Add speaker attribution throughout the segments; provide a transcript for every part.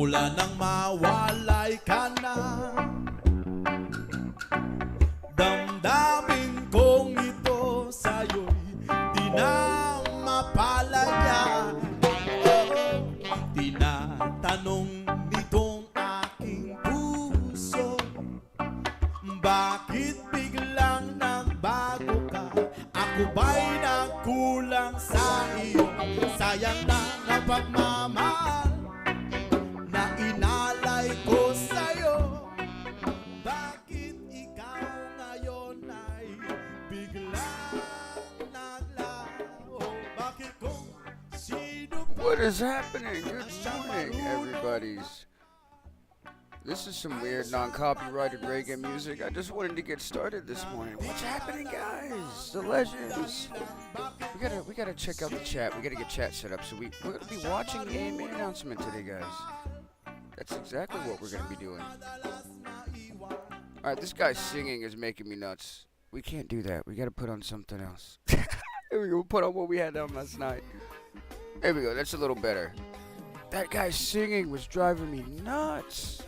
Speaker 1: Mula nang mawalay ka na, damdamin kong ito sa'yo'y di na mapalaya. Tinatanong nitong aking puso, bakit biglang nagbago ka? Ako ba'y nagkulang sa iyo? Sayang na ang pagmamahal na inalay ko sa'yo. Bakit ikaw ngayon ay biglang naglaho? Bakit kung sino pa?
Speaker 2: What is happening? Good morning, everybody's. This is some weird non-copyrighted reggae music. I just wanted to get started this morning. What's happening, guys? The legends. We gotta check out the chat. We gotta get chat set up. So we're gonna be watching the AMA announcement today, guys. That's exactly what we're gonna be doing. All right, this guy singing is making me nuts. We can't do that. We gotta put on something else. Here we go. Put on what we had on last night. There we go. That's a little better. That guy singing was driving me nuts.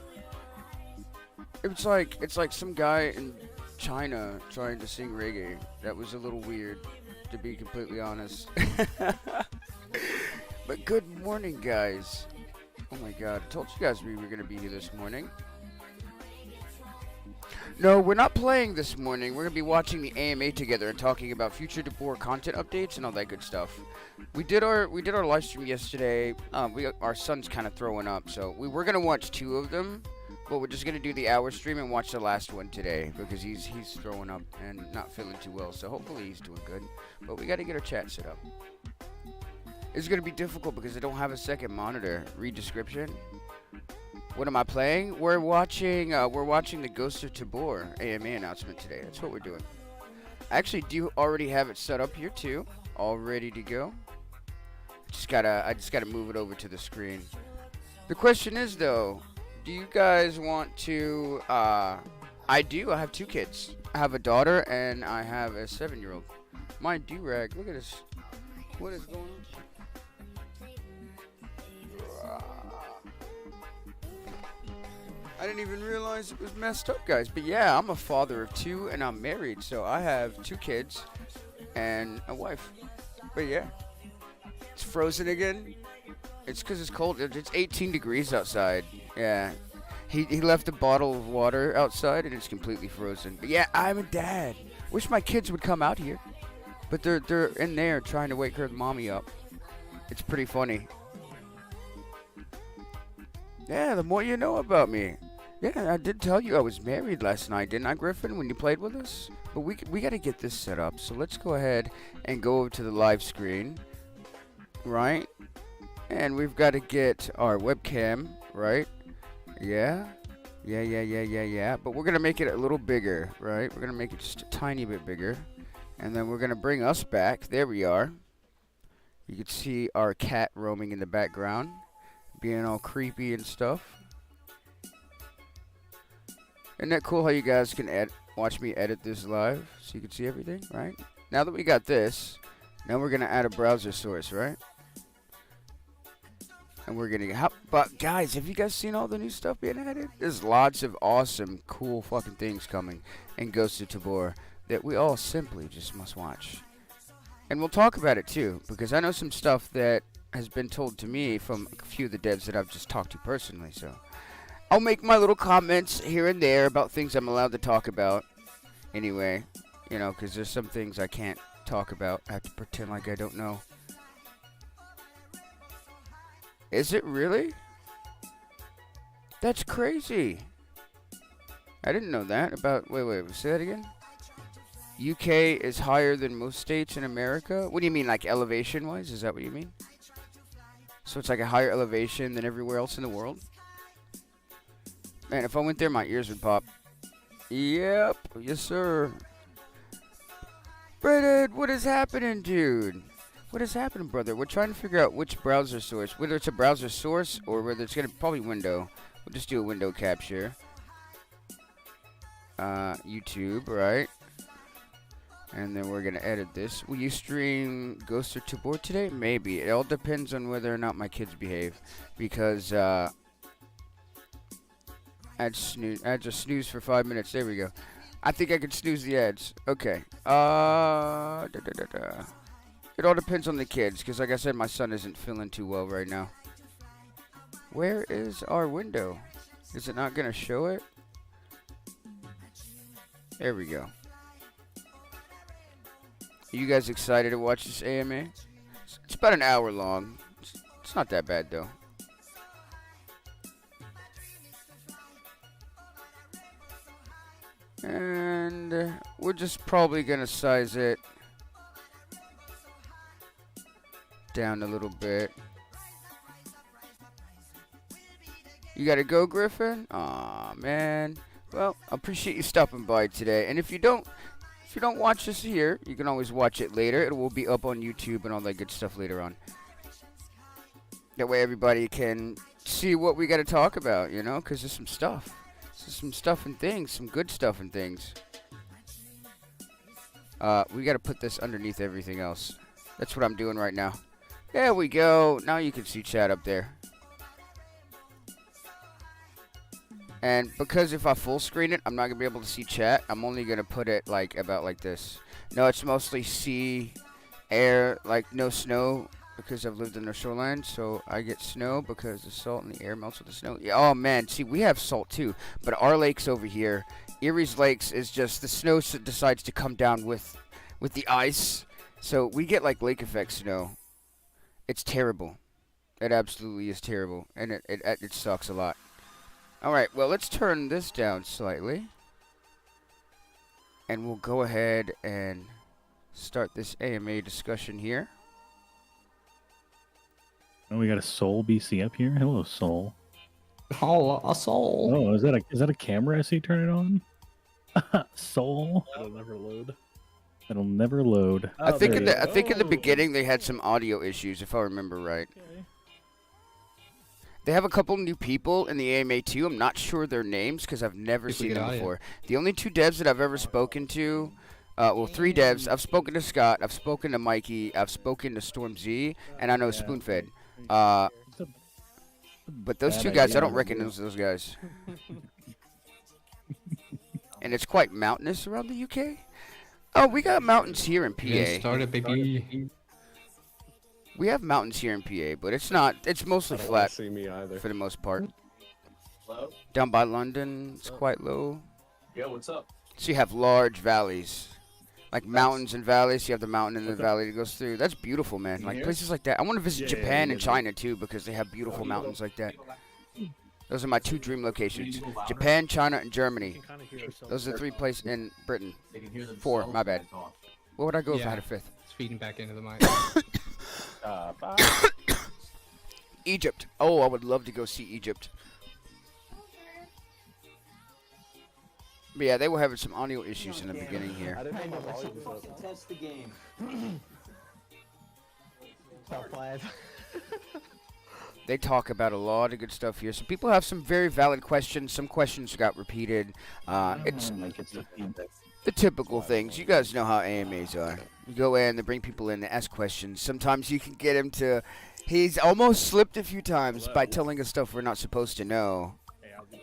Speaker 2: It's like some guy in China trying to sing reggae. That was a little weird, to be completely honest. But good morning, guys. Oh my god, I told you guys we were going to be here this morning. No, we're not playing this morning. We're going to be watching the AMA together and talking about future Tabor content updates and all that good stuff. We did our live stream yesterday. Our son's kind of throwing up, so we were going to watch 2 of them. But we're just going to do the hour stream and watch the last one today because he's throwing up and not feeling too well. So hopefully he's doing good. But we got to get our chat set up. It's going to be difficult because I don't have a second monitor. Read description. What am I playing? We're watching the Ghost of Tabor AMA announcement today. That's what we're doing. I actually do already have it set up here too. All ready to go. I just gotta move it over to the screen. The question is though, do you guys want to, I have 2 kids. I have a daughter and I have a 7-year-old. My do-rag, look at this. What is going on? I didn't even realize it was messed up, guys. But yeah, I'm a father of 2 and I'm married. So I have 2 kids and a wife. But yeah, it's frozen again. It's because it's cold. It's 18 degrees outside. Yeah. He left a bottle of water outside and it's completely frozen. But yeah, I'm a dad. Wish my kids would come out here. But they're in there trying to wake her mommy up. It's pretty funny. Yeah, the more you know about me. Yeah, I did tell you I was married last night, didn't I, Griffin, when you played with us? But we got to get this set up. So let's go ahead and go over to the live screen. Right? And we've got to get our webcam, right? Yeah. But we're going to make it a little bigger, right? We're going to make it just a tiny bit bigger. And then we're going to bring us back. There we are. You can see our cat roaming in the background, being all creepy and stuff. Isn't that cool how you guys can watch me edit this live so you can see everything, right? Now that we got this, now we're going to add a browser source, right? And we're going to... But guys, have you guys seen all the new stuff being added? There's lots of awesome, cool fucking things coming in Ghost of Tabor that we all simply just must watch. And we'll talk about it too, because I know some stuff that has been told to me from a few of the devs that I've just talked to personally, so... I'll make my little comments here and there about things I'm allowed to talk about. Anyway, you know, because there's some things I can't talk about. I have to pretend like I don't know. Is it really? That's crazy. I didn't know that about... Wait, say that again? UK is higher than most states in America? What do you mean, like elevation-wise? Is that what you mean? So it's like a higher elevation than everywhere else in the world? Man, if I went there, my ears would pop. Yep. Yes, sir. Brennan, what is happening, dude? What is happening, brother? We're trying to figure out which browser source. Whether it's a browser source or whether it's going to probably window. We'll just do a window capture. YouTube, right? And then we're going to edit this. Will you stream Ghost of Tabor today? Maybe. It all depends on whether or not my kids behave. Because, Add just snooze for 5 minutes. There we go. I think I could snooze the ads. Okay. It all depends on the kids, because like I said, my son isn't feeling too well right now. Where is our window? Is it not going to show it? There we go. Are you guys excited to watch this AMA? It's about an hour long. It's not that bad, though. And we're just probably going to size it down a little bit. You got to go, Griffin? Aw, man. Well, I appreciate you stopping by today. And if you don't watch this here, you can always watch it later. It will be up on YouTube and all that good stuff later on. That way everybody can see what we got to talk about, you know, because there's some stuff. There's some stuff and things, some good stuff and things. We got to put this underneath everything else. That's what I'm doing right now. There we go. Now you can see chat up there. And because if I full screen it, I'm not going to be able to see chat. I'm only going to put it like about like this. No, it's mostly sea, air, like no snow because I've lived in the shoreline. So I get snow because the salt in the air melts with the snow. Yeah, oh, man. See, we have salt too. But our lakes over here, Erie's Lakes, is just the snow decides to come down with the ice. So we get like lake effect snow. It's terrible. It absolutely is terrible. And it sucks a lot. Alright, well, let's turn this down slightly. And we'll go ahead and start this AMA discussion here.
Speaker 3: Oh, we got a Soul BC up here. Hello, Soul.
Speaker 4: Oh, a soul.
Speaker 3: Oh, is that a camera I see turn it on? Soul.
Speaker 5: It'll never load.
Speaker 3: It'll never load.
Speaker 2: I think in the
Speaker 5: go.
Speaker 2: beginning they had some audio issues, if I remember right.
Speaker 5: Okay.
Speaker 2: They have a couple new people in the AMA too. I'm not sure their names because I've never
Speaker 4: If we
Speaker 2: seen
Speaker 4: get
Speaker 2: them
Speaker 4: audio.
Speaker 2: before. The only two devs that I've ever spoken to, well, three devs. I've spoken to Scott, I've spoken to Mikey, I've spoken to Storm Z, and I know Spoonfed. But those
Speaker 3: Bad
Speaker 2: two guys,
Speaker 3: idea.
Speaker 2: I don't recognize those guys. And it's quite mountainous around the UK. Oh, we got mountains here in
Speaker 4: Get
Speaker 2: PA.
Speaker 4: started, baby.
Speaker 2: We have mountains here in PA, but it's not. It's mostly
Speaker 5: I don't wanna
Speaker 2: flat
Speaker 5: see me either.
Speaker 2: for the most part.
Speaker 6: Hello?
Speaker 2: Down by London, it's quite low.
Speaker 6: Yo, what's up?
Speaker 2: So you have large valleys, like mountains and valleys. You have the mountain and the
Speaker 5: What's up?
Speaker 2: valley that goes through. That's beautiful, man.
Speaker 6: You
Speaker 2: Like
Speaker 6: hear?
Speaker 2: places like that. I want to visit
Speaker 5: Yeah,
Speaker 2: Japan
Speaker 5: yeah,
Speaker 2: and
Speaker 5: yeah.
Speaker 2: China too because they have beautiful mountains like that. Those are my two dream locations:
Speaker 6: Can you go louder?
Speaker 2: Japan, China, and
Speaker 5: You
Speaker 2: Germany.
Speaker 5: can kind of hear ourselves.
Speaker 2: Those are the three places in Britain.
Speaker 6: They can hear
Speaker 2: Four,
Speaker 6: themselves
Speaker 2: my bad.
Speaker 6: when I talk.
Speaker 2: Where would I go if I
Speaker 4: Yeah.
Speaker 2: had a fifth?
Speaker 4: It's feeding back into the mic.
Speaker 5: Bye.
Speaker 2: Egypt. Oh, I would love to go see Egypt. But yeah, they were having some audio issues in the beginning here.
Speaker 5: I didn't know my volume was up.
Speaker 7: Test the game. Top 5.
Speaker 2: They talk about a lot of good stuff here. So people have some very valid questions. Some questions got repeated. It's the typical things. You guys know how AMAs are. You go in, they bring people in, they ask questions. Sometimes you can get him to... He's almost slipped a few times by telling us stuff we're not supposed to know.
Speaker 5: Hey, I'll do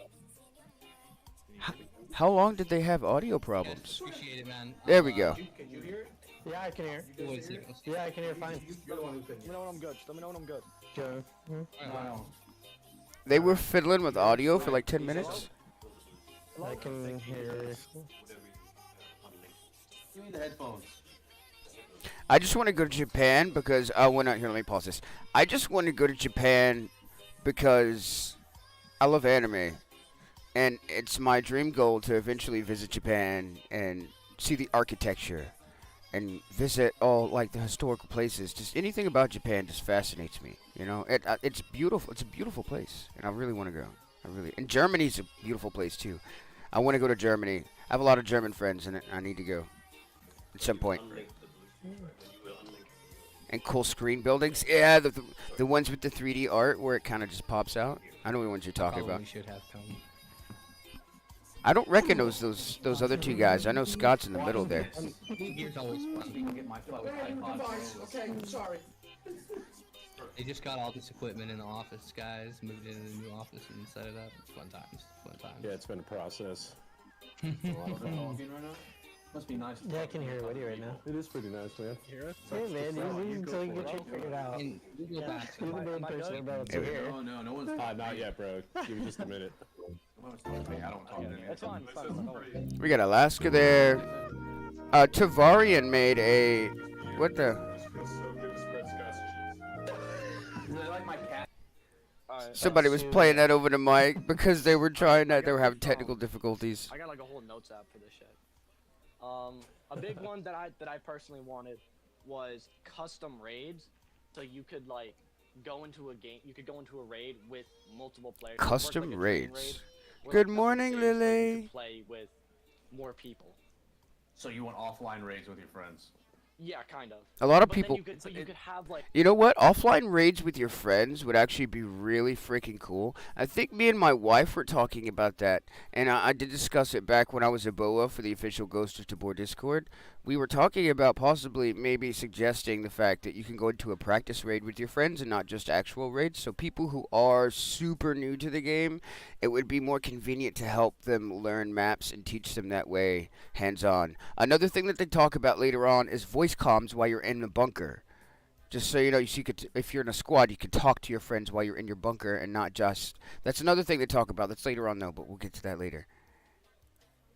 Speaker 5: that.
Speaker 2: How long did they have audio problems?
Speaker 4: Appreciate it, man.
Speaker 2: There we go.
Speaker 6: Can you hear it?
Speaker 7: Yeah, I can hear.
Speaker 4: Who is it?
Speaker 7: Yeah, I can hear fine.
Speaker 6: You're the one who couldn't
Speaker 7: Let me know when I'm good. Let me know when I'm good. Joe.
Speaker 4: Wow.
Speaker 2: They were fiddling with audio for like 10 minutes.
Speaker 7: I can hear.
Speaker 6: Give me the headphones.
Speaker 2: I just want to go to Japan because well, not here. Let me pause this. I just want to go to Japan because I love anime, and it's my dream goal to eventually visit Japan and see the architecture, and visit all like the historical places. Just anything about Japan just fascinates me. You know, it's beautiful. It's a beautiful place, and I really want to go. And Germany's a beautiful place too. I want to go to Germany. I have a lot of German friends, and I need to go at some point. And cool screen buildings. Yeah, the ones with the 3D art where it kind of just pops out. I know the ones you're talking
Speaker 4: Probably
Speaker 2: about.
Speaker 4: should have come.
Speaker 2: I don't recognize those other two guys. I know Scott's in the middle there.
Speaker 4: Here's always fun.
Speaker 6: Get my phone iPod.
Speaker 7: Okay, I'm sorry.
Speaker 4: They just got all this equipment in the office, guys. Moved into the new office and set it up. It's fun times. Fun times.
Speaker 5: Yeah, it's been a process.
Speaker 6: A lot of talking right now. Must be nice.
Speaker 7: Yeah, I can hear Woody right now.
Speaker 5: It is pretty nice, man.
Speaker 7: Hey man, you until you get your figured out.
Speaker 4: And we go back.
Speaker 7: You're the main person about to hear.
Speaker 6: No one's.
Speaker 5: Not yet, bro. Give me just a minute.
Speaker 6: I don't talk to
Speaker 8: That's fine. It's fine.
Speaker 2: We got Alaska there. Tavarian made a what the?
Speaker 6: They like my cat.
Speaker 8: Alright.
Speaker 2: Somebody was playing that over the mic because they were trying that. They were having technical difficulties.
Speaker 8: I got like a whole notes app for this shit. A big one that I personally wanted was custom raids, so you could like go into a game. You could go into a raid with multiple players. It worked
Speaker 2: Custom
Speaker 8: like a team
Speaker 2: raids.
Speaker 8: raid, where,
Speaker 2: Good
Speaker 8: like,
Speaker 2: morning,
Speaker 8: nothing saves, but you
Speaker 2: Lily.
Speaker 8: could play with more people.
Speaker 6: So you want offline raids with your friends?
Speaker 8: Yeah, kind of.
Speaker 2: A lot of
Speaker 8: But then
Speaker 2: people.
Speaker 8: you could have like.
Speaker 2: You know what? Offline raids with your friends would actually be really freaking cool. I think me and my wife were talking about that, and I did discuss it back when I was a BOA for the official Ghost of Tabor Discord. We were talking about possibly maybe suggesting the fact that you can go into a practice raid with your friends and not just actual raids. So people who are super new to the game, it would be more convenient to help them learn maps and teach them that way hands-on. Another thing that they talk about later on is voice comms while you're in the bunker. Just so you know, you could, if you're in a squad, you could talk to your friends while you're in your bunker and not just. That's another thing they talk about. That's later on though, but we'll get to that later.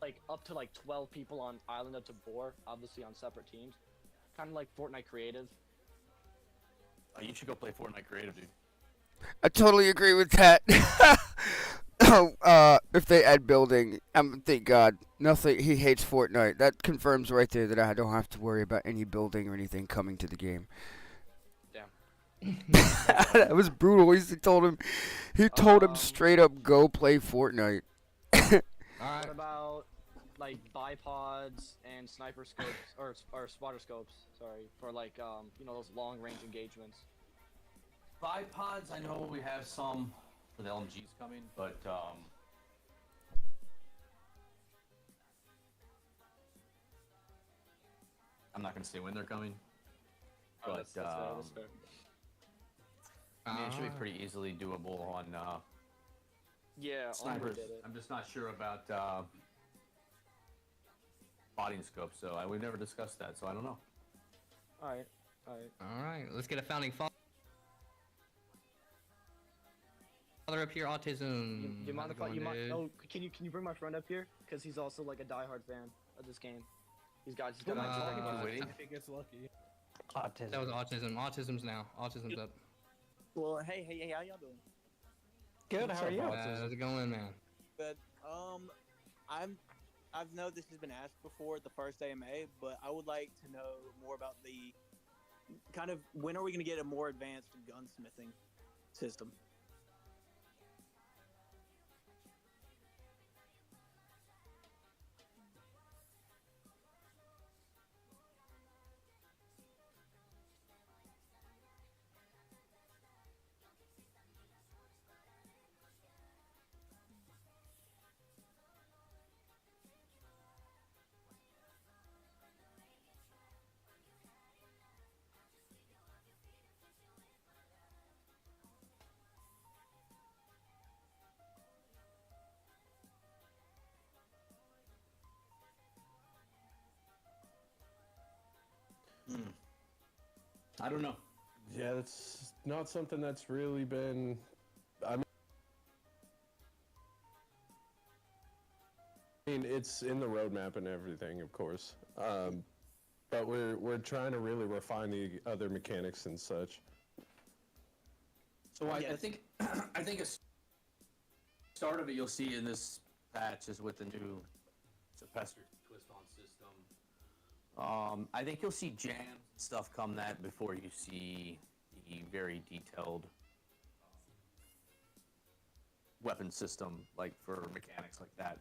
Speaker 8: Like up to like 12 people on Island of Tabor, obviously on separate teams, kind of like Fortnite creative.
Speaker 6: You should go play Fortnite creative, dude.
Speaker 2: I totally agree with that. If they add building, thank God. Nothing. He hates Fortnite. That confirms right there that I don't have to worry about any building or anything coming to the game.
Speaker 8: Damn.
Speaker 2: That was brutal. He told him straight up, go play Fortnite.
Speaker 8: What
Speaker 4: Alright.
Speaker 8: about like bipods and sniper scopes or spotter scopes? Sorry, for like you know, those long range engagements.
Speaker 6: Bipods, I know we have some for the LMGs coming, but I'm not gonna say when they're coming. But
Speaker 8: That's fair.
Speaker 6: I mean, it should be pretty easily doable on
Speaker 8: Yeah,
Speaker 6: snipers.
Speaker 8: did it.
Speaker 6: I'm just not sure about body and scope, so we've never discussed that, so I don't know.
Speaker 8: Alright.
Speaker 4: Alright, let's get a founding father up here, autism.
Speaker 8: You mind
Speaker 4: How's
Speaker 8: if
Speaker 4: it going, dude?
Speaker 8: oh, can you bring my friend up here? Cause he's also like a diehard fan of this game. He's got
Speaker 4: Uh,
Speaker 6: waiting.
Speaker 7: Autism.
Speaker 4: That was autism. Autism's now. Autism's up.
Speaker 9: Well, hey, how y'all doing?
Speaker 7: Good, how are you?
Speaker 4: How's it going, man?
Speaker 9: Good. I've know this has been asked before at the first AMA, but I would like to know more about the kind of when are we going to get a more advanced gunsmithing system?
Speaker 6: I don't know.
Speaker 5: Yeah, that's not something that's really been. I mean, it's in the roadmap and everything, of course. But we're trying to really refine the other mechanics and such.
Speaker 6: So I think I think a start of it you'll see in this patch is with the new suppressor twist-on system. I think you'll see jam stuff come that before you see the very detailed weapon system, like for mechanics like that.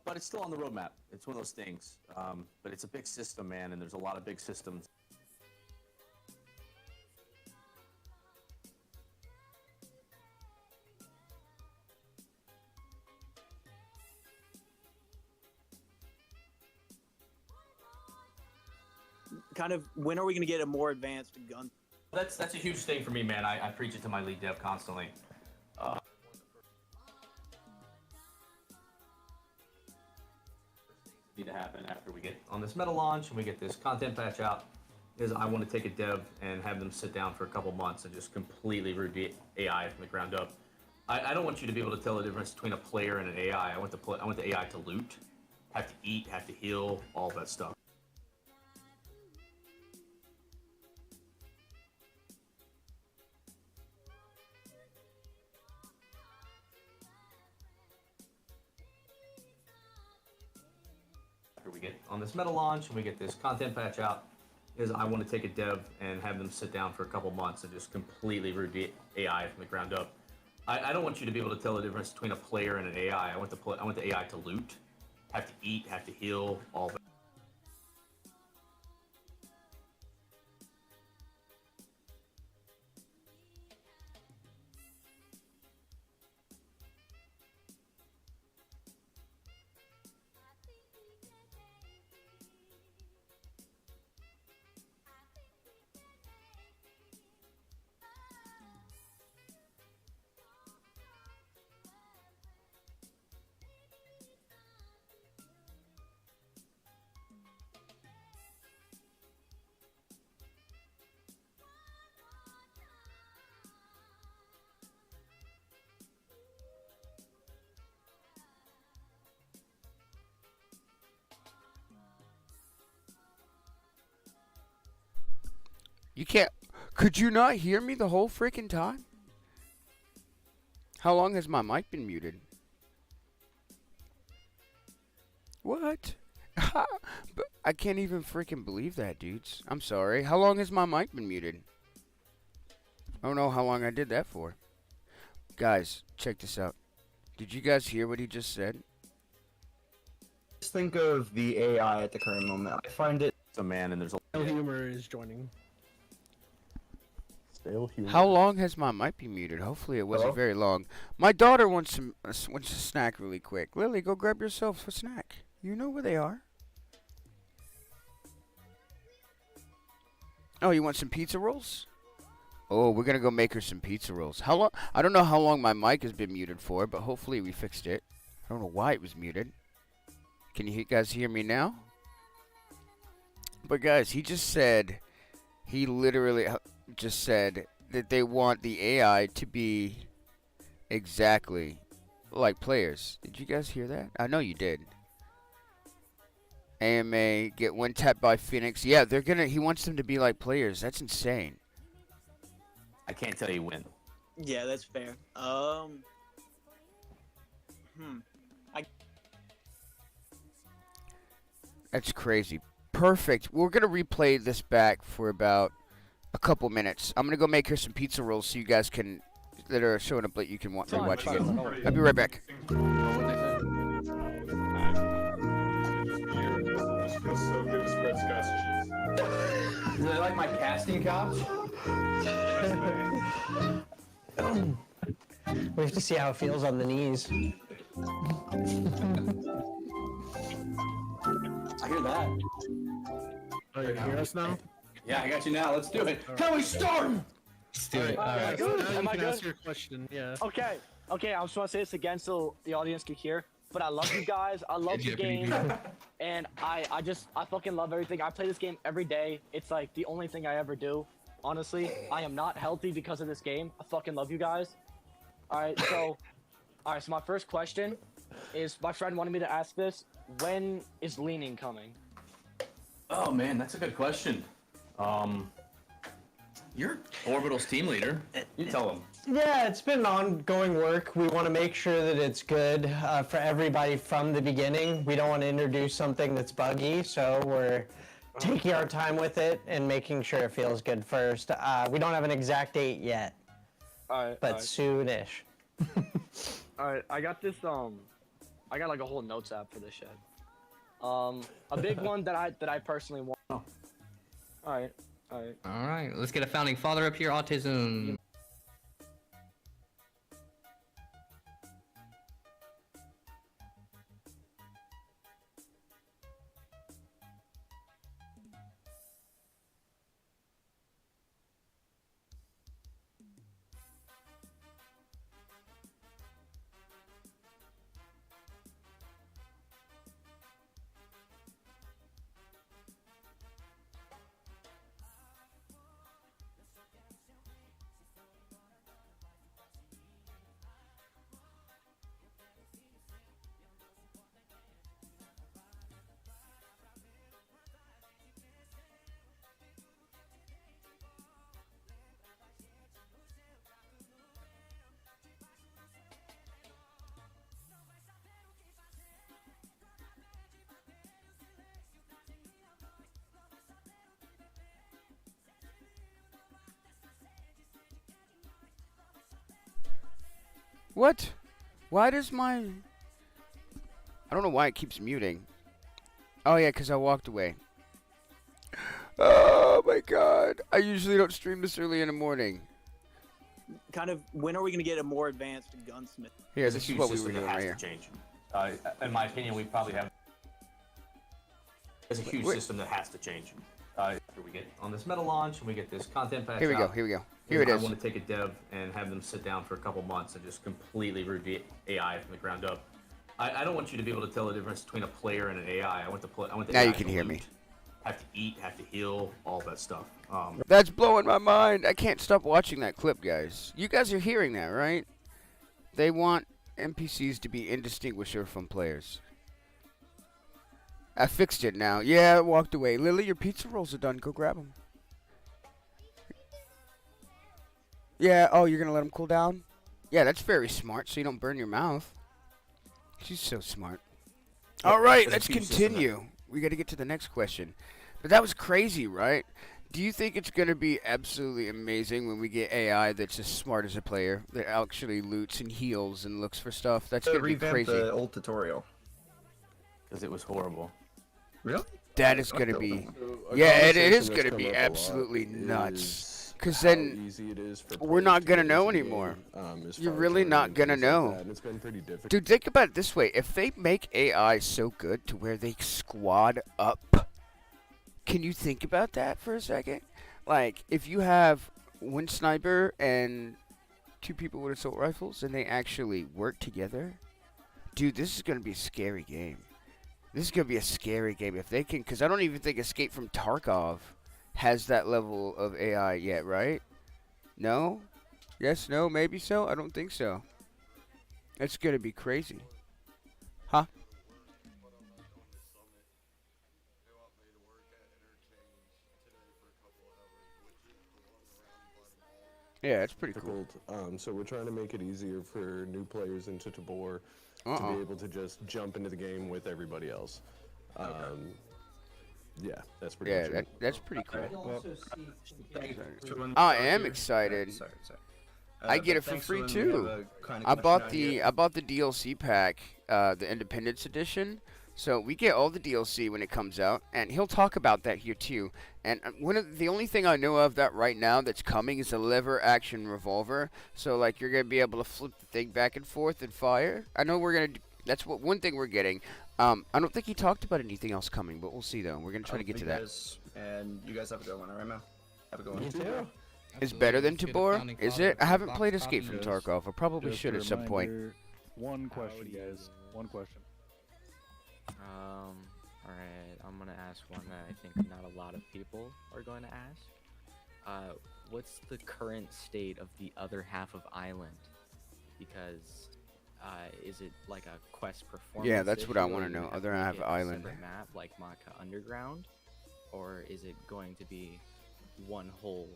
Speaker 6: But it's still on the roadmap. It's one of those things. But it's a big system, man, and there's a lot of big systems.
Speaker 9: Kind of when are we going to get a more advanced gun
Speaker 6: That's a huge thing for me, man. I preach it to my lead dev constantly. Need to happen after we get on this meta launch and we get this content patch out is I want to take a dev and have them sit down for a couple months and just completely redo AI from the ground up. I don't want you to be able to tell the difference between a player and an AI. I want the AI to loot, have to eat, have to heal, all that stuff. After we get on this meta launch and we get this content patch out is I want to take a dev and have them sit down for a couple months and just completely redo AI from the ground up. I don't want you to be able to tell the difference between a player and an AI. I want the AI to loot, have to eat, have to heal, all that.
Speaker 2: You can't. Could you not hear me the whole freaking time? How long has my mic been muted? What? But I can't even freaking believe that, dudes. I'm sorry. How long has my mic been muted? I don't know how long I did that for. Guys, check this out. Did you guys hear what he just said?
Speaker 10: Just think of the AI at the current moment. I find it.
Speaker 6: It's a man and there's a
Speaker 7: No humor is joining.
Speaker 5: Stale humor.
Speaker 2: How long has my mic been muted? Hopefully it wasn't
Speaker 10: Hello?
Speaker 2: very long. My daughter wants a snack really quick. Lily, go grab yourself a snack. You know where they are. Oh, you want some pizza rolls? Oh, we're gonna go make her some pizza rolls. How long? I don't know how long my mic has been muted for, but hopefully we fixed it. I don't know why it was muted. Can you guys hear me now? But guys, he just said, he literally just said that they want the AI to be exactly like players. Did you guys hear that? I know you did. AMA, get one tapped by Phoenix. Yeah, he wants them to be like players. That's insane.
Speaker 6: I can't tell you when.
Speaker 9: Yeah, that's fair.
Speaker 2: That's crazy. Perfect. We're going to replay this back for about a couple minutes. I'm going to go make her some pizza rolls so you guys can, that are showing up late, you can watch it. I'll be right back.
Speaker 10: Is it like my casting couch?
Speaker 7: We have to see how it feels on the knees.
Speaker 6: I hear that.
Speaker 7: Oh, you hear us now?
Speaker 6: Yeah, I got you now. Let's do it. Can we start?
Speaker 4: Let's do it. All
Speaker 7: Alright,
Speaker 4: right.
Speaker 7: so now you
Speaker 8: Am I
Speaker 7: can
Speaker 8: good?
Speaker 7: ask your question. Yeah.
Speaker 8: Okay, I just want to say this again so the audience can hear. But I love you guys. I love the game, and I fucking love everything. I play this game every day. It's like the only thing I ever do. Honestly, I am not healthy because of this game. I fucking love you guys. All right, so my first question is, my friend wanted me to ask this. When is Leaning coming?
Speaker 6: Oh man, that's a good question. You're Orbital's team leader. You tell him.
Speaker 7: Yeah, it's been ongoing work. We want to make sure that it's good for everybody from the beginning. We don't want to introduce something that's buggy, so we're taking our time with it and making sure it feels good first. We don't have an exact date yet, but soonish.
Speaker 8: Alright, I got this, I got like a whole notes app for this shit. A big one that I personally want. Alright.
Speaker 4: All right. Let's get a founding father up here. Autism.
Speaker 2: What? Why does my... I don't know why it keeps muting. Oh, yeah, because I walked away. Oh, my God. I usually don't stream this early in the morning.
Speaker 9: Kind of, when are we going to get a more advanced gunsmith?
Speaker 2: Here,
Speaker 6: It's
Speaker 2: this
Speaker 6: a
Speaker 2: is
Speaker 6: huge
Speaker 2: what we were
Speaker 6: system
Speaker 2: doing
Speaker 6: that
Speaker 2: right
Speaker 6: has
Speaker 2: here.
Speaker 6: to change. In my opinion, we probably have. It's a huge
Speaker 2: Wait.
Speaker 6: system that has to change. After we get on this meta launch and we get this content patch
Speaker 2: Here we go,
Speaker 6: out,
Speaker 2: here we go. Here it
Speaker 6: I
Speaker 2: is.
Speaker 6: want to take a dev and have them sit down for a couple months and just completely review AI from the ground up. I don't want you to be able to tell the difference between a player and an AI. I want the
Speaker 2: Now
Speaker 6: AI
Speaker 2: you can
Speaker 6: to
Speaker 2: hear
Speaker 6: loot,
Speaker 2: me.
Speaker 6: Have to eat, have to heal, all that stuff.
Speaker 2: That's blowing my mind. I can't stop watching that clip, guys. You guys are hearing that, right? They want NPCs to be indistinguishable from players. I fixed it now. Yeah, I walked away. Lily, your pizza rolls are done. Go grab them. Yeah, oh, you're going to let them cool down? Yeah, that's very smart, so you don't burn your mouth. She's so smart. All right, let's continue. We got to get to the next question. But that was crazy, right? Do you think it's going to be absolutely amazing when we get AI that's as smart as a player, that actually loots and heals and looks for stuff? That's going to be
Speaker 10: Revamp
Speaker 2: crazy.
Speaker 10: the old tutorial.
Speaker 6: Because it was horrible.
Speaker 10: Really?
Speaker 2: That is going to be...
Speaker 5: A
Speaker 2: Yeah, it
Speaker 5: conversation
Speaker 2: is
Speaker 5: that's
Speaker 2: going to
Speaker 5: come
Speaker 2: be
Speaker 5: up a lot
Speaker 2: absolutely nuts.
Speaker 5: is
Speaker 2: Because
Speaker 5: how
Speaker 2: then
Speaker 5: easy it is for
Speaker 2: we're
Speaker 5: players
Speaker 2: not
Speaker 5: to
Speaker 2: going to
Speaker 5: get
Speaker 2: know
Speaker 5: into the
Speaker 2: anymore.
Speaker 5: game, as
Speaker 2: You're
Speaker 5: far as
Speaker 2: really
Speaker 5: learning
Speaker 2: not
Speaker 5: and
Speaker 2: going to
Speaker 5: things like
Speaker 2: know.
Speaker 5: that, and it's been pretty difficult.
Speaker 2: Dude, think about it this way. If they make AI so good to where they squad up, can you think about that for a second? Like, if you have one sniper and two people with assault rifles and they actually work together, dude, this is going to be a scary game. This is going to be a scary game if they can, because I don't even think Escape from Tarkov has that level of AI yet, right? No? Yes, no, maybe so? I don't think so. It's going to be crazy. Huh? Yeah, it's pretty cool.
Speaker 5: difficult. So we're trying to make it easier for new players into Tabor to be able to just jump into the game with everybody else. Yeah, that's pretty much it.
Speaker 2: That's pretty cool.
Speaker 10: Well,
Speaker 2: I am excited.
Speaker 10: Sorry.
Speaker 2: I get
Speaker 10: but
Speaker 2: it for
Speaker 10: thanks,
Speaker 2: free
Speaker 10: Lynn. We have
Speaker 2: too.
Speaker 10: a kind of
Speaker 2: I
Speaker 10: question
Speaker 2: bought
Speaker 10: out
Speaker 2: the
Speaker 10: here.
Speaker 2: I bought the DLC pack, the Independence Edition. So we get all the DLC when it comes out, and he'll talk about that here too. And the only thing I know of that right now that's coming is a lever action revolver. So like you're gonna be able to flip the thing back and forth and fire. I know we're gonna. That's one thing we're getting. I don't think he talked about anything else coming, but we'll see though. We're gonna try to get to that.
Speaker 10: And you guys have a good one, alright, man? Have a good one.
Speaker 7: You too.
Speaker 2: It's better than
Speaker 4: Let's get a
Speaker 2: Tabor,
Speaker 4: founding
Speaker 2: is
Speaker 4: father
Speaker 2: it?
Speaker 4: for
Speaker 2: I haven't
Speaker 4: Vox
Speaker 2: played Escape from
Speaker 4: Populous.
Speaker 2: Tarkov. I probably
Speaker 3: Just
Speaker 2: should
Speaker 3: a
Speaker 2: at some point.
Speaker 3: reminder, one question, guys. One question.
Speaker 11: Alright, I'm gonna ask one that I think not a lot of people are going to ask. What's the current state of the other half of Island? Because, is it like a quest performance?
Speaker 2: Yeah, that's what I
Speaker 11: issue, or
Speaker 2: wanna
Speaker 11: you
Speaker 2: know,
Speaker 11: have
Speaker 2: other
Speaker 11: to
Speaker 2: half
Speaker 11: make it a
Speaker 2: Island.
Speaker 11: separate map like Maka Underground? Or is it going to be one whole?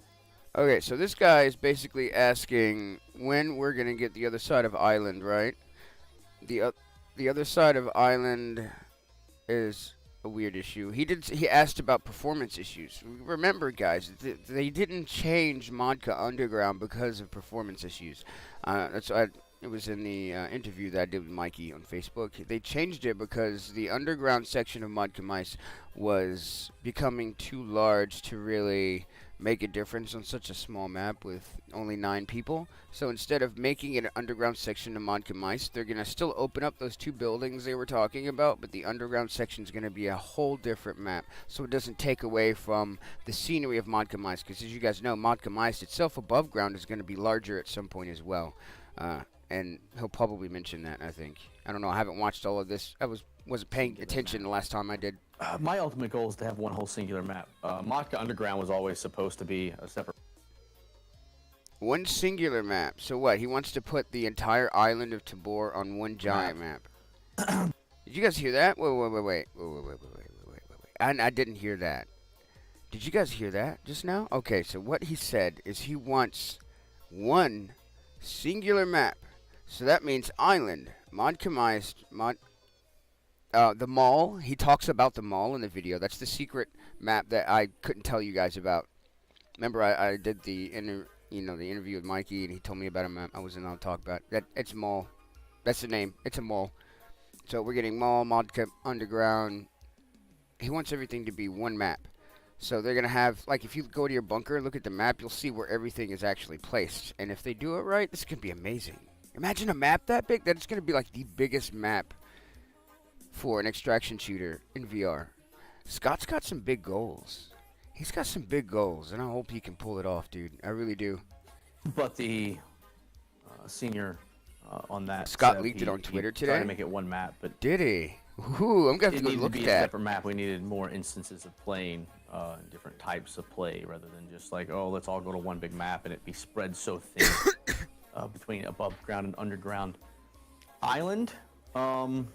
Speaker 2: Okay, so this guy is basically asking when we're gonna get the other side of Island, right? The other side of Island is a weird issue. He asked about performance issues. Remember, guys, they didn't change Modka Underground because of performance issues. It was in the interview that I did with Mikey on Facebook. They changed it because the underground section of Modka Mice was becoming too large to really make a difference on such a small map with only 9 people. So instead of making it an underground section of Modka Mice, they're going to still open up those 2 buildings they were talking about, but the underground section is going to be a whole different map. So it doesn't take away from the scenery of Modka Mice, because as you guys know, Modka Mice itself above ground is going to be larger at some point as well. And he'll probably mention that, I think. I don't know, I haven't watched all of this. I wasn't paying attention the last time I did.
Speaker 6: My ultimate goal is to have one whole singular map. Maka Underground was always supposed to be a separate.
Speaker 2: One singular map. So what? He wants to put the entire island of Tabor on one giant map. Did you guys hear that? Wait. I didn't hear that. Did you guys hear that just now? Okay, so what he said is he wants one singular map. So that means island, modcomized, the mall. He talks about the mall in the video. That's the secret map that I couldn't tell you guys about. Remember, I did the you know, the interview with Mikey, and he told me about a map I wasn't allowed to talk about. It's Mall. That's the name. It's a mall. So we're getting Mall, Modka, Underground. He wants everything to be one map. So they're going to have, like, if you go to your bunker and look at the map, you'll see where everything is actually placed. And if they do it right, this could be amazing. Imagine a map that big. That's going to be, like, the biggest map for an extraction shooter in VR. Scott's got some big goals. He's got some big goals, and I hope he can pull it off, dude. I really do.
Speaker 6: But the senior on that.
Speaker 2: Scott
Speaker 6: said
Speaker 2: leaked it on Twitter
Speaker 6: Tried
Speaker 2: today?
Speaker 6: to make it one map, but
Speaker 2: Did he? Ooh, I'm going to have
Speaker 6: it
Speaker 2: to go
Speaker 6: needed
Speaker 2: look
Speaker 6: to
Speaker 2: at
Speaker 6: be a
Speaker 2: that.
Speaker 6: separate map. We needed more instances of playing, different types of play, rather than just like, oh, let's all go to one big map and it be spread so thin between above ground and underground. Island. I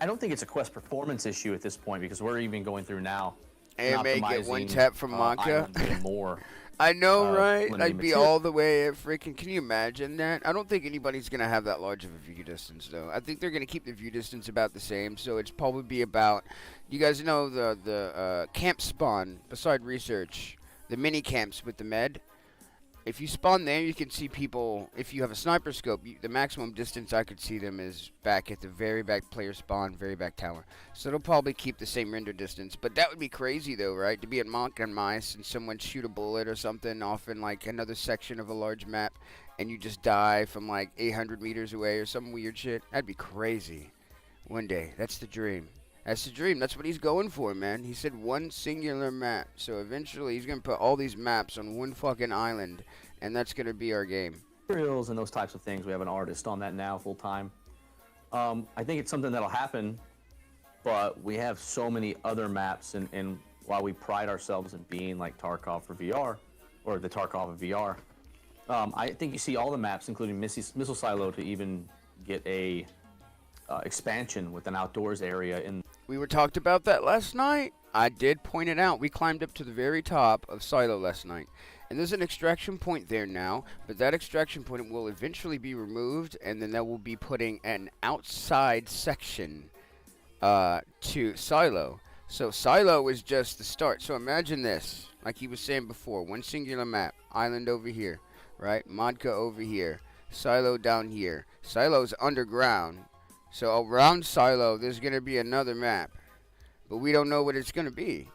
Speaker 6: don't think it's a Quest performance issue at this point, because we're even going through now.
Speaker 2: AMA get one
Speaker 6: optimizing,
Speaker 2: tap from Monka.
Speaker 6: islands even more.
Speaker 2: I know, right?
Speaker 6: limiting
Speaker 2: I'd be
Speaker 6: material.
Speaker 2: all the way at freaking. Can you imagine that? I don't think anybody's gonna have that large of a view distance, though. I think they're gonna keep the view distance about the same. So it's probably be about. You guys know the camp spawn beside research, the mini camps with the med. If you spawn there, you can see people. If you have a sniper scope, the maximum distance I could see them is back at the very back player spawn, very back tower. So it'll probably keep the same render distance. But that would be crazy, though, right? To be at Monk and Mice and someone shoot a bullet or something off in like another section of a large map, and you just die from like 800 meters away or some weird shit. That'd be crazy. One day, that's the dream. That's the dream. That's what he's going for, man. He said one singular map. So eventually he's going to put all these maps on one fucking island, and that's going to be our game.
Speaker 6: Materials and those types of things. We have an artist on that now full time. I think it's something that'll happen, but we have so many other maps, and while we pride ourselves in being like Tarkov for VR, or the Tarkov of VR, I think you see all the maps, including Missile Silo, to even get a expansion with an outdoors area in.
Speaker 2: We were talked about that last night. I did point it out. We climbed up to the very top of Silo last night. And there's an extraction point there now, but that extraction point will eventually be removed, and then that will be putting an outside section to Silo. So Silo is just the start. So imagine this, like he was saying before, one singular map, island over here, right? Modka over here, Silo down here. Silo's underground. So around Silo, there's going to be another map, but we don't know what it's going to be.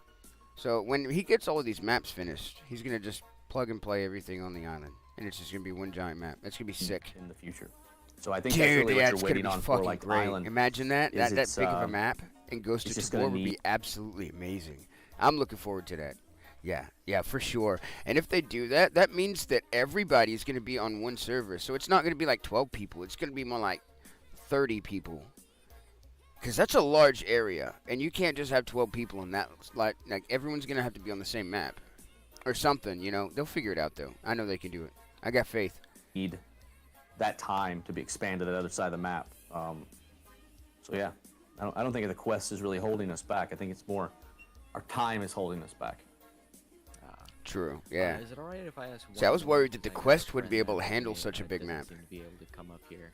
Speaker 2: So when he gets all of these maps finished, he's going to just plug and play everything on the island, and it's just going to be one giant map. That's going to be sick.
Speaker 6: In the future. So I think
Speaker 2: Dude,
Speaker 6: that's really
Speaker 2: yeah,
Speaker 6: what
Speaker 2: it's
Speaker 6: you're
Speaker 2: going to
Speaker 6: waiting
Speaker 2: be
Speaker 6: on
Speaker 2: fucking
Speaker 6: for, like
Speaker 2: great.
Speaker 6: Island.
Speaker 2: Imagine that. That big of a map and Ghost of
Speaker 6: it's just
Speaker 2: Tabor
Speaker 6: gonna
Speaker 2: would be
Speaker 6: need-
Speaker 2: absolutely amazing. I'm looking forward to that. Yeah, for sure. And if they do that, that means that everybody's going to be on one server. So it's not going to be like 12 people. It's going to be more like 30 people. Because that's a large area, and you can't just have 12 people in that. Like everyone's going to have to be on the same map. Or something, you know. They'll figure it out, though. I know they can do it. I got faith.
Speaker 6: Need that time to be expanded to the other side of the map. So yeah, I don't think the quest is really holding us back. I think it's more our time is holding us back.
Speaker 2: True, yeah.
Speaker 11: Is it alright if I ask?
Speaker 2: See, I was
Speaker 11: one
Speaker 2: worried that the
Speaker 11: like,
Speaker 2: quest wouldn't
Speaker 11: friend
Speaker 2: be able to
Speaker 11: that
Speaker 2: handle
Speaker 11: made
Speaker 2: such a
Speaker 11: that
Speaker 2: big
Speaker 11: doesn't
Speaker 2: map.
Speaker 11: seem to be able to come up here,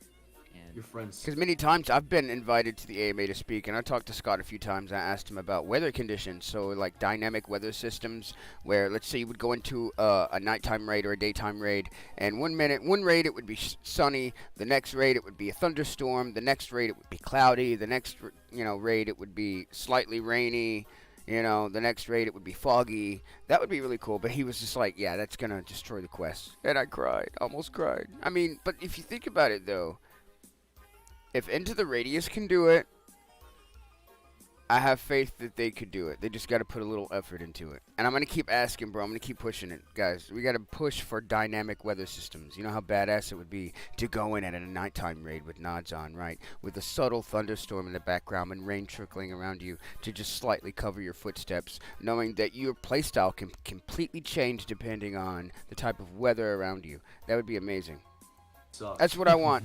Speaker 11: and
Speaker 6: Your friends.
Speaker 2: Because many times I've been invited to the AMA to speak, and I talked to Scott a few times. I asked him about weather conditions, so like dynamic weather systems, where let's say you would go into a nighttime raid or a daytime raid, and one raid it would be sunny, the next raid it would be a thunderstorm, the next raid it would be cloudy, the next raid it would be slightly rainy. The next raid it would be foggy. That would be really cool. But he was just like, yeah, that's going to destroy the quest. And I cried. Almost cried. I mean, but if you think about it, though, if Into the Radius can do it, I have faith that they could do it. They just got to put a little effort into it. And I'm going to keep asking, bro. I'm going to keep pushing it. Guys, we got to push for dynamic weather systems. You know how badass it would be to go in at a nighttime raid with nods on, right? With a subtle thunderstorm in the background and rain trickling around you to just slightly cover your footsteps, knowing that your playstyle can completely change depending on the type of weather around you. That would be amazing. That's what I want.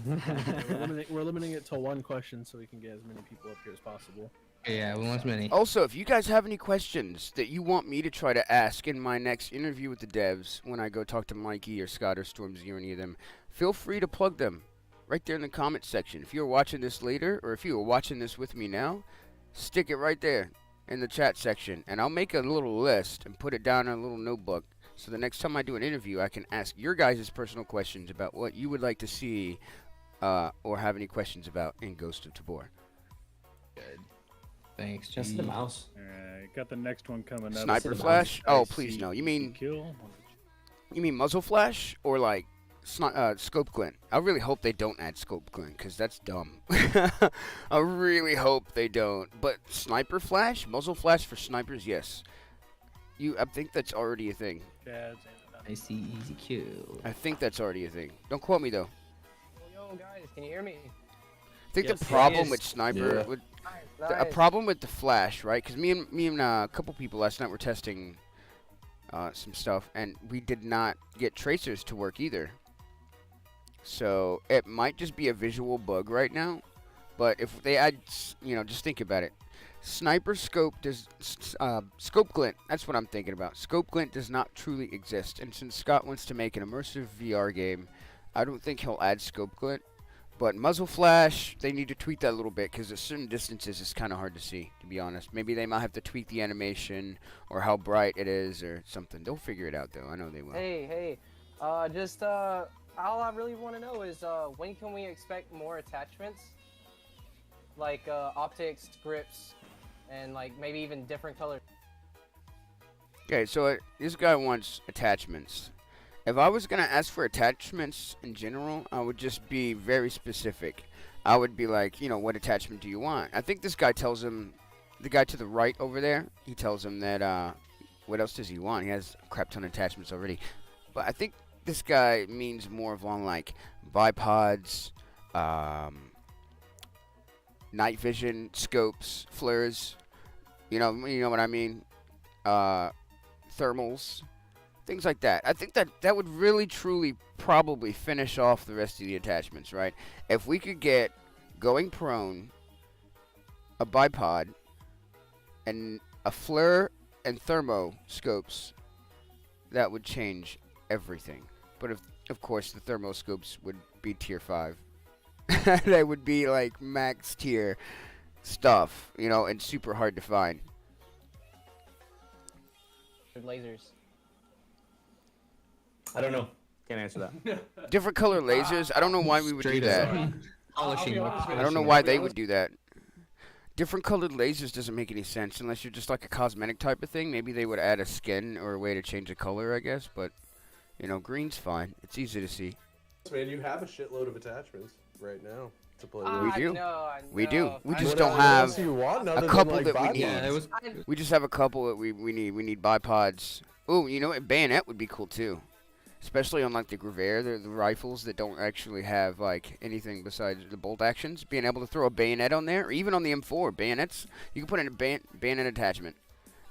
Speaker 12: We're limiting it to one question so we can get as many people up here as possible.
Speaker 4: Yeah, we want as many.
Speaker 2: Also, if you guys have any questions that you want me to try to ask in my next interview with the devs, when I go talk to Mikey or Scott or Stormzy or any of them, feel free to plug them right there in the comment section. If you're watching this later, or if you are watching this with me now, stick it right there in the chat section, and I'll make a little list and put it down in a little notebook So the next time I do an interview, I can ask your guys' personal questions about what you would like to see or have any questions about in Ghost of Tabor.
Speaker 4: Good. Thanks,
Speaker 10: Just the mouse.
Speaker 3: Alright, got the next one coming up.
Speaker 2: Sniper
Speaker 10: Mouse.
Speaker 2: flash?
Speaker 10: I
Speaker 2: Oh, please
Speaker 10: see.
Speaker 2: no. You mean
Speaker 3: Kill?
Speaker 2: muzzle flash or like scope glint? I really hope they don't add scope glint because that's dumb. I really hope they don't. But sniper flash, muzzle flash for snipers, yes. I think that's already a thing.
Speaker 3: Dad's
Speaker 11: I see easy kill.
Speaker 2: I think that's already a thing. Don't quote me though.
Speaker 8: Yo, guys, can you hear me?
Speaker 2: I think
Speaker 12: Yes,
Speaker 2: the problem
Speaker 8: yes.
Speaker 2: with sniper,
Speaker 5: Yeah.
Speaker 2: with
Speaker 8: Nice.
Speaker 2: a problem with the flash, right? Because me and a couple people last night were testing some stuff, and we did not get tracers to work either. So it might just be a visual bug right now. But if they add, just think about it. Sniper scope does scope glint. That's what I'm thinking about. Scope glint does not truly exist, and since Scott wants to make an immersive VR game, I don't think he'll add scope glint. But muzzle flash, they need to tweak that a little bit because at certain distances it's kind of hard to see, to be honest. Maybe they might have to tweak the animation or how bright it is or something. They'll figure it out though. I know they will.
Speaker 8: Hey, all I really want to know is when can we expect more attachments? Like optics, grips, and like maybe even different colors.
Speaker 2: Okay, so this guy wants attachments. If I was gonna ask for attachments in general, I would just be very specific. I would be like, what attachment do you want? I think this guy tells him, the guy to the right over there, he tells him that, what else does he want? He has a crap ton of attachments already. But I think this guy means more along like bipods, night vision, scopes, flares, you know what I mean? Thermals. Things like that. I think that would really, truly, probably finish off the rest of the attachments, right? If we could get going prone, a bipod, and a flare and thermo scopes, that would change everything. But of course, the thermo scopes would be tier 5. They would be like max tier stuff, and super hard to find.
Speaker 8: Lasers.
Speaker 10: I don't know.
Speaker 6: Can't answer that.
Speaker 2: Different color lasers. I don't know why we would do
Speaker 4: Straight
Speaker 2: that.
Speaker 4: up. Polishing.
Speaker 2: I don't know why they would do that. Different colored lasers doesn't make any sense unless you're just like a cosmetic type of thing. Maybe they would add a skin or a way to change the color, I guess. But, green's fine. It's easy to see.
Speaker 5: Man, you have a shitload of attachments right now to play with.
Speaker 2: We do.
Speaker 8: I
Speaker 2: We do. We
Speaker 8: I
Speaker 2: just
Speaker 8: know.
Speaker 2: don't
Speaker 5: What else
Speaker 2: have
Speaker 5: do you want other
Speaker 2: a
Speaker 5: than,
Speaker 2: couple
Speaker 5: like,
Speaker 2: that we
Speaker 5: bipods?
Speaker 2: need.
Speaker 4: Yeah, it was.
Speaker 2: We just have a couple that we need. We need bipods. Oh, bayonet would be cool too. Especially on like the Gruyere, the rifles that don't actually have like anything besides the bolt actions. Being able to throw a bayonet on there, or even on the M4, bayonets, you can put in a bayonet attachment.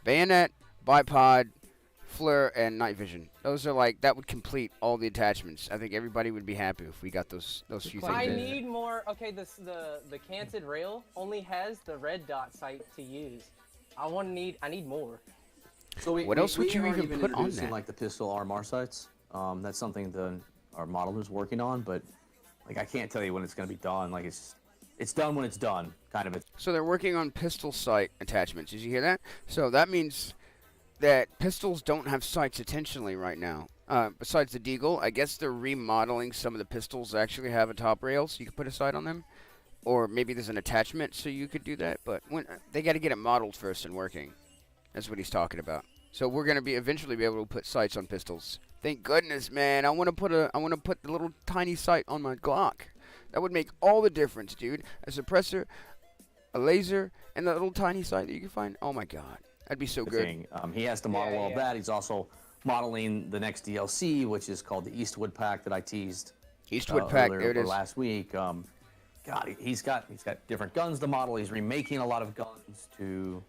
Speaker 2: Bayonet, bipod, flare, and night vision. Those are like, that would complete all the attachments. I think everybody would be happy if we got those few things.
Speaker 8: I
Speaker 2: in.
Speaker 8: need more. Okay, the canted rail only has the red dot sight to use. I need more.
Speaker 6: So
Speaker 2: What else would you
Speaker 6: aren't
Speaker 2: even put on
Speaker 6: introducing,
Speaker 2: that?
Speaker 6: like the pistol RMR sights. That's something our modeler's working on, but like I can't tell you when it's gonna be done. Like it's done when it's done, kind of.
Speaker 2: So they're working on pistol sight attachments. Did you hear that? So that means that pistols don't have sights intentionally right now. Besides the Deagle, I guess they're remodeling some of the pistols that actually have a top rail, so you can put a sight on them. Or maybe there's an attachment so you could do that. But they got to get it modeled first and working. That's what he's talking about. So we're gonna eventually be able to put sights on pistols. Thank goodness, man. I want to put the little tiny sight on my Glock. That would make all the difference, dude. A suppressor, a laser, and that little tiny sight that you can find. Oh my god, that'd be so good.
Speaker 6: Thing. He has to model all that. He's also modeling the next DLC, which is called the Eastwood Pack that I teased.
Speaker 2: Eastwood Pack, there it is.
Speaker 6: Last week. God, he's got different guns to model. He's remaking a lot of guns to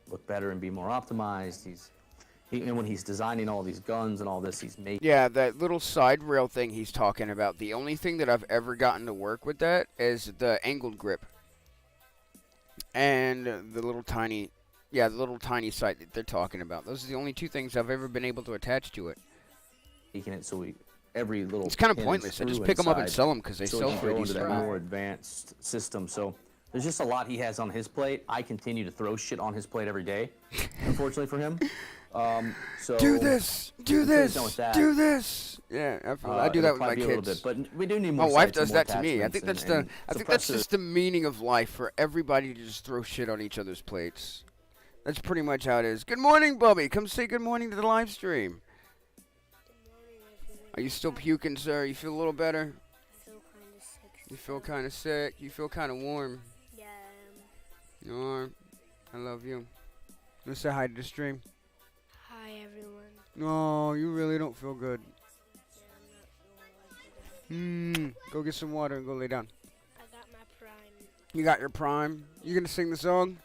Speaker 6: look better and be more optimized. And when he's designing all these guns and all this, he's making.
Speaker 2: Yeah, that little side rail thing he's talking about. The only thing that I've ever gotten to work with that is the angled grip. And the little tiny sight that they're talking about. Those are the only two things I've ever been able to attach to it.
Speaker 6: Making it so every little.
Speaker 2: It's kind of
Speaker 6: pin is
Speaker 2: pointless. I just
Speaker 6: through
Speaker 2: pick them up and
Speaker 6: inside,
Speaker 2: sell them because they
Speaker 6: so
Speaker 2: sell
Speaker 6: he
Speaker 2: for a
Speaker 6: can go into
Speaker 2: decent
Speaker 6: that
Speaker 2: amount.
Speaker 6: more advanced system. So there's just a lot he has on his plate. I continue to throw shit on his plate every day, unfortunately for him. So
Speaker 2: Do this. Do
Speaker 6: until he's
Speaker 2: this.
Speaker 6: done with that,
Speaker 2: Do this. Yeah, I do that with
Speaker 6: it'll
Speaker 2: my
Speaker 6: probably be a little
Speaker 2: kids.
Speaker 6: bit, but we do need
Speaker 2: My
Speaker 6: more
Speaker 2: wife
Speaker 6: sights and
Speaker 2: does
Speaker 6: more
Speaker 2: that to me. I think that's
Speaker 6: attachments
Speaker 2: the. I think
Speaker 6: and
Speaker 2: that's
Speaker 6: suppressors.
Speaker 2: just the meaning of life for everybody to just throw shit on each other's plates. That's pretty much how it is. Good morning, Bubby. Come say good morning to the live stream. Are you still puking, sir? You feel a little better? You feel kind of sick. You feel kind of warm.
Speaker 13: Yeah.
Speaker 2: You are. I love you. Let's say hi to the stream.
Speaker 13: Hi, everyone.
Speaker 2: No, you really don't feel good. Go get some water and go lay down.
Speaker 13: I got my prime.
Speaker 2: You got your prime. You gonna sing the song?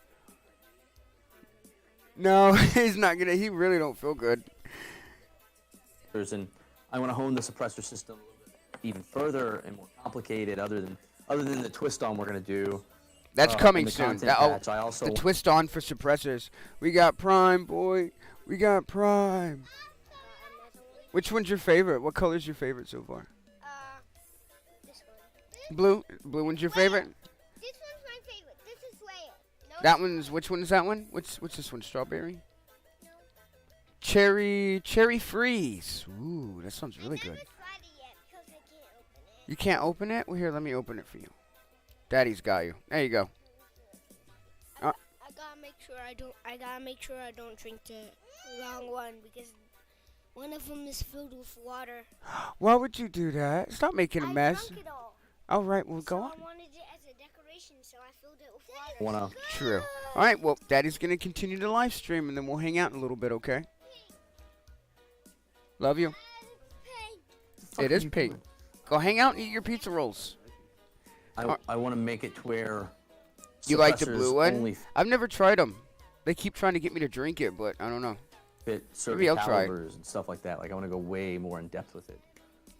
Speaker 2: No, he's not gonna. He really don't feel good.
Speaker 6: And I want to hone the suppressor system a little bit even further and more complicated. Other than the twist on we're gonna do.
Speaker 2: That's
Speaker 6: in
Speaker 2: coming
Speaker 6: the
Speaker 2: soon.
Speaker 6: content patch, I also
Speaker 2: The twist on for suppressors. We got prime, boy. We got prime. Which one's your favorite? What color's your favorite so far?
Speaker 13: This one.
Speaker 2: Blue. Blue one's your favorite.
Speaker 13: This one's my favorite. This is Leia. No,
Speaker 2: That one's. Which one is that one? What's this one? Strawberry. Cherry freeze. Ooh, that sounds really good. You can't open it? Well, here, let me open it for you. Daddy's got you. There you go.
Speaker 13: I gotta make sure I don't drink the wrong one because one of them is filled with water.
Speaker 2: Why would you do that? Stop making a mess.
Speaker 13: I drank it all.
Speaker 2: All right, well, go
Speaker 13: So
Speaker 2: on.
Speaker 13: I wanted it as a decoration, so I filled it with water.
Speaker 2: True. All right, well, Daddy's going to continue the live stream, and then we'll hang out in a little bit, okay? Love you. It is pink. Go hang out and eat your pizza rolls.
Speaker 6: I want to make it to where
Speaker 2: You like the
Speaker 6: suppressors
Speaker 2: blue one?
Speaker 6: only
Speaker 2: I've never tried them. They keep trying to get me to drink it, but I don't know.
Speaker 6: fit certain
Speaker 2: Maybe I'll try.
Speaker 6: calibers and stuff like that. Like I want to go way more in depth with it.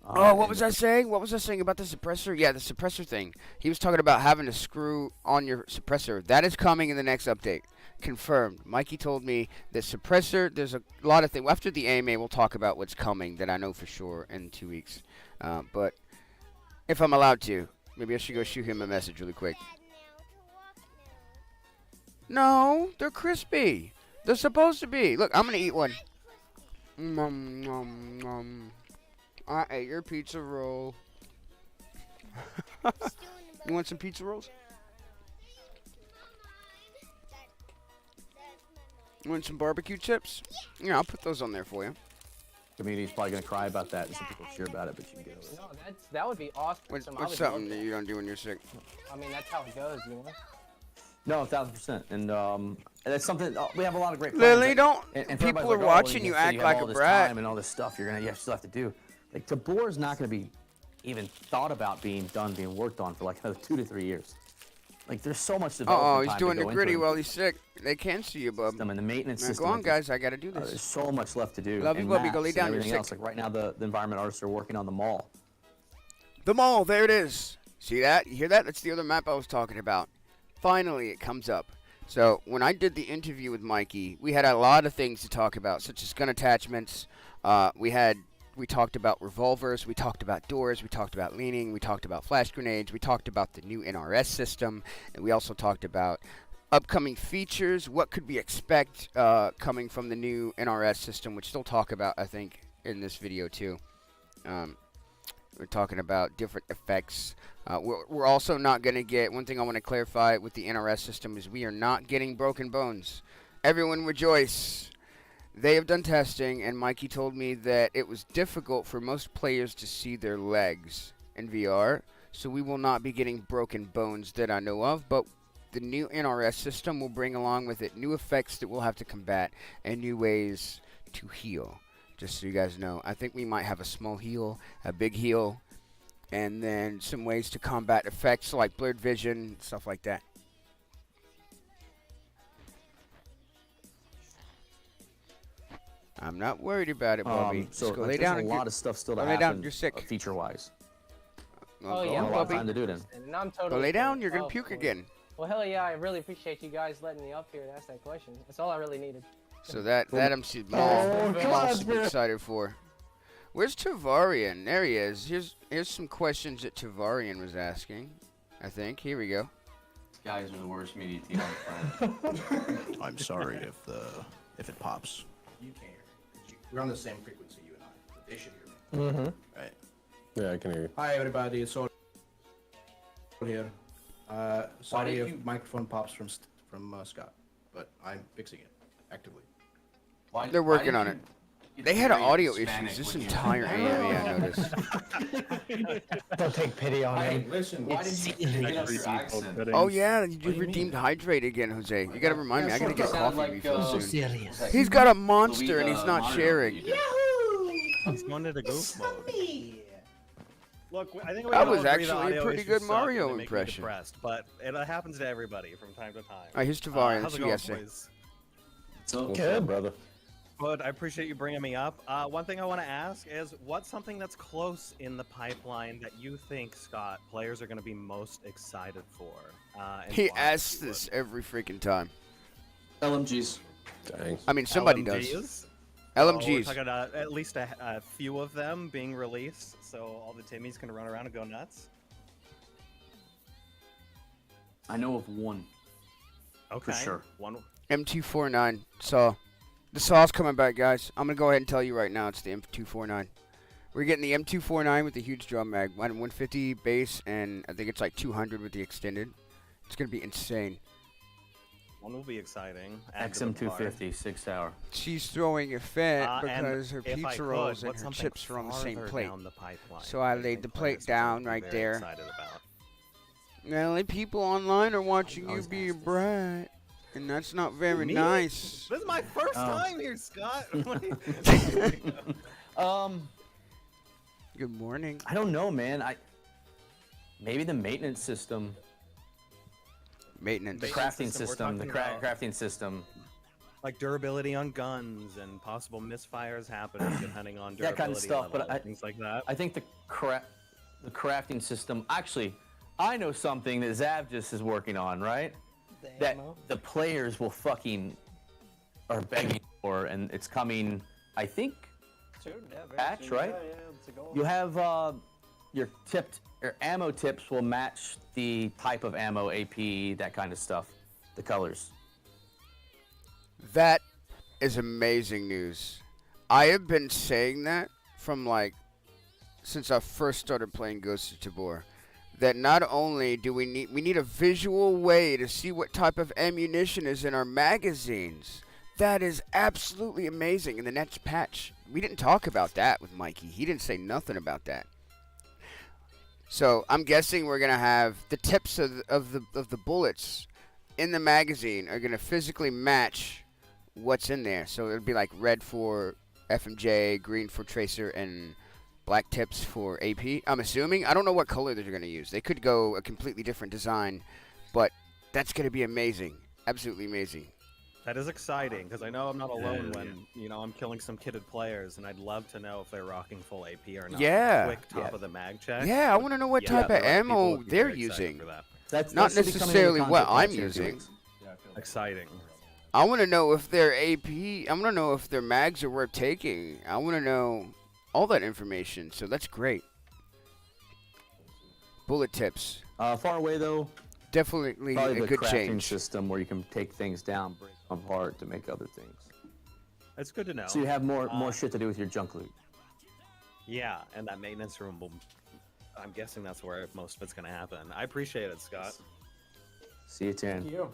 Speaker 2: Oh, what was I saying? What was I saying about the suppressor? Yeah, the suppressor thing. He was talking about having to screw on your suppressor. That is coming in the next update. Confirmed. Mikey told me that suppressor, there's a lot of things. After the AMA, we'll talk about what's coming that I know for sure in 2 weeks. But if I'm allowed to, maybe I should go shoot him a message really quick. No, they're crispy. They're supposed to be. Look, I'm going to eat one. Nom, nom, nom. I ate your pizza roll. You want some pizza rolls? You want some barbecue chips? Yeah, I'll put those on there for you.
Speaker 6: Community's probably gonna cry about that, and some people cheer about it, but you can get over it.
Speaker 7: No, that would be awesome.
Speaker 2: What's
Speaker 7: I would love
Speaker 2: something that
Speaker 7: that.
Speaker 2: you don't do when you're sick?
Speaker 7: I mean, that's how it goes, you know.
Speaker 6: No, 1,000%, and that's something we have a lot of great.
Speaker 2: Lily,
Speaker 6: plans.
Speaker 2: don't.
Speaker 6: And
Speaker 2: People
Speaker 6: everybody's
Speaker 2: are
Speaker 6: like,
Speaker 2: watching
Speaker 6: oh,
Speaker 2: you
Speaker 6: so
Speaker 2: act
Speaker 6: have
Speaker 2: like
Speaker 6: all
Speaker 2: a
Speaker 6: this
Speaker 2: brat.
Speaker 6: time and all this stuff you still have to do. Like Tabor is not going to be even thought about being worked on for like another 2 to 3 years. Like there's so much development.
Speaker 2: Oh, he's
Speaker 6: time
Speaker 2: doing
Speaker 6: to
Speaker 2: the
Speaker 6: go
Speaker 2: gritty
Speaker 6: into
Speaker 2: while he's sick. They can see you, bub.
Speaker 6: and the maintenance
Speaker 2: Now,
Speaker 6: system.
Speaker 2: go on, guys. I got to do
Speaker 6: There's
Speaker 2: this.
Speaker 6: so much left to do.
Speaker 2: Love you,
Speaker 6: and
Speaker 2: Bubby. Go
Speaker 6: maps
Speaker 2: lay
Speaker 6: and
Speaker 2: down. You're
Speaker 6: everything
Speaker 2: sick.
Speaker 6: else. Like right now, the environment artists are working on the mall.
Speaker 2: The mall. There it is. See that? You hear that? That's the other map I was talking about. Finally, it comes up. So when I did the interview with Mikey, we had a lot of things to talk about, such as gun attachments. We talked about revolvers. We talked about doors. We talked about leaning. We talked about flash grenades. We talked about the new NRS system, and we also talked about upcoming features. What could we expect coming from the new NRS system, which they'll talk about, I think, in this video too. We're talking about different effects. We're also not going to get, one thing I want to clarify with the NRS system is we are not getting broken bones. Everyone rejoice. They have done testing, and Mikey told me that it was difficult for most players to see their legs in VR, so we will not be getting broken bones that I know of, but the new NRS system will bring along with it new effects that we'll have to combat and new ways to heal. Just so you guys know, I think we might have a small heal, a big heal, and then some ways to combat effects like blurred vision, stuff like that. I'm not worried about it, Bobby.
Speaker 6: So
Speaker 2: Just go lay
Speaker 6: there's
Speaker 2: down
Speaker 6: a
Speaker 2: and
Speaker 6: lot of stuff still to
Speaker 2: lay
Speaker 6: happen.
Speaker 2: down. You're sick.
Speaker 6: Feature-wise.
Speaker 2: Well,
Speaker 7: Oh,
Speaker 2: go
Speaker 7: yeah.
Speaker 2: on,
Speaker 6: A lot of
Speaker 2: Bobby.
Speaker 6: time to do it in.
Speaker 7: And I'm totally.
Speaker 2: Go lay down.
Speaker 7: cool.
Speaker 2: You're gonna
Speaker 7: Oh,
Speaker 2: puke
Speaker 7: cool.
Speaker 2: again.
Speaker 7: Well, hell yeah! I really appreciate you guys letting me up here to ask that question. That's all I really needed.
Speaker 2: So that I'm super excited for. Where's Tavarian? There he is. Here's some questions that Tavarian was asking. I think. Here we go.
Speaker 6: Guys are the worst media team on the planet.
Speaker 14: I'm sorry if it pops. You can't hear me. We're on the same frequency, you and I. But they should hear me.
Speaker 7: Mm-hmm.
Speaker 14: Right.
Speaker 5: Yeah, I can hear you.
Speaker 14: Hi, everybody. It's all here. Sorry
Speaker 6: did
Speaker 14: if
Speaker 6: you-
Speaker 14: microphone pops from Scott, but I'm fixing it actively.
Speaker 2: They're working on it. They had audio issues this entire AMA, I noticed.
Speaker 7: Don't take pity on
Speaker 14: Hey,
Speaker 7: him.
Speaker 14: listen, why did you get us your accent?
Speaker 2: Oh yeah, you redeemed Hydrate again, Jose. You gotta remind me. I gotta get coffee refill soon. He's got a monster and he's not sharing.
Speaker 15: He's going into goof mode. Look, I think we
Speaker 2: That
Speaker 15: all
Speaker 2: was
Speaker 15: agree the
Speaker 2: actually a
Speaker 15: audio
Speaker 2: pretty
Speaker 15: issues
Speaker 2: good
Speaker 15: suck
Speaker 2: Mario
Speaker 15: and they make me
Speaker 2: impression.
Speaker 15: depressed, but it happens to everybody from time to time.
Speaker 2: Alright, here's Tavarian.
Speaker 15: How's
Speaker 2: Let's
Speaker 15: it
Speaker 2: see
Speaker 15: going,
Speaker 2: what you
Speaker 15: boys?
Speaker 5: So good, brother.
Speaker 15: Good. I appreciate you bringing me up. One thing I want to ask is, what's something that's close in the pipeline that you think, Scott, players are going to be most excited for? And
Speaker 2: He
Speaker 15: why,
Speaker 2: asks
Speaker 15: if you
Speaker 2: this every freaking time.
Speaker 6: LMGs.
Speaker 5: Dang.
Speaker 2: I mean, somebody does.
Speaker 15: LMGs?
Speaker 2: LMGs.
Speaker 15: We're talking at least a few of them being released, so all the Timmies can run around and go nuts.
Speaker 6: I know of one.
Speaker 15: Okay.
Speaker 6: For sure.
Speaker 15: One.
Speaker 2: M249 Saw. The Saw's coming back, guys. I'm gonna go ahead and tell you right now, it's the M249. We're getting the M249 with the huge drum mag, 150 base, and I think it's like 200 with the extended. It's gonna be insane.
Speaker 15: One will be exciting. Add to the
Speaker 6: XM250, 6 hour.
Speaker 2: She's throwing a fit
Speaker 15: and
Speaker 2: because her
Speaker 15: if I
Speaker 2: pizza
Speaker 15: could,
Speaker 2: rolls and
Speaker 15: what's
Speaker 2: her
Speaker 15: something
Speaker 2: chips are on the same
Speaker 15: farther
Speaker 2: plate.
Speaker 15: down the pipeline
Speaker 2: So I
Speaker 15: that you
Speaker 2: laid
Speaker 15: think
Speaker 2: the
Speaker 15: players
Speaker 2: plate
Speaker 15: are gonna
Speaker 2: down
Speaker 15: be
Speaker 2: right
Speaker 15: very
Speaker 2: there.
Speaker 15: excited about?
Speaker 2: The only people online are watching you be a brat, and that's not very
Speaker 15: Me?
Speaker 2: nice.
Speaker 15: This is my first
Speaker 6: Oh.
Speaker 15: time here, Scott.
Speaker 2: Good morning.
Speaker 6: I don't know, man. Maybe the maintenance system,
Speaker 2: Maintenance.
Speaker 6: the
Speaker 15: Maintenance
Speaker 6: crafting
Speaker 15: system, we're
Speaker 6: system, the
Speaker 15: talking about-
Speaker 6: crafting system.
Speaker 15: Like durability on guns and possible misfires happening depending on durability
Speaker 6: That kind of stuff,
Speaker 15: level,
Speaker 6: but
Speaker 15: things like that.
Speaker 6: I think the crafting system. Actually, I know something that Zavjus is working on. Right, that the players will fucking are begging for, and it's coming. I think
Speaker 7: Soon, yeah, very
Speaker 6: patch,
Speaker 7: soon.
Speaker 6: right?
Speaker 7: Yeah, it's a goal.
Speaker 6: You have your ammo tips will match the type of ammo, AP, that kind of stuff, the colors.
Speaker 2: That is amazing news. I have been saying that from since I first started playing Ghosts of Tabor. That not only do we need a visual way to see what type of ammunition is in our magazines. That is absolutely amazing. In the next patch, we didn't talk about that with Mikey. He didn't say nothing about that. So I'm guessing we're gonna have the tips of the bullets in the magazine are gonna physically match what's in there. So it'll be like red for FMJ, green for tracer, and black tips for AP. I'm assuming. I don't know what color they're going to use. They could go a completely different design, but that's going to be amazing. Absolutely amazing.
Speaker 15: That is exciting because I know I'm not alone when I'm killing some kitted players, and I'd love to know if they're rocking full AP or not.
Speaker 2: Yeah.
Speaker 15: Quick top of the mag check.
Speaker 2: Yeah, I want to know what type of
Speaker 15: the right
Speaker 2: ammo
Speaker 15: people would be
Speaker 2: they're
Speaker 15: very excited
Speaker 2: using.
Speaker 15: for that.
Speaker 2: Not
Speaker 6: That's
Speaker 2: necessarily what I'm
Speaker 6: content
Speaker 2: using.
Speaker 15: Exciting.
Speaker 2: I want to know if their AP. I want to know if their mags are worth taking. I want to know all that information. So that's great. Bullet tips.
Speaker 6: Far away though.
Speaker 2: Definitely
Speaker 6: Probably
Speaker 2: a
Speaker 6: the
Speaker 2: good
Speaker 6: crafting
Speaker 2: change.
Speaker 6: system where you can take things down, break them apart to make other things.
Speaker 15: It's good to know.
Speaker 6: So you have more shit to do with your junk loot.
Speaker 15: Yeah, and that maintenance room will. I'm guessing that's where most of it's going to happen. I appreciate it, Scott.
Speaker 6: See you, Tan.
Speaker 7: Thank you.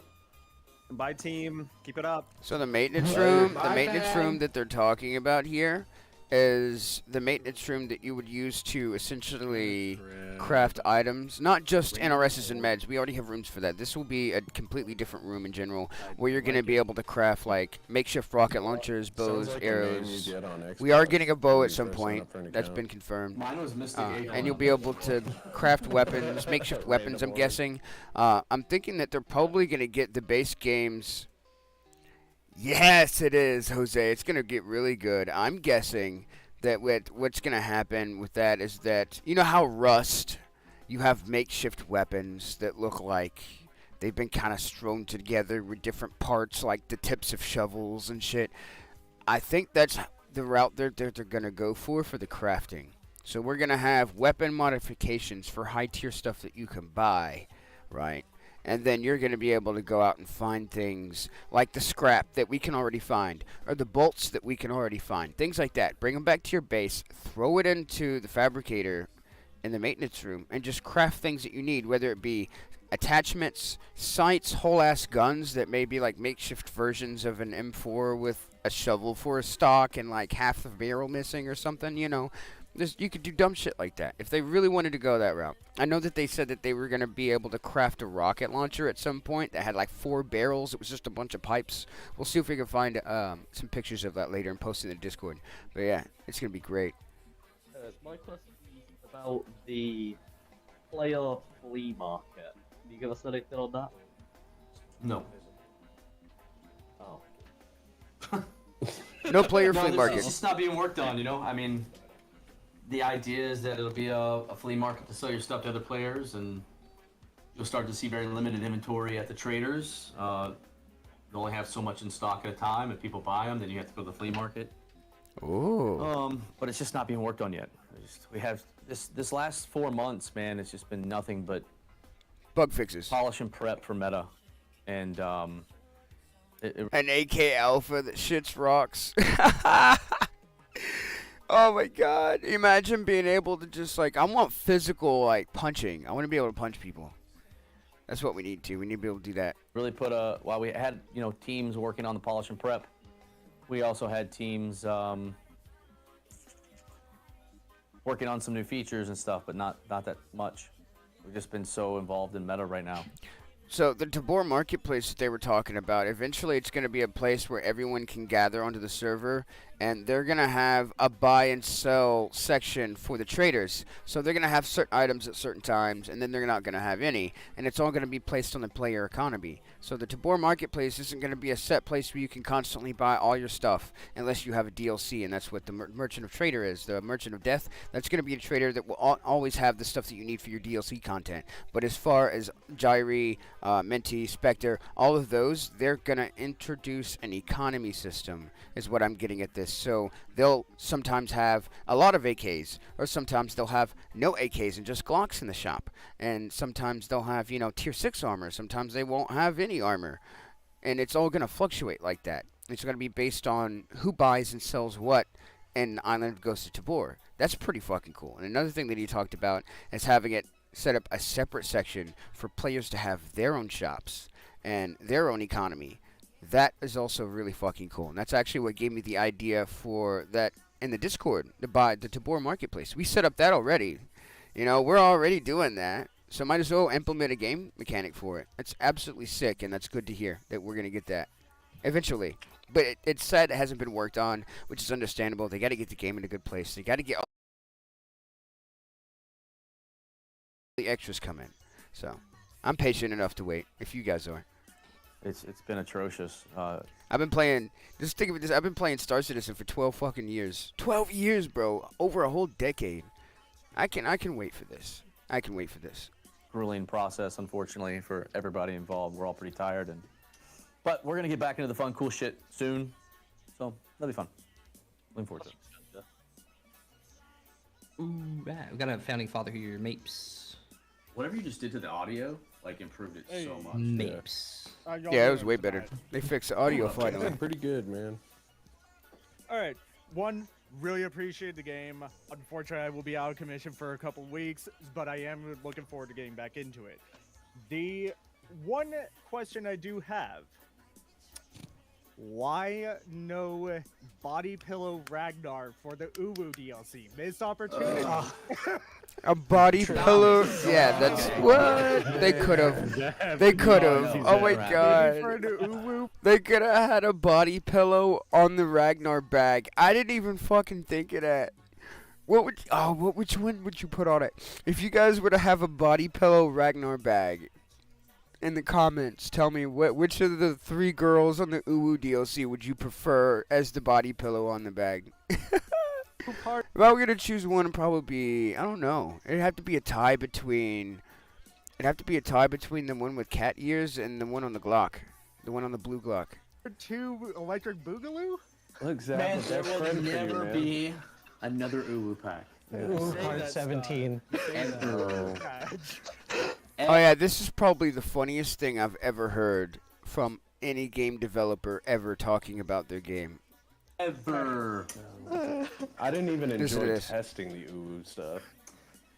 Speaker 15: Bye, team. Keep it up.
Speaker 2: So the maintenance
Speaker 7: Bye,
Speaker 2: room, the
Speaker 7: bye,
Speaker 2: maintenance
Speaker 7: man.
Speaker 2: room that they're talking about here is the maintenance room that you would use to essentially craft items, not just NRSs and meds. We already have rooms for that. This will be a completely different room in general, where you're going to be able to craft like makeshift rocket launchers, bows,
Speaker 5: like a name
Speaker 2: arrows.
Speaker 5: you get on
Speaker 2: We are
Speaker 5: Xbox
Speaker 2: getting a bow
Speaker 5: when
Speaker 2: at
Speaker 5: you
Speaker 2: some
Speaker 5: first sign
Speaker 2: point.
Speaker 5: up for an
Speaker 2: That's
Speaker 5: account.
Speaker 2: been confirmed.
Speaker 6: Mine was Mystic
Speaker 2: And you'll be able to craft weapons, makeshift weapons, I'm guessing. I'm thinking that they're probably going to get the base games. Yes, it is, Jose. It's going to get really good. I'm guessing that what's going to happen with that is that, you know how Rust, you have makeshift weapons that look like they've been kind of strewn together with different parts, like the tips of shovels and shit. I think that's the route they're going to go for the crafting. So we're going to have weapon modifications for high tier stuff that you can buy, right? And then you're going to be able to go out and find things like the scrap that we can already find, or the bolts that we can already find, things like that. Bring them back to your base, throw it into the fabricator in the maintenance room, and just craft things that you need, whether it be attachments, sights, whole-ass guns that may be like makeshift versions of an M4 with a shovel for a stock and like half the barrel missing or something, you know. You could do dumb shit like that if they really wanted to go that route. I know that they said that they were going to be able to craft a rocket launcher at some point that had like 4 barrels. It was just a bunch of pipes. We'll see if we can find some pictures of that later and post it in the Discord. But yeah, it's going to be great.
Speaker 16: My question is about the player flea market. Can you give us anything on that?
Speaker 6: No.
Speaker 16: Oh.
Speaker 2: No player
Speaker 6: No,
Speaker 2: flea
Speaker 6: this-
Speaker 2: market.
Speaker 6: It's just not being worked on, you know? I mean, the idea is that it'll be a flea market to sell your stuff to other players, and you'll start to see very limited inventory at the traders. You only have so much in stock at a time. If people buy them, then you have to go to the flea market.
Speaker 2: Ooh.
Speaker 6: But it's just not being worked on yet. We have this last 4 months, man. It's just been nothing but
Speaker 2: bug fixes,
Speaker 6: polish and prep for meta, and
Speaker 2: an AK Alpha that shits rocks. Oh my god. Imagine being able to just like, I want physical like punching. I want to be able to punch people. That's what we need to. We need to be able to do that.
Speaker 6: really put while we had teams working on the polish and prep, we also had teams working on some new features and stuff, but not that much. We've just been so involved in meta right now.
Speaker 2: So the Tabor marketplace that they were talking about, eventually it's going to be a place where everyone can gather onto the server, and they're going to have a buy and sell section for the traders. So they're going to have certain items at certain times, and then they're not going to have any, and it's all going to be placed on the player economy. So the Tabor marketplace isn't going to be a set place where you can constantly buy all your stuff unless you have a DLC, and that's what the Merchant of Trader is. The Merchant of Death, that's going to be a trader that will always have the stuff that you need for your DLC content. But as far as Gyri, Menti, Spectre, all of those, they're going to introduce an economy system, is what I'm getting at this. So they'll sometimes have a lot of AKs, or sometimes they'll have no AKs and just Glocks in the shop. And sometimes they'll have, tier 6 armor. Sometimes they won't have any armor. And it's all going to fluctuate like that. It's going to be based on who buys and sells what, and Island goes to Tabor. That's pretty fucking cool. And another thing that he talked about is having it set up a separate section for players to have their own shops and their own economy. That is also really fucking cool. And that's actually what gave me the idea for that in the Discord, to buy the Tabor marketplace. We set up that already. We're already doing that. So might as well implement a game mechanic for it. That's absolutely sick, and that's good to hear that we're going to get that eventually. But it's sad it hasn't been worked on, which is understandable. They got to get the game in a good place. They got to get all the extras come in. So I'm patient enough to wait, if you guys are.
Speaker 6: It's been atrocious.
Speaker 2: I've been playing, just think of it this, I've been playing Star Citizen for 12 fucking years. 12 years, bro. Over a whole decade. I can wait for this. I can wait for this.
Speaker 6: Grueling process, unfortunately, for everybody involved. We're all pretty tired, but we're gonna get back into the fun, cool shit soon. So that'll be fun. Looking forward to it.
Speaker 4: Ooh, right. We got a founding father here, Mapes.
Speaker 6: Whatever you just did to the audio, improved it so much.
Speaker 4: Mapes.
Speaker 2: Yeah, it was way better. They fixed the audio finally.
Speaker 5: Pretty good, man.
Speaker 17: All right. One, really appreciate the game. Unfortunately, I will be out of commission for a couple weeks, but I am looking forward to getting back into it. The one question I do have: why no body pillow Ragnar for the Uwu DLC? Missed opportunity.
Speaker 2: A body pillow? Yeah, that's what they could have. They could have. Oh my god. They could have had a body pillow on the Ragnar bag. I didn't even fucking think of that. Which one would you put on it? If you guys were to have a body pillow Ragnar bag, in the comments, tell me which of the 3 girls on the Uwu DLC would you prefer as the body pillow on the bag? If I were gonna choose one, it'd probably be, I don't know. It'd have to be a tie between the one with cat ears and the one on the Glock, the one on the blue Glock.
Speaker 17: 2 electric boogaloo.
Speaker 5: Exactly.
Speaker 6: Man, there will never be another Uwu pack.
Speaker 7: Part 17.
Speaker 2: Oh yeah, this is probably the funniest thing I've ever heard from any game developer ever talking about their game.
Speaker 6: Ever.
Speaker 5: I didn't even
Speaker 2: Yes, it
Speaker 5: enjoy
Speaker 2: is.
Speaker 5: testing the UU stuff.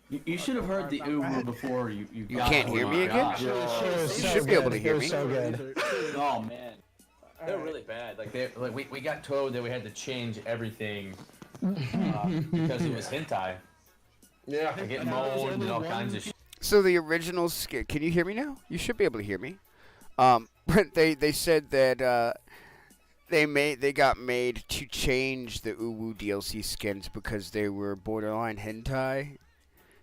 Speaker 6: You should have heard the uwu before you
Speaker 2: You
Speaker 6: got
Speaker 2: can't
Speaker 6: to
Speaker 2: hear
Speaker 6: it.
Speaker 2: me again?
Speaker 6: Gosh.
Speaker 7: It was
Speaker 2: You
Speaker 7: so
Speaker 2: should be able
Speaker 7: good.
Speaker 2: to hear
Speaker 7: It was
Speaker 2: me.
Speaker 7: so good.
Speaker 6: Oh man, they're really bad. We got told that we had to change everything because it was hentai.
Speaker 5: Yeah,
Speaker 6: I get mold and all kinds of shit.
Speaker 2: So the original skit. Can you hear me now? You should be able to hear me. But they said that they got made to change the Uwu DLC skins because they were borderline hentai.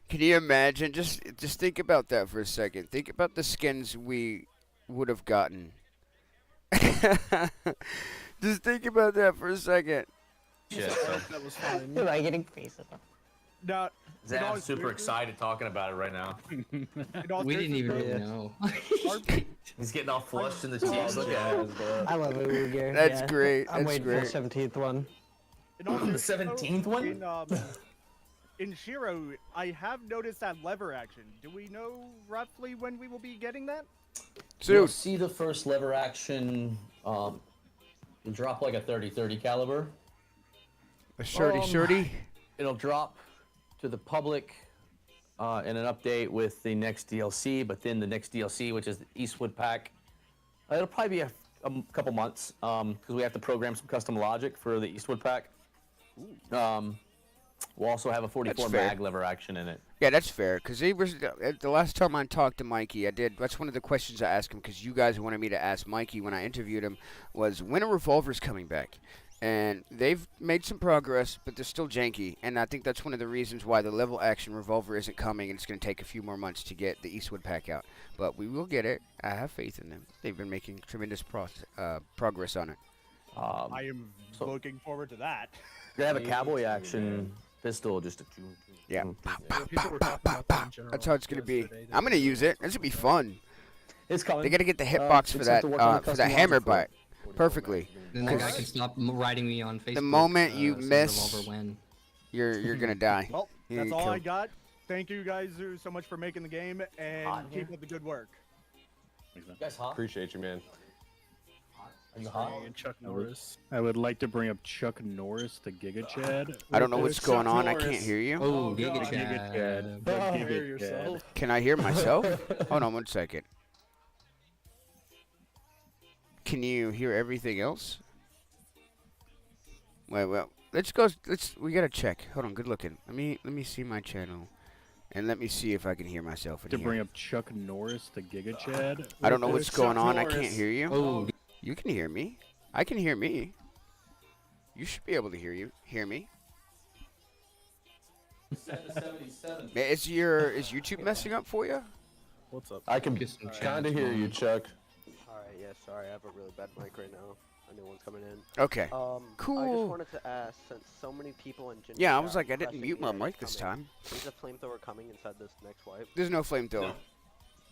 Speaker 2: Can you imagine? Just think about that for a second. Think about the skins we would have gotten. Just think about that for a second.
Speaker 6: Shit.
Speaker 12: That was fun.
Speaker 7: Am I getting faces?
Speaker 17: Now, in all
Speaker 6: Zam's super excited talking about it right now.
Speaker 17: in all
Speaker 4: We didn't even really
Speaker 17: seriousness,
Speaker 4: know.
Speaker 6: He's getting all flushed in the cheeks. Look at him.
Speaker 7: I love Uwu gear.
Speaker 2: That's
Speaker 7: yeah.
Speaker 2: great.
Speaker 7: I'm
Speaker 2: That's
Speaker 7: waiting
Speaker 2: great.
Speaker 7: for the 17th one.
Speaker 17: in all
Speaker 6: The
Speaker 17: seriousness,
Speaker 6: 17th one?
Speaker 17: In Shiro, I have noticed that lever action. Do we know roughly when we will be getting that?
Speaker 6: You'll
Speaker 2: Dude,
Speaker 6: see the first lever action. You'll drop like a 30-30 caliber.
Speaker 2: a shorty.
Speaker 6: It'll drop to the public in an update with the next DLC, but then the next DLC, which is the Eastwood pack, it'll probably be a couple months because we have to program some custom logic for the Eastwood pack. We'll also have a 44
Speaker 2: fair.
Speaker 6: mag lever action in it.
Speaker 2: Yeah, that's fair. Because the last time I talked to Mikey, that's one of the questions I asked him, because you guys wanted me to ask Mikey when I interviewed him, was when are revolvers coming back? And they've made some progress, but they're still janky. And I think that's one of the reasons why the level action revolver isn't coming, and it's going to take a few more months to get the Eastwood pack out. But we will get it. I have faith in them. They've been making tremendous progress on it.
Speaker 17: I am looking forward to that.
Speaker 6: They have a cowboy action pistol, just a
Speaker 2: Yeah.
Speaker 12: People were talking about that in general
Speaker 2: That's how it's going to be.
Speaker 12: yesterday.
Speaker 2: I'm going to use it. This will be fun.
Speaker 6: It's coming.
Speaker 2: They got to get the hitbox for that hammer bite perfectly.
Speaker 4: Then that guy can stop writing me on Facebook.
Speaker 2: The moment you
Speaker 4: saying
Speaker 2: miss,
Speaker 4: revolver when.
Speaker 2: you're gonna die.
Speaker 17: Well,
Speaker 2: You
Speaker 17: that's
Speaker 2: get
Speaker 17: all I
Speaker 2: killed.
Speaker 17: got. Thank you guys so much for making the game, and
Speaker 6: Hot
Speaker 17: keep
Speaker 6: here.
Speaker 17: up the good work.
Speaker 6: You guys hot?
Speaker 5: Appreciate you, man.
Speaker 6: Are you hot?
Speaker 12: And Chuck Norris.
Speaker 3: I would like to bring up Chuck Norris, the Giga Chad.
Speaker 2: I don't know what's
Speaker 12: Chuck
Speaker 2: going on. I
Speaker 12: Norris.
Speaker 2: can't hear you.
Speaker 4: Oh,
Speaker 12: God.
Speaker 4: Giga
Speaker 12: Giga
Speaker 4: Chad.
Speaker 3: Chad.
Speaker 12: Oh,
Speaker 3: Giga
Speaker 12: hear
Speaker 3: Chad.
Speaker 12: yourself.
Speaker 2: Can I hear myself? Hold on 1 second. Can you hear everything else? Wait, well, we gotta check. Hold on, good looking. Let me see my channel, and let me see if I can hear myself in
Speaker 3: To
Speaker 2: here.
Speaker 3: bring up Chuck Norris, the Giga Chad.
Speaker 2: I don't know what's
Speaker 12: Chuck
Speaker 2: going on. I
Speaker 12: Norris.
Speaker 2: can't hear you.
Speaker 4: Oh,
Speaker 2: You can hear me. I can hear me. You should be able to hear me. Is YouTube messing up for you?
Speaker 12: What's up?
Speaker 5: I can
Speaker 4: Get some
Speaker 5: kind of
Speaker 4: chats
Speaker 5: hear you,
Speaker 4: going.
Speaker 5: Chuck.
Speaker 10: Alright, yeah, sorry, I have a really bad mic right now. A new one's coming in.
Speaker 2: Okay.
Speaker 10: I
Speaker 2: Cool.
Speaker 10: just wanted to ask, since so many people in Ginger
Speaker 2: Yeah, I was
Speaker 10: chat
Speaker 2: like, I didn't
Speaker 10: pressing
Speaker 2: mute my
Speaker 10: here
Speaker 2: mic this
Speaker 10: coming,
Speaker 2: time.
Speaker 10: Is a flamethrower coming inside this next wipe?
Speaker 2: There's no flamethrower.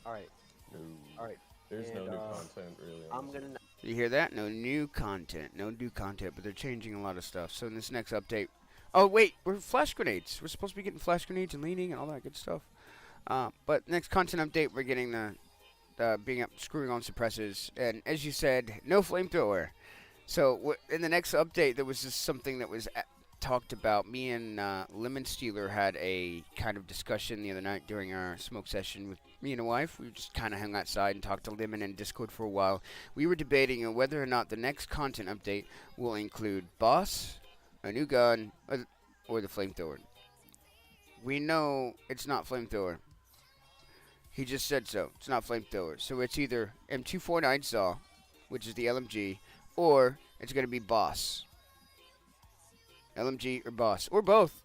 Speaker 10: Alright,
Speaker 5: No,
Speaker 10: alright.
Speaker 5: there's no
Speaker 10: And,
Speaker 5: new content really.
Speaker 10: I'm gonna.
Speaker 2: You hear that? No new content. But they're changing a lot of stuff. So in this next update, oh wait, we're flash grenades. We're supposed to be getting flash grenades and leaning and all that good stuff. But next content update, we're getting the screwing on suppressors, and as you said, no flamethrower. So in the next update, there was just something that was talked about. Me and Lemon Stealer had a kind of discussion the other night during our smoke session with me and a wife. We just kind of hung outside and talked to Lemon in Discord for a while. We were debating on whether or not the next content update will include boss, a new gun, or the flamethrower. We know it's not flamethrower. He just said so. It's not flamethrower. So it's either M249 Saw, which is the LMG, or it's going to be boss. LMG or boss, or both.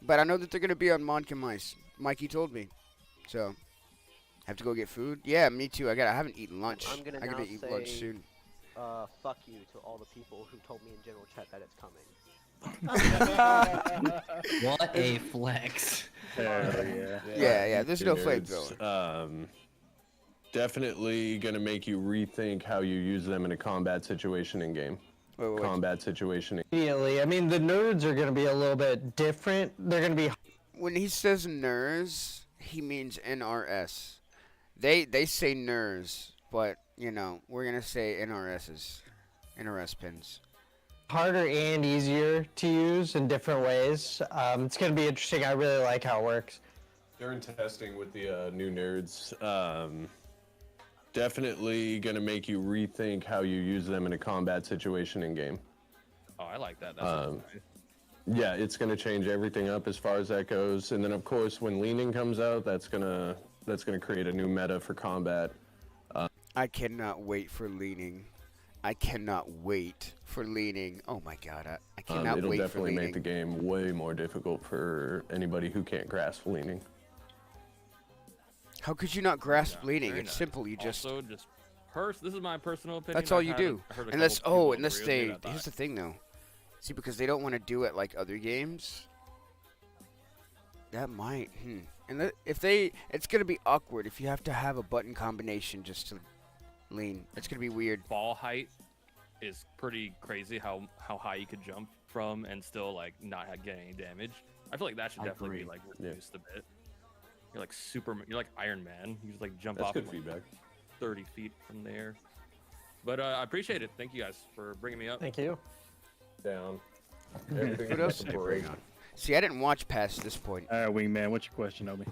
Speaker 2: But I know that they're going to be on Monkin Mice. Mikey told me. So, have to go get food? Yeah, me too. I haven't eaten lunch.
Speaker 10: I'm gonna
Speaker 2: I
Speaker 10: now
Speaker 2: gotta eat lunch
Speaker 10: say,
Speaker 2: soon.
Speaker 10: Fuck you to all the people who told me in general chat that it's coming.
Speaker 4: What a flex.
Speaker 2: Yeah, there's no flamethrower.
Speaker 5: Definitely gonna make you rethink how you use them in a combat situation in game.
Speaker 2: Wait.
Speaker 5: Combat situation.
Speaker 7: Immediately. I mean, the nerds are going to be a little bit different. They're going to be.
Speaker 2: When he says NERS, he means NRS. They say NERS, but you know we're gonna say NRSs, NRS pins.
Speaker 7: Harder and easier to use in different ways. It's going to be interesting. I really like how it works.
Speaker 5: During testing with the new nerds, definitely gonna make you rethink how you use them in a combat situation in game.
Speaker 18: Oh, I like that. That's nice.
Speaker 5: Yeah, it's gonna change everything up as far as that goes. And then of course, when leaning comes out, that's gonna create a new meta for combat.
Speaker 2: I cannot wait for leaning. I cannot wait for leaning. Oh my god, I cannot
Speaker 5: it'll
Speaker 2: wait for
Speaker 5: definitely
Speaker 2: leaning.
Speaker 5: make the game way more difficult for anybody who can't grasp leaning.
Speaker 2: How could you not grasp leaning?
Speaker 18: Very
Speaker 2: It's
Speaker 18: nice.
Speaker 2: simple. You just.
Speaker 18: Also, just this is my personal opinion.
Speaker 2: That's all
Speaker 18: I've
Speaker 2: you
Speaker 18: had
Speaker 2: do.
Speaker 18: heard a
Speaker 2: Unless
Speaker 18: couple people
Speaker 2: unless
Speaker 18: agree with
Speaker 2: they.
Speaker 18: me about
Speaker 2: Here's the
Speaker 18: that.
Speaker 2: thing though. See, because they don't want to do it like other games. That might. And it's gonna be awkward if you have to have a button combination just to lean. It's gonna be weird.
Speaker 18: Ball height is pretty crazy. How high you could jump from and still like not get any damage. I feel like that should definitely be like reduced a bit. You're like Superman. You're like Iron Man. You just like jump
Speaker 5: That's
Speaker 18: off
Speaker 5: good
Speaker 18: like,
Speaker 5: feedback.
Speaker 18: 30 feet from there. But I appreciate it. Thank you guys for bringing me up.
Speaker 7: Thank you.
Speaker 5: Down.
Speaker 2: What else did they bring on? See, I didn't watch past this point.
Speaker 3: All right, Wingman, what's your question, Obi?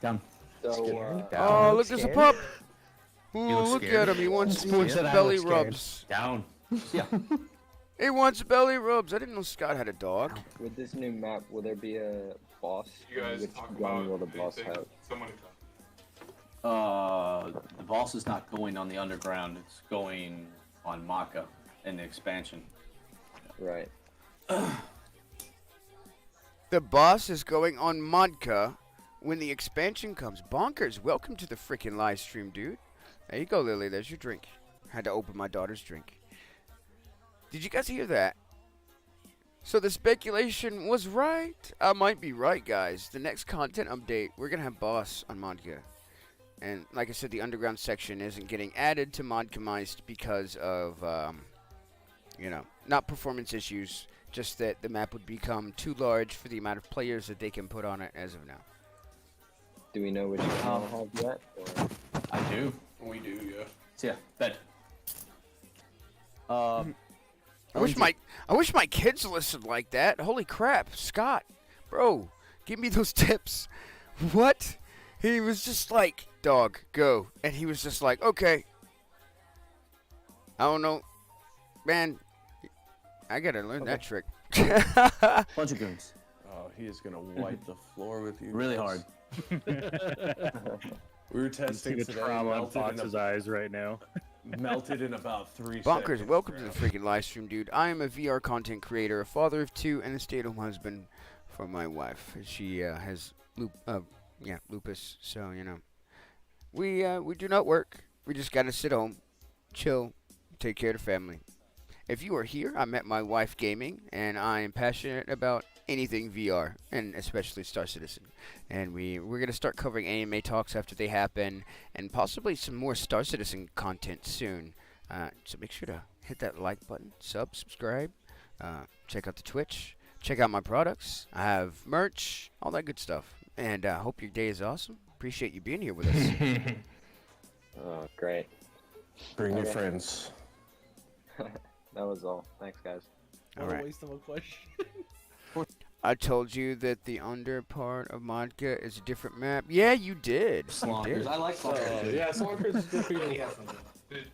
Speaker 10: Down.
Speaker 8: So,
Speaker 2: Oh, look, there's a pup. Ooh,
Speaker 10: looks
Speaker 2: look
Speaker 10: scared.
Speaker 2: at him. He wants
Speaker 7: Sports that I
Speaker 2: belly
Speaker 7: look scared.
Speaker 2: rubs.
Speaker 10: Down. Yeah.
Speaker 2: He wants belly rubs. I didn't know Scott had a dog.
Speaker 19: With this new map, will there be a boss?
Speaker 20: You guys
Speaker 19: Which
Speaker 20: talk
Speaker 19: one
Speaker 20: about
Speaker 19: will the boss
Speaker 20: anything?
Speaker 19: have?
Speaker 20: Someone
Speaker 6: The boss is not going on the underground. It's going on Maka in the expansion.
Speaker 19: Right.
Speaker 2: The boss is going on Modka when the expansion comes. Bonkers, welcome to the freaking live stream, dude. There you go, Lily. There's your drink. Had to open my daughter's drink. Did you guys hear that? So the speculation was right. I might be right, guys. The next content update, we're going to have boss on Modka. And like I said, the underground section isn't getting added to Modcamized because of, not performance issues. Just that the map would become too large for the amount of players that they can put on it as of now.
Speaker 19: Do we know which one will have yet? Or?
Speaker 6: I do.
Speaker 20: We do, yeah.
Speaker 6: So yeah, bed.
Speaker 2: I wish my kids listened like that. Holy crap, Scott, bro, give me those tips. What? He was just like, dog, go, and he was just like, okay. I don't know, man. I gotta learn that trick.
Speaker 6: Bunch of goons.
Speaker 5: Oh, he is gonna wipe the floor with you.
Speaker 6: Really hard.
Speaker 5: We were
Speaker 3: You see
Speaker 5: testing
Speaker 3: the
Speaker 5: today.
Speaker 3: trauma in
Speaker 5: melted in
Speaker 3: Fox's eyes right now.
Speaker 5: melted in about 3
Speaker 2: Bonkers,
Speaker 5: seconds.
Speaker 2: welcome to the freaking live stream, dude. I am a VR content creator, a father of 2, and a stay-at-home husband for my wife. She has lupus, so we do not work. We just gotta sit home, chill, take care of the family. If you are here, I met my wife gaming, and I am passionate about anything VR, and especially Star Citizen. And we're going to start covering AMA talks after they happen, and possibly some more Star Citizen content soon. So make sure to hit that like button, subscribe, check out the Twitch, check out my products. I have merch, all that good stuff. And I hope your day is awesome. Appreciate you being here with us.
Speaker 19: Oh, great.
Speaker 5: Bring your
Speaker 19: Okay.
Speaker 5: friends.
Speaker 19: That was all. Thanks, guys.
Speaker 2: All
Speaker 12: What a
Speaker 2: right.
Speaker 12: waste of a question.
Speaker 2: I told you that the under part of Modka is a different map. Yeah, you did. You
Speaker 6: Slonkers.
Speaker 2: did.
Speaker 6: I like slonkers.
Speaker 5: Yeah, Slonkers is good people.
Speaker 20: Did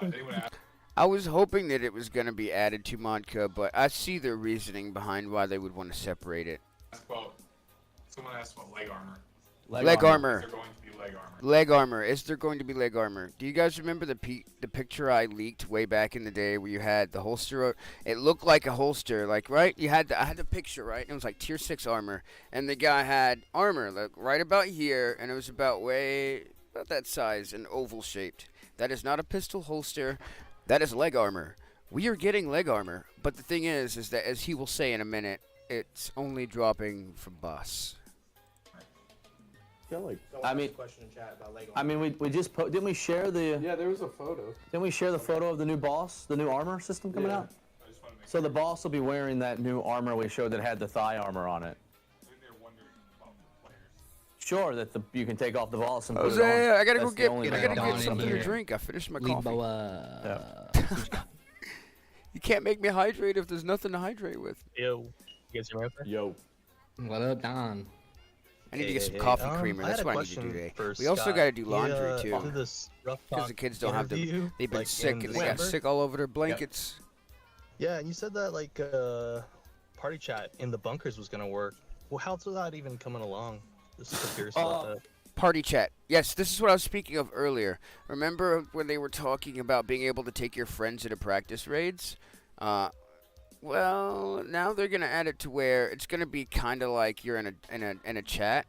Speaker 20: anyone ask?
Speaker 2: I was hoping that it was going to be added to Modka, but I see their reasoning behind why they would want to separate it.
Speaker 20: Someone asked about leg armor.
Speaker 2: Leg armor.
Speaker 20: Is there going to be leg armor?
Speaker 2: Leg armor. Is there going to be leg armor? Do you guys remember the picture I leaked way back in the day where you had the holster? It looked like a holster, like, right? I had the picture, right? And it was like tier 6 armor. And the guy had armor, like, right about here. And it was about that size and oval shaped. That is not a pistol holster. That is leg armor. We are getting leg armor. But the thing is that, as he will say in a minute, it's only dropping from boss.
Speaker 10: I mean,
Speaker 14: question in chat about Lego.
Speaker 10: I mean, we just didn't we share the?
Speaker 5: Yeah, there was a photo.
Speaker 10: Didn't we share the photo of the new boss, the new armor system coming
Speaker 5: Yeah.
Speaker 10: out? So the boss will be wearing that new armor we showed that had the thigh armor on it.
Speaker 6: sure that you can take off the vaults and put it
Speaker 2: Jose,
Speaker 6: on.
Speaker 2: I gotta go
Speaker 6: That's the
Speaker 2: get.
Speaker 6: only
Speaker 2: I
Speaker 6: thing
Speaker 2: gotta
Speaker 6: about
Speaker 2: get
Speaker 6: it.
Speaker 2: something to drink. I finished my coffee. You can't make me hydrate if there's nothing to hydrate with.
Speaker 21: Yo, you guys hear me okay?
Speaker 5: Yo.
Speaker 4: What up, Don?
Speaker 2: I need to get some coffee creamer. That's what I need to do today. We also got to do laundry too, because the kids don't have them. They've been sick and they got sick all over their blankets.
Speaker 21: Yeah, and you said that like party chat in the bunkers was gonna work. Well, how's that even coming along? Just curious about that.
Speaker 2: Party chat. Yes, this is what I was speaking of earlier. Remember when they were talking about being able to take your friends into practice raids? Well, now they're gonna add it to where it's gonna be kind of like you're in a chat,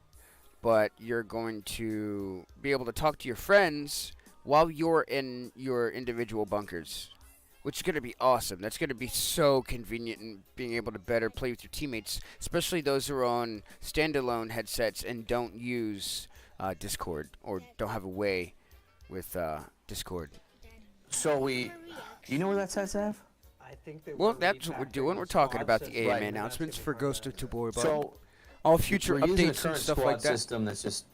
Speaker 2: but you're going to be able to talk to your friends while you're in your individual bunkers, which is gonna be awesome. That's gonna be so convenient in being able to better play with your teammates, especially those who are on standalone headsets and don't use Discord or don't have a way with Discord.
Speaker 6: So you know where that's at, Zav?
Speaker 7: I think they
Speaker 2: Well, that's what we're doing. We're talking about the AMA announcements for Ghost of Tabor.
Speaker 6: So
Speaker 2: all future
Speaker 6: we're using the
Speaker 2: updates and
Speaker 6: current
Speaker 2: stuff
Speaker 6: squad
Speaker 2: like that.
Speaker 6: system that's just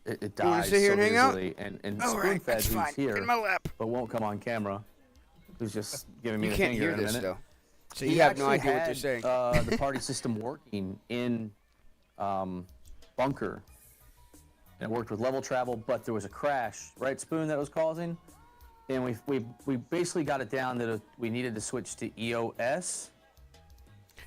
Speaker 6: it
Speaker 2: You wanna
Speaker 6: dies
Speaker 2: sit here
Speaker 6: so
Speaker 2: and hang out?
Speaker 6: easily. And
Speaker 2: All right,
Speaker 6: Spoonfed,
Speaker 2: that's
Speaker 6: who's
Speaker 2: fine.
Speaker 6: here,
Speaker 2: In my lap.
Speaker 6: but won't come on camera, who's just giving me
Speaker 2: You
Speaker 6: the
Speaker 2: can't
Speaker 6: finger
Speaker 2: hear
Speaker 6: in a
Speaker 2: this,
Speaker 6: minute.
Speaker 2: though. So
Speaker 6: He
Speaker 2: you have no
Speaker 6: actually
Speaker 2: idea what they're
Speaker 6: had,
Speaker 2: saying.
Speaker 6: The party system working in bunker, and it worked with level travel, but there was a crash, right, Spoon, that was causing, and we basically got it down that we needed to switch to EOS.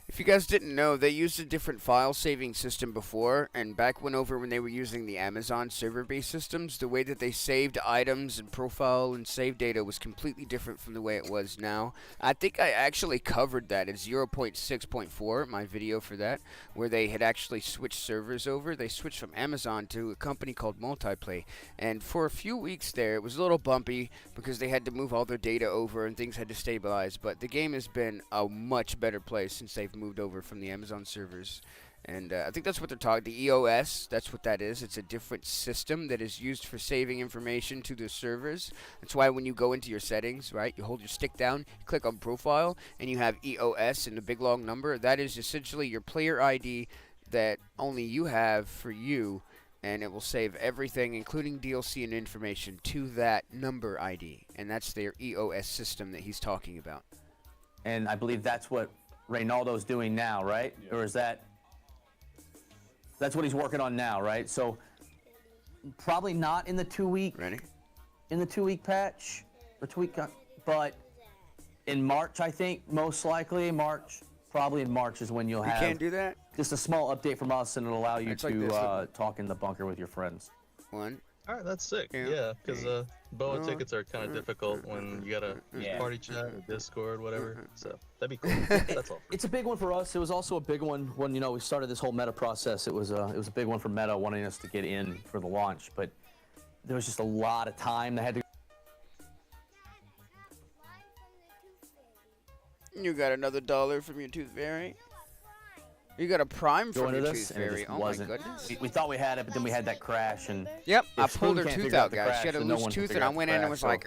Speaker 2: If you guys didn't know, they used a different file saving system before, and back when they were using the Amazon server-based systems, the way that they saved items and profile and save data was completely different from the way it was now. I think I actually covered that in 0.6.4, my video for that, where they had actually switched servers over. They switched from Amazon to a company called Multiplay, and for a few weeks there, it was a little bumpy because they had to move all their data over and things had to stabilize, but the game has been a much better place since they've moved over from the Amazon servers. And I think that's what they're talking. The EOS, that's what that is. It's a different system that is used for saving information to the servers. That's why when you go into your settings, right, you hold your stick down, you click on profile, and you have EOS and the big long number. That is essentially your player ID that only you have for you, and it will save everything, including DLC and information, to that number ID. And that's their EOS system that he's talking about.
Speaker 6: And I believe that's what Reynaldo's doing now, right? Or is that's what he's working on now, right? So probably not in the 2 week patch or 2 week, but in March, I think most likely probably in March is when you'll have.
Speaker 2: You can't do that?
Speaker 6: Just a small update from us, and it'll allow you
Speaker 2: It's like
Speaker 6: to
Speaker 2: this,
Speaker 6: talk in the bunker with your friends.
Speaker 2: One.
Speaker 21: All right, that's sick. Yeah, because BOA tickets are kind of difficult when you gotta use party chat or Discord, whatever. So that'd be cool. That's all.
Speaker 6: It's a big one for us. It was also a big one when we started this whole meta process. It was a big one for Meta wanting us to get in for the launch, but there was just a lot of time that had to.
Speaker 2: You got another $1 from your Tooth Fairy? You got a Prime
Speaker 6: Go
Speaker 2: from
Speaker 6: into
Speaker 2: your
Speaker 6: this,
Speaker 2: Tooth
Speaker 6: and it
Speaker 2: Fairy.
Speaker 6: just
Speaker 2: Oh
Speaker 6: wasn't.
Speaker 2: my goodness.
Speaker 6: We thought we had it, but then we had that crash, and
Speaker 2: Yep,
Speaker 6: if
Speaker 2: I
Speaker 6: Spoon
Speaker 2: pulled her
Speaker 6: can't
Speaker 2: tooth
Speaker 6: figure
Speaker 2: out,
Speaker 6: the
Speaker 2: guys.
Speaker 6: crash,
Speaker 2: She had a
Speaker 6: then no
Speaker 2: loose
Speaker 6: one can
Speaker 2: tooth,
Speaker 6: figure
Speaker 2: and I
Speaker 6: out the
Speaker 2: went in and
Speaker 6: crash,
Speaker 2: was
Speaker 6: so
Speaker 2: like,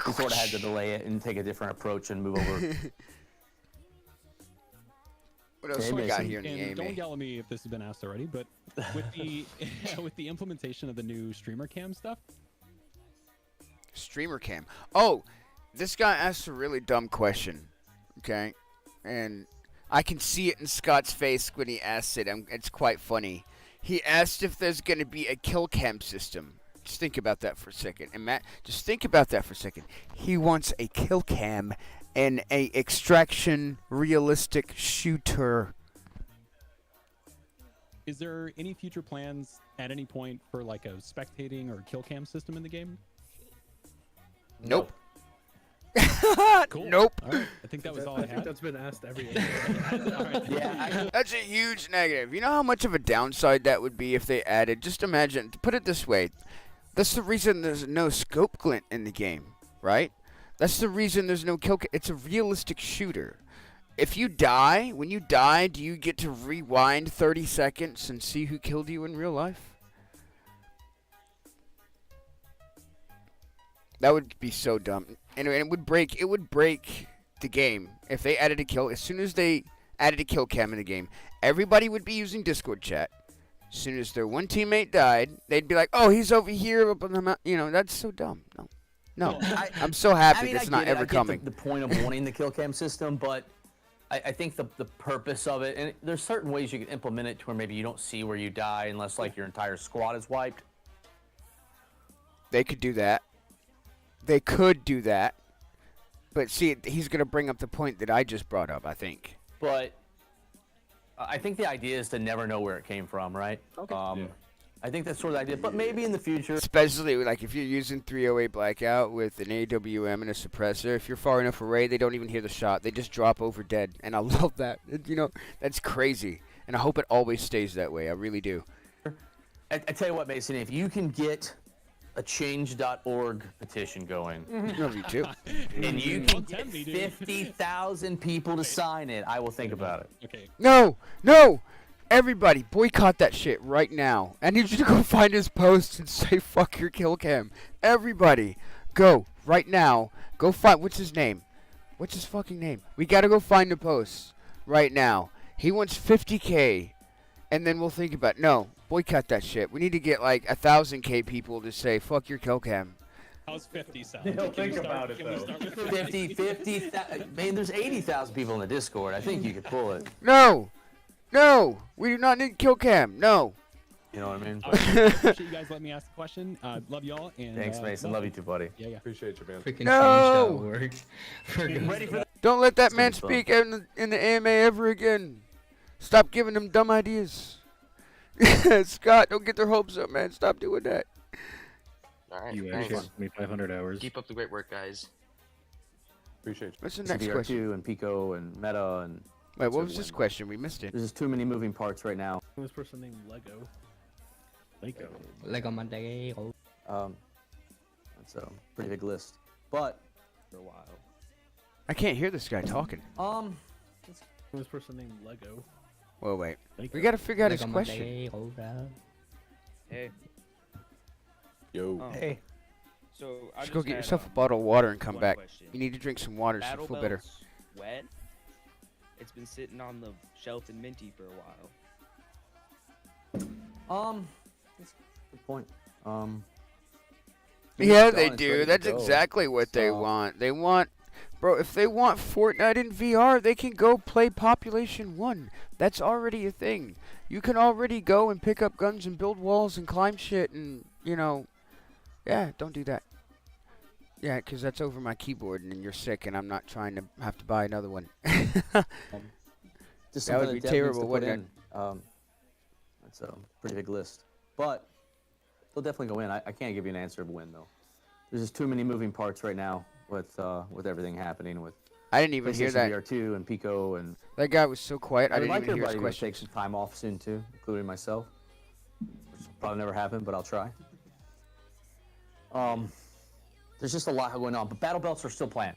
Speaker 6: we sort of had to delay it and take a different approach and move over.
Speaker 2: What else we got
Speaker 22: And-
Speaker 2: here in the
Speaker 22: and
Speaker 2: AMA?
Speaker 22: don't yell at me if this has been asked already, but with the with the implementation of the new streamer cam stuff,
Speaker 2: Streamer cam. Oh, this guy asked a really dumb question. Okay, and I can see it in Scott's face when he asked it. It's quite funny. He asked if there's going to be a kill cam system. Just think about that for a second. And Matt, just think about that for a second. He wants a kill cam and a extraction realistic shooter.
Speaker 22: is there any future plans at any point for like a spectating or kill cam system in the game?
Speaker 2: Nope.
Speaker 22: Cool.
Speaker 2: Nope.
Speaker 22: All right. I think that was all I
Speaker 12: I think
Speaker 22: had.
Speaker 12: that's been asked every.
Speaker 2: That's a huge negative. You know how much of a downside that would be if they added? Just imagine. To put it this way, that's the reason there's no scope glint in the game, right? That's the reason there's no kill. It's a realistic shooter. If you die, when you die, do you get to rewind 30 seconds and see who killed you in real life? That would be so dumb. And it would break the game if they added a kill. As soon as they added a kill cam in the game, everybody would be using Discord chat. As soon as their one teammate died, they'd be like, "Oh, he's over here up on the mountain." You know, that's so dumb. No. I'm so happy that's not ever coming.
Speaker 6: The point of wanting the kill cam system, but I think the purpose of it, and there's certain ways you can implement it to where maybe you don't see where you die unless like your entire squad is wiped.
Speaker 2: They could do that. They could do that. But see, he's going to bring up the point that I just brought up, I think.
Speaker 6: But I think the idea is to never know where it came from, right? Okay. I think that's sort of the idea, but maybe in the future.
Speaker 2: Especially like if you're using 308 Blackout with an AWM and a suppressor, if you're far enough away, they don't even hear the shot. They just drop over dead, and I love that. You know, that's crazy, and I hope it always stays that way. I really do.
Speaker 6: I tell you what, Mason, if you can get a change.org petition going,
Speaker 2: Love you too.
Speaker 6: and you can get 50,000 people to sign it, I will think about it.
Speaker 22: Okay.
Speaker 2: No. Everybody, boycott that shit right now. I need you to go find his post and say fuck your kill cam. Everybody, go right now. Go find, what's his name? What's his fucking name? We gotta go find the post right now. He wants 50K, and then we'll think about it. No, boycott that shit. We need to get like 1,000K people to say fuck your kill cam.
Speaker 22: How's 50 sound?
Speaker 5: They'll think about it, though.
Speaker 6: 50, man, there's 80,000 people in the Discord. I think you could pull it.
Speaker 2: No, we do not need kill cam. No.
Speaker 6: You know what I mean?
Speaker 22: Appreciate you guys letting me ask the question. Love y'all. And
Speaker 6: Thanks, Mason. Love you too, buddy.
Speaker 22: Yeah.
Speaker 5: Appreciate you, man.
Speaker 4: Freaking
Speaker 2: No!
Speaker 6: Ready for
Speaker 2: Don't let that man
Speaker 6: It's fun.
Speaker 2: speak in the AMA ever again. Stop giving them dumb ideas. Scott, don't get their hopes up, man. Stop doing that.
Speaker 19: All right.
Speaker 3: You
Speaker 19: Thanks.
Speaker 3: actually 2,500 hours.
Speaker 19: Keep up the great work, guys.
Speaker 5: Appreciate you.
Speaker 2: What's the next
Speaker 6: CBR2
Speaker 2: question?
Speaker 6: and Pico and Meta and.
Speaker 2: Wait, what was this question? We missed it.
Speaker 6: There's just too many moving parts right now.
Speaker 12: This person named Lego.
Speaker 4: Lego Monday.
Speaker 6: That's a pretty big list, but
Speaker 4: For a while.
Speaker 2: I can't hear this guy talking.
Speaker 12: This person named Lego.
Speaker 2: Well, wait. We gotta figure out his
Speaker 4: Lego
Speaker 2: question.
Speaker 4: Monday.
Speaker 1: Hey.
Speaker 5: Yo.
Speaker 7: Hey.
Speaker 1: So I
Speaker 2: Just go
Speaker 1: just
Speaker 2: get
Speaker 1: had,
Speaker 2: yourself a bottle of water and come
Speaker 1: one
Speaker 2: back.
Speaker 1: question.
Speaker 2: You need to drink some water so you
Speaker 1: Battle
Speaker 2: feel better.
Speaker 1: Belt's wet. It's been sitting on the shelf in Minty for a while.
Speaker 6: That's a good point.
Speaker 2: Yeah,
Speaker 6: it's
Speaker 2: they
Speaker 6: done, it's
Speaker 2: do.
Speaker 6: ready to
Speaker 2: That's
Speaker 6: go.
Speaker 2: exactly what they
Speaker 6: So-
Speaker 2: want. They want, bro, if they want Fortnite in VR, they can go play Population 1. That's already a thing. You can already go and pick up guns and build walls and climb shit and, you know, yeah, don't do that. Yeah, 'cause that's over my keyboard and you're sick and I'm not trying to have to buy another one.
Speaker 6: Just
Speaker 2: That would
Speaker 6: something
Speaker 2: be
Speaker 6: Dev needs
Speaker 2: terrible,
Speaker 6: to put
Speaker 2: wouldn't
Speaker 6: in. That's a pretty big list, but they'll definitely go in. I can't give you an answer of when though. There's just too many moving parts right now with everything happening with.
Speaker 2: I didn't even hear that.
Speaker 6: VR2 and Pico and.
Speaker 2: That guy was so quiet, I
Speaker 6: I'd
Speaker 2: didn't
Speaker 6: like
Speaker 2: even hear his
Speaker 6: everybody to
Speaker 2: question.
Speaker 6: take some time off soon too, including myself. Which will probably never happen, but I'll try. There's just a lot going on, but battle belts are still planned.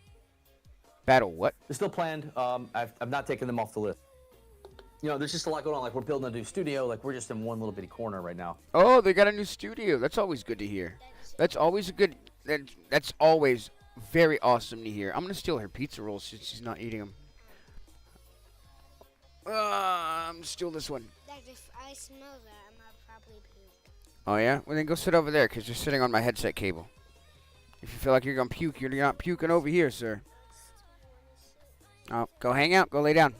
Speaker 2: Battle what?
Speaker 6: They're still planned. I've not taken them off the list. You know, there's just a lot going on. Like we're building a new studio. Like we're just in one little bitty corner right now.
Speaker 2: Oh, they got a new studio. That's always good to hear. That's always a good. That's always very awesome to hear. I'm gonna steal her pizza rolls since she's not eating them. I'm steal this one.
Speaker 13: Like if I smell that, I'm not probably puke.
Speaker 2: Oh yeah? Well then go sit over there, 'cause you're sitting on my headset cable. If you feel like you're gonna puke, you're not puking over here, sir. Oh, go hang out. Go lay down.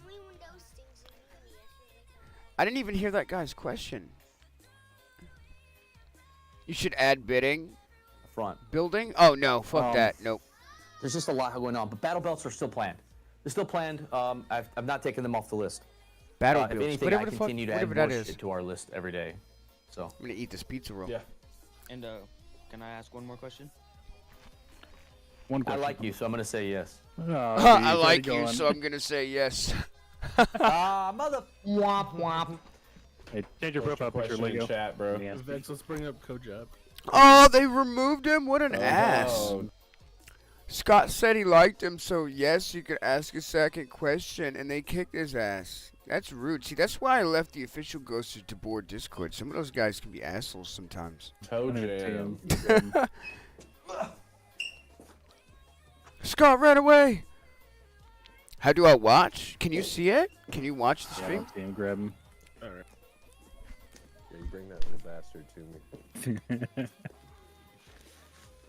Speaker 2: I didn't even hear that guy's question. You should add bidding.
Speaker 6: Front.
Speaker 2: Building? Oh no, fuck that. Nope.
Speaker 6: There's just a lot going on, but battle belts are still planned. They're still planned. I've not taken them off the list.
Speaker 2: Battle
Speaker 6: If
Speaker 2: builds.
Speaker 6: anything,
Speaker 2: Whatever
Speaker 6: I
Speaker 2: the fuck-
Speaker 6: continue to add
Speaker 2: whatever
Speaker 6: more
Speaker 2: that is.
Speaker 6: shit to our list every day. So
Speaker 2: I'm gonna eat this pizza roll.
Speaker 5: Yeah.
Speaker 1: And can I ask one more question?
Speaker 3: One
Speaker 6: I
Speaker 3: question.
Speaker 6: like you, so I'm gonna say yes.
Speaker 2: I like you, so I'm gonna say yes.
Speaker 6: Mother. Womp womp.
Speaker 3: Hey, change your
Speaker 5: Post
Speaker 3: profile picture,
Speaker 5: question in
Speaker 3: Lego.
Speaker 5: chat, bro.
Speaker 3: Yeah.
Speaker 12: Vex, let's bring up Kojap.
Speaker 2: Oh, they removed him? What an
Speaker 5: Oh.
Speaker 2: ass. Scott said he liked him, so yes, you could ask a second question, and they kicked his ass. That's rude. See, that's why I left the official Ghost of Tabor Discord. Some of those guys can be assholes sometimes.
Speaker 5: Toe jam.
Speaker 2: Scott ran away. How do I watch? Can you see it? Can you watch the stream?
Speaker 3: Grab him.
Speaker 12: Alright.
Speaker 5: Hey, bring that little bastard to me.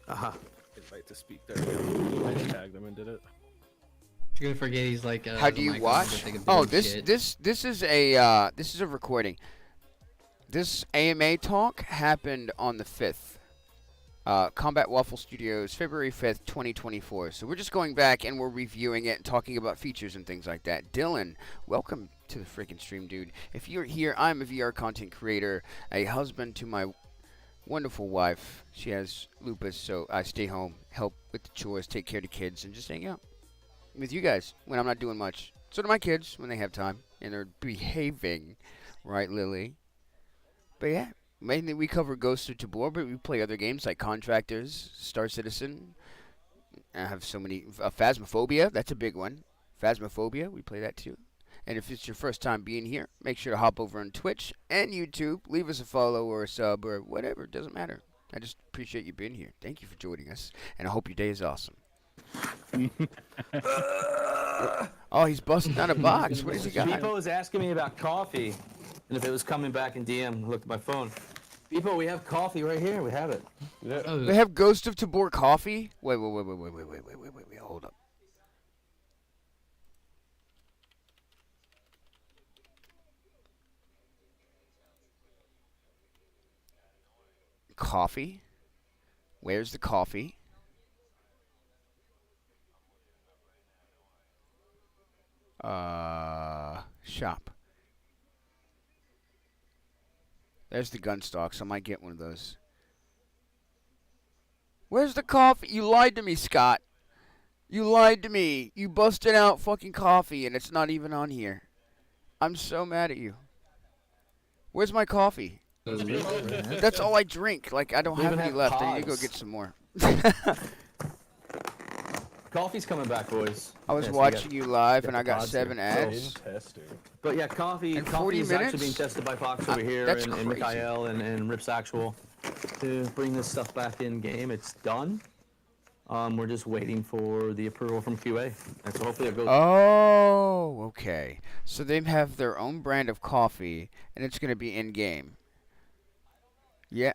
Speaker 12: Aha. Invite to speak there. I just tagged him and did it.
Speaker 4: You're gonna forget he's like.
Speaker 2: How do you watch? Oh, this is a recording. This AMA talk happened on the 5th. Combat Waffle Studios, February 5th, 2024. So we're just going back and we're reviewing it and talking about features and things like that. Dylan, welcome to the freaking stream, dude. If you're here, I'm a VR content creator, a husband to my wonderful wife. She has lupus, so I stay home, help with the chores, take care of the kids, and just hang out with you guys when I'm not doing much. So do my kids when they have time and they're behaving. Right, Lily? But yeah, mainly we cover Ghost of Tabor, but we play other games like Contractors, Star Citizen. I have so many. Phasmophobia, that's a big one. Phasmophobia, we play that too. And if it's your first time being here, make sure to hop over on Twitch and YouTube. Leave us a follow or a sub or whatever. It doesn't matter. I just appreciate you being here. Thank you for joining us. And I hope your day is awesome. Oh, he's busting out a box. What does he got?
Speaker 6: Beepo was asking me about coffee, and if it was coming back in DM. Look at my phone. Beepo, we have coffee right here. We have it.
Speaker 5: Yeah.
Speaker 2: They have Ghost of Tabor coffee? Wait, hold up. Coffee? Where's the coffee? Shop. There's the gun stocks. I might get one of those. Where's the coffee? You lied to me, Scott. You lied to me. You busted out fucking coffee and it's not even on here. I'm so mad at you. Where's my coffee? That's all I drink. Like, I don't have any left. I need to go get some more.
Speaker 6: Coffee's coming back, boys.
Speaker 2: I was watching you live and I got 7 ads.
Speaker 6: But yeah, coffee
Speaker 2: In 40
Speaker 6: coffee is
Speaker 2: minutes?
Speaker 6: actually being tested by Fox over here
Speaker 2: That's
Speaker 6: and
Speaker 2: crazy.
Speaker 6: Mikhail and Rips Actual to bring this stuff back in game. It's done. We're just waiting for the approval from QA. And so hopefully it goes.
Speaker 2: Oh, okay. So they have their own brand of coffee and it's going to be in game. Yeah.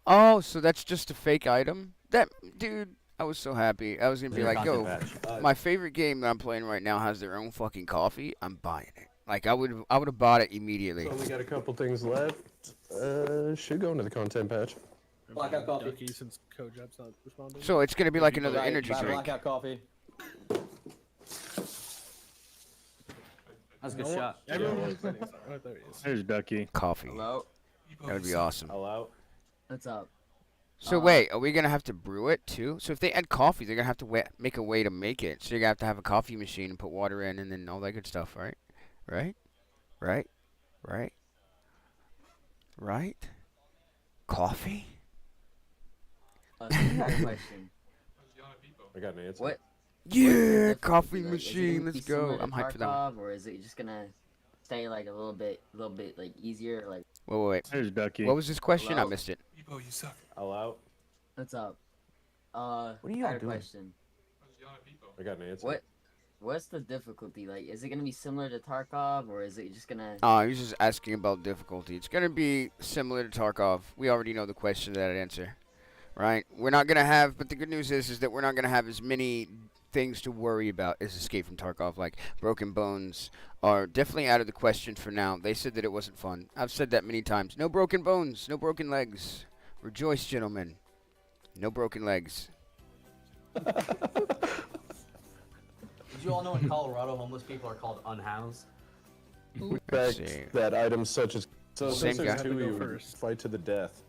Speaker 2: Oh, so that's just a fake item? That, dude, I was so happy. I was going to be like, yo, my favorite game that I'm playing right now has their own fucking coffee. I'm buying it. Like, I would have bought it immediately.
Speaker 5: So we got a couple things left. Should go into the content patch.
Speaker 6: Blackout coffee.
Speaker 12: Ducky, since Kojap's not responding.
Speaker 2: So it's going to be like another energy drink.
Speaker 6: Blackout coffee. That's a good shot.
Speaker 12: Everyone was saying something. Oh, there he is.
Speaker 3: There's Ducky.
Speaker 2: Coffee.
Speaker 19: Hello?
Speaker 2: That would be awesome.
Speaker 5: Hello?
Speaker 19: What's up?
Speaker 2: So wait, are we going to have to brew it too? So if they add coffee, they're going to have to make a way to make it. So you're going to have a coffee machine and put water in and then all that good stuff, right? Right? Right? Right? Right? Coffee?
Speaker 19: Question.
Speaker 5: I got an answer.
Speaker 19: What?
Speaker 2: Yeah, coffee
Speaker 19: Like, is it
Speaker 2: machine.
Speaker 19: gonna be
Speaker 2: Let's go.
Speaker 19: similar to
Speaker 2: I'm hyped for that.
Speaker 19: Tarkov, or is it just gonna stay like a little bit like easier? Like,
Speaker 2: Wait.
Speaker 3: There's Ducky.
Speaker 2: What was this question? I
Speaker 19: Hello?
Speaker 2: missed it.
Speaker 20: Beepo, you suck.
Speaker 5: Hello?
Speaker 19: what's up?
Speaker 6: What are you
Speaker 19: I got a
Speaker 6: doing?
Speaker 19: question.
Speaker 5: I got an answer.
Speaker 19: What's the difficulty? Like, is it gonna be similar to Tarkov, or is it just gonna?
Speaker 2: Oh, he's just asking about difficulty. It's going to be similar to Tarkov. We already know the question that I'd answer. Right? We're not going to have, but the good news is that we're not going to have as many things to worry about as Escape from Tarkov. Like, broken bones are definitely out of the question for now. They said that it wasn't fun. I've said that many times. No broken bones. No broken legs. Rejoice, gentlemen. No broken legs.
Speaker 6: Did you all know in Colorado homeless people are called unhoused?
Speaker 2: Let's
Speaker 5: Respect
Speaker 2: see.
Speaker 5: that items such as
Speaker 2: Same guy.
Speaker 5: two you would fight to the death.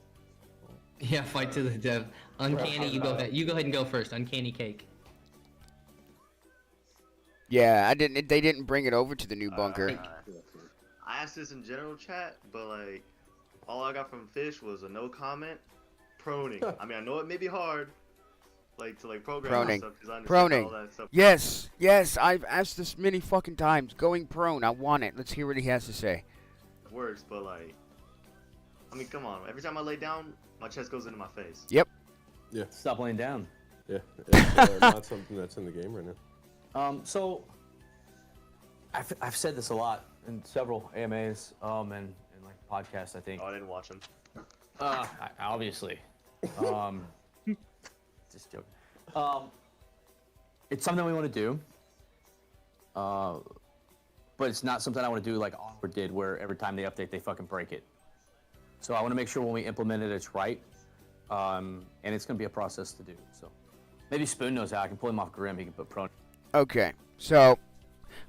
Speaker 4: Yeah, fight to the death. Uncanny, you go ahead. You go ahead and go first. Uncanny cake.
Speaker 2: Yeah, they didn't bring it over to the new bunker.
Speaker 9: I asked this in general chat, but like, all I got from Fish was a no comment. Proning. I mean, I know it may be hard, like to like program and
Speaker 2: Proning.
Speaker 9: stuff, 'cause I understand all
Speaker 2: Proning.
Speaker 9: that stuff.
Speaker 2: Yes, I've asked this many fucking times. Going prone, I want it. Let's hear what he has to say.
Speaker 9: It works, but like, I mean, come on. Every time I lay down, my chest goes into my face.
Speaker 2: Yep.
Speaker 5: Yeah.
Speaker 6: Stop laying down.
Speaker 5: Yeah. It's not something that's in the game right now.
Speaker 6: So I've said this a lot in several AMAs, and like podcast, I think.
Speaker 9: Oh, I didn't watch him.
Speaker 6: Obviously. Just joking. It's something we want to do. But it's not something I want to do like Onward did, where every time they update, they fucking break it. So I want to make sure when we implement it, it's right. And it's going to be a process to do. So maybe Spoon knows how. I can pull him off Grim. He can put prone.
Speaker 2: Okay, so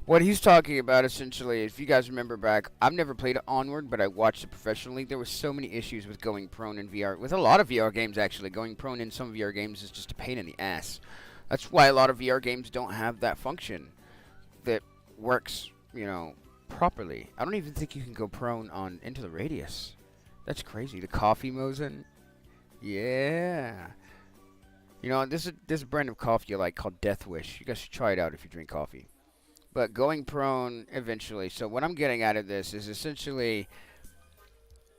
Speaker 2: what he's talking about essentially, if you guys remember back, I've never played Onward, but I watched it professionally. There were so many issues with going prone in VR. With a lot of VR games, actually. Going prone in some VR games is just a pain in the ass. That's why a lot of VR games don't have that function that works, properly. I don't even think you can go prone on Into the Radius. That's crazy. The coffee Mosin. Yeah. This is a brand of coffee I like called Death Wish. You guys should try it out if you drink coffee. But going prone eventually. So what I'm getting out of this is essentially,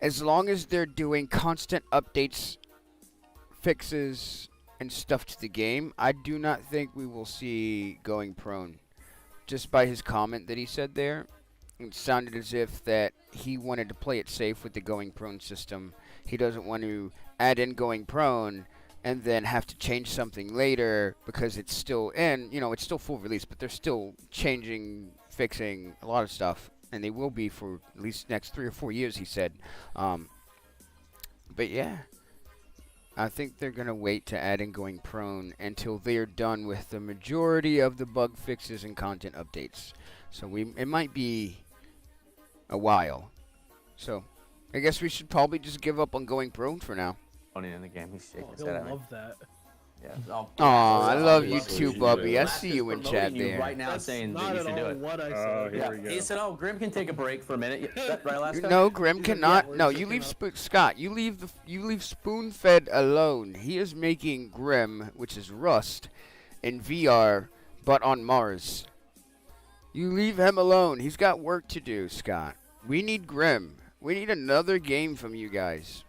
Speaker 2: as long as they're doing constant updates, fixes, and stuff to the game, I do not think we will see going prone. Just by his comment that he said there, it sounded as if that he wanted to play it safe with the going prone system. He doesn't want to add in going prone and then have to change something later because it's still in, it's still full release, but they're still changing, fixing a lot of stuff, and they will be for at least next 3 or 4 years, he said. But yeah, I think they're going to wait to add in going prone until they're done with the majority of the bug fixes and content updates. So it might be a while. So I guess we should probably just give up on going prone for now.
Speaker 6: In the game, he's shaking his
Speaker 12: He'll
Speaker 6: head at me.
Speaker 12: love that.
Speaker 6: Yeah.
Speaker 2: I love you too, Bubby. I see you in chat
Speaker 6: You
Speaker 2: there.
Speaker 6: right now
Speaker 12: That's
Speaker 6: saying
Speaker 12: not
Speaker 6: that you
Speaker 12: at
Speaker 6: should do
Speaker 12: all
Speaker 6: it.
Speaker 12: what I said.
Speaker 6: Yeah. He said, "Oh, Grim can take a break for a minute." That right last time?
Speaker 2: No, Grim cannot.
Speaker 12: yeah,
Speaker 2: No,
Speaker 12: we're
Speaker 2: you leave
Speaker 12: taking
Speaker 2: Scott. You leave Spoon-Fed alone. He is making Grim, which is Rust, in VR, but on Mars. You leave him alone. He's got work to do, Scott. We need Grim. We need another game from you guys.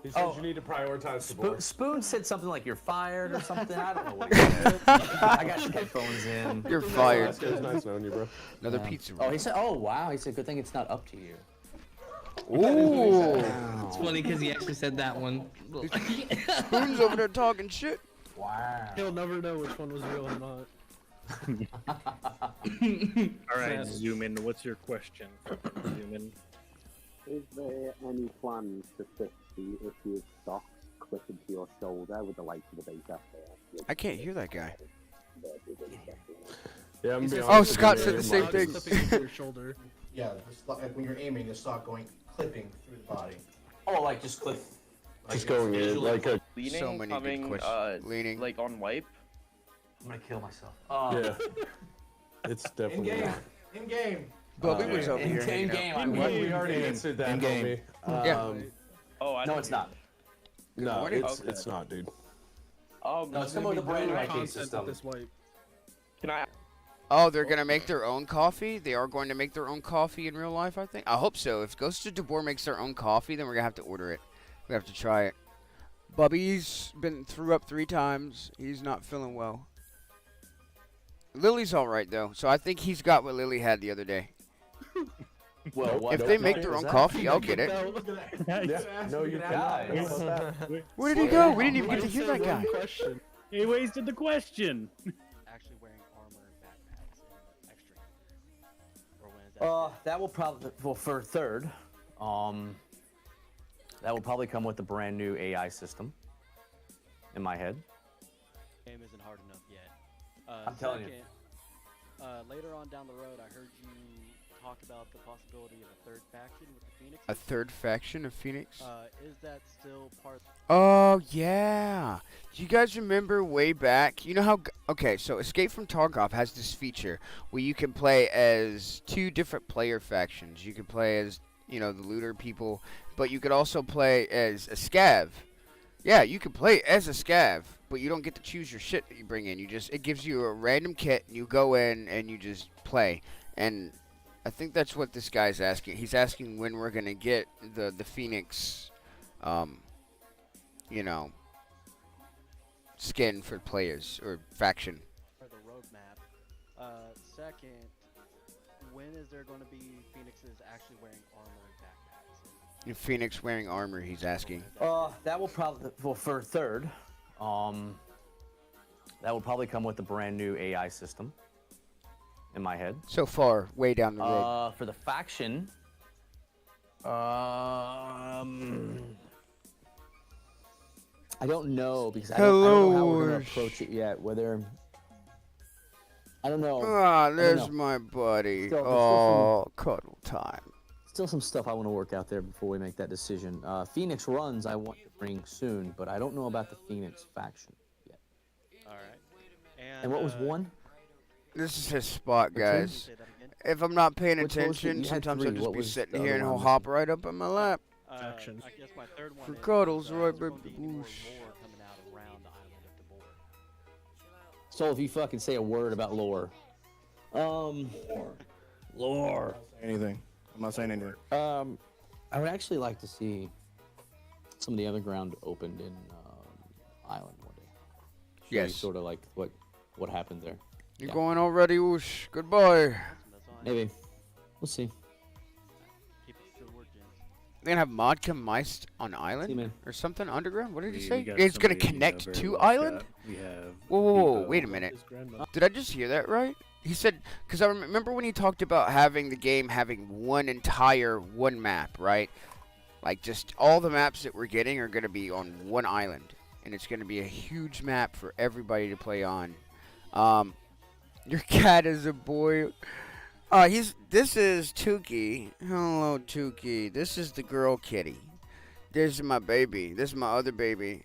Speaker 5: He says you need to prioritize Tabor.
Speaker 6: Spoon said something like "you're fired" or something. I don't know what he said. I got your headphones in.
Speaker 2: You're fired.
Speaker 5: It's nice knowing you, bro.
Speaker 2: Another pizza.
Speaker 6: Oh, he said, "Oh wow," he said, "Good thing it's not up to you."
Speaker 2: Ooh.
Speaker 4: It's funny because he actually said that one.
Speaker 2: Spoon's over there talking shit.
Speaker 6: Wow.
Speaker 12: He'll never know which one was real or not.
Speaker 3: All right, zoom in. What's your question? Zoom in.
Speaker 11: Is there any plans to fix the issue of socks clipping to your shoulder with the light to the base up there?
Speaker 2: I can't hear that guy.
Speaker 5: Yeah, I'm being
Speaker 2: Oh,
Speaker 5: honest with
Speaker 2: Scott
Speaker 5: you,
Speaker 2: said the
Speaker 5: man.
Speaker 2: same thing.
Speaker 12: Clipping to your shoulder.
Speaker 14: Yeah, like when you're aiming, the stock clipping through the body.
Speaker 6: Oh, like just clip.
Speaker 5: Just going in like a.
Speaker 1: Leaning,
Speaker 2: So many good
Speaker 1: coming,
Speaker 2: questions. Leaning.
Speaker 1: like on wipe.
Speaker 6: I'm gonna kill myself.
Speaker 5: Yeah. It's definitely.
Speaker 14: In game. In game.
Speaker 2: Bubby was over here.
Speaker 6: In game.
Speaker 5: We already answered that,
Speaker 6: In-game.
Speaker 5: homie.
Speaker 2: Yeah.
Speaker 1: Oh, I
Speaker 6: No,
Speaker 1: don't
Speaker 6: it's
Speaker 1: hear
Speaker 6: not.
Speaker 5: No,
Speaker 2: morning.
Speaker 5: it's not, dude.
Speaker 1: Oh,
Speaker 6: No, it's coming with a brand new IP
Speaker 12: Content
Speaker 6: system.
Speaker 12: with this wipe.
Speaker 1: Can I?
Speaker 2: Oh, they're gonna make their own coffee? They are going to make their own coffee in real life, I think. I hope so. If Ghost of Tabor makes their own coffee, then we're gonna have to order it. We have to try it. Bubby's been threw up 3 times. He's not feeling well. Lily's all right though, so I think he's got what Lily had the other day.
Speaker 6: Well, what?
Speaker 2: If they make their own coffee, I'll get it.
Speaker 5: Yeah. No, you cannot. How about that?
Speaker 2: Where did he go? We didn't even get to hear that guy.
Speaker 3: He wasted the question.
Speaker 15: Actually wearing armor and backpacks and extra. Or when is that?
Speaker 6: That will probably for third. That will probably come with a brand new AI system. In my head.
Speaker 15: Game isn't hard enough yet.
Speaker 6: I'm telling you.
Speaker 15: Later on down the road, I heard you talk about the possibility of a third faction with the Phoenix.
Speaker 2: A third faction of Phoenix?
Speaker 15: Is that still part?
Speaker 2: Oh, yeah. Do you guys remember way back? You know how... Okay, so Escape from Tarkov has this feature where you can play as 2 different player factions. You can play as, the looter people, but you could also play as a scav. Yeah, you can play as a scav, but you don't get to choose your shit that you bring in. It gives you a random kit, and you go in and you just play. And I think that's what this guy's asking. He's asking when we're gonna get the Phoenix, skin for players or faction.
Speaker 15: For the roadmap. Second, when is there going to be Phoenixes actually wearing armor and backpacks?
Speaker 2: Phoenix wearing armor, he's asking.
Speaker 6: That will probably, well, for third, that will probably come with a brand new AI system. In my head.
Speaker 2: So far, way down the road.
Speaker 6: For the faction, I don't know because I don't know how we're gonna approach it yet. Whether I don't know.
Speaker 2: Ah, there's
Speaker 6: know.
Speaker 2: my buddy.
Speaker 6: Still
Speaker 2: cuddle time.
Speaker 6: Still some stuff I want to work out there before we make that decision. Phoenix runs I want to bring soon, but I don't know about the Phoenix faction yet.
Speaker 15: All right.
Speaker 6: And what was one?
Speaker 2: This is his spot, guys. If I'm not paying attention, sometimes I'll just be sitting here and he'll hop right up on my lap.
Speaker 15: Action. I guess my third one
Speaker 2: For
Speaker 15: is,
Speaker 2: cuddles, right,
Speaker 15: there's
Speaker 2: baby
Speaker 15: gonna be more
Speaker 2: boosh.
Speaker 15: lore coming out around the island of Tabor.
Speaker 6: So if you fucking say a word about lore. Lore.
Speaker 10: Anything. I'm not saying anything.
Speaker 6: I would actually like to see some of the other ground opened in Island one day. Show you
Speaker 2: Yes.
Speaker 6: sort of like what happened there.
Speaker 2: You're going already, whoosh. Goodbye.
Speaker 6: Maybe. We'll see.
Speaker 15: Keep it to the word, James.
Speaker 2: They're gonna have Modka Meist on island
Speaker 6: See, man.
Speaker 2: or something underground. What did he
Speaker 12: We
Speaker 2: say?
Speaker 12: got
Speaker 2: It's gonna
Speaker 12: somebody,
Speaker 2: connect
Speaker 12: very
Speaker 2: to
Speaker 12: well
Speaker 2: island.
Speaker 12: chat. We have
Speaker 2: Whoa,
Speaker 12: Bebo,
Speaker 2: wait a minute.
Speaker 12: his grandma.
Speaker 2: Did I just hear that right? He said, because I remember when he talked about having the game having one map, right? Like just all the maps that we're getting are gonna be on one island, and it's gonna be a huge map for everybody to play on. Your cat is a boy. This is Tukey. Hello, Tukey. This is the girl kitty. This is my baby. This is my other baby.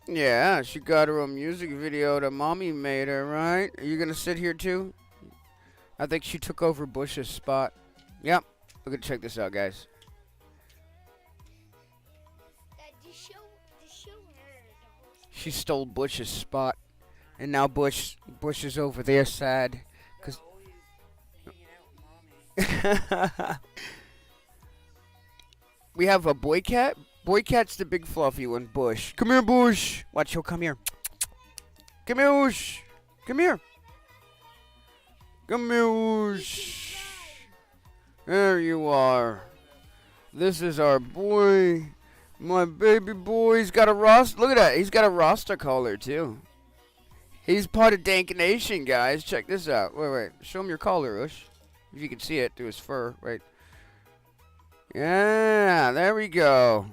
Speaker 2: Yeah, she got her own music video that mommy made her, right? Are you gonna sit here too? I think she took over Bush's spot. Yep. We're gonna check this out, guys. She stole Bush's spot, and now Bush is over there sad, cause. We have a boy cat. Boy cat's the big fluffy one. Bush, come here, Bush. Watch, he'll come here. Come here, Bush. Come here. Come here, Bush. There you are. This is our boy. My baby boy, he's got a Rasta. Look at that. He's got a Rasta collar, too. He's part of Dank Nation, guys. Check this out. Wait. Show him your collar, Ush. If you can see it through his fur. Right. Yeah, there we go.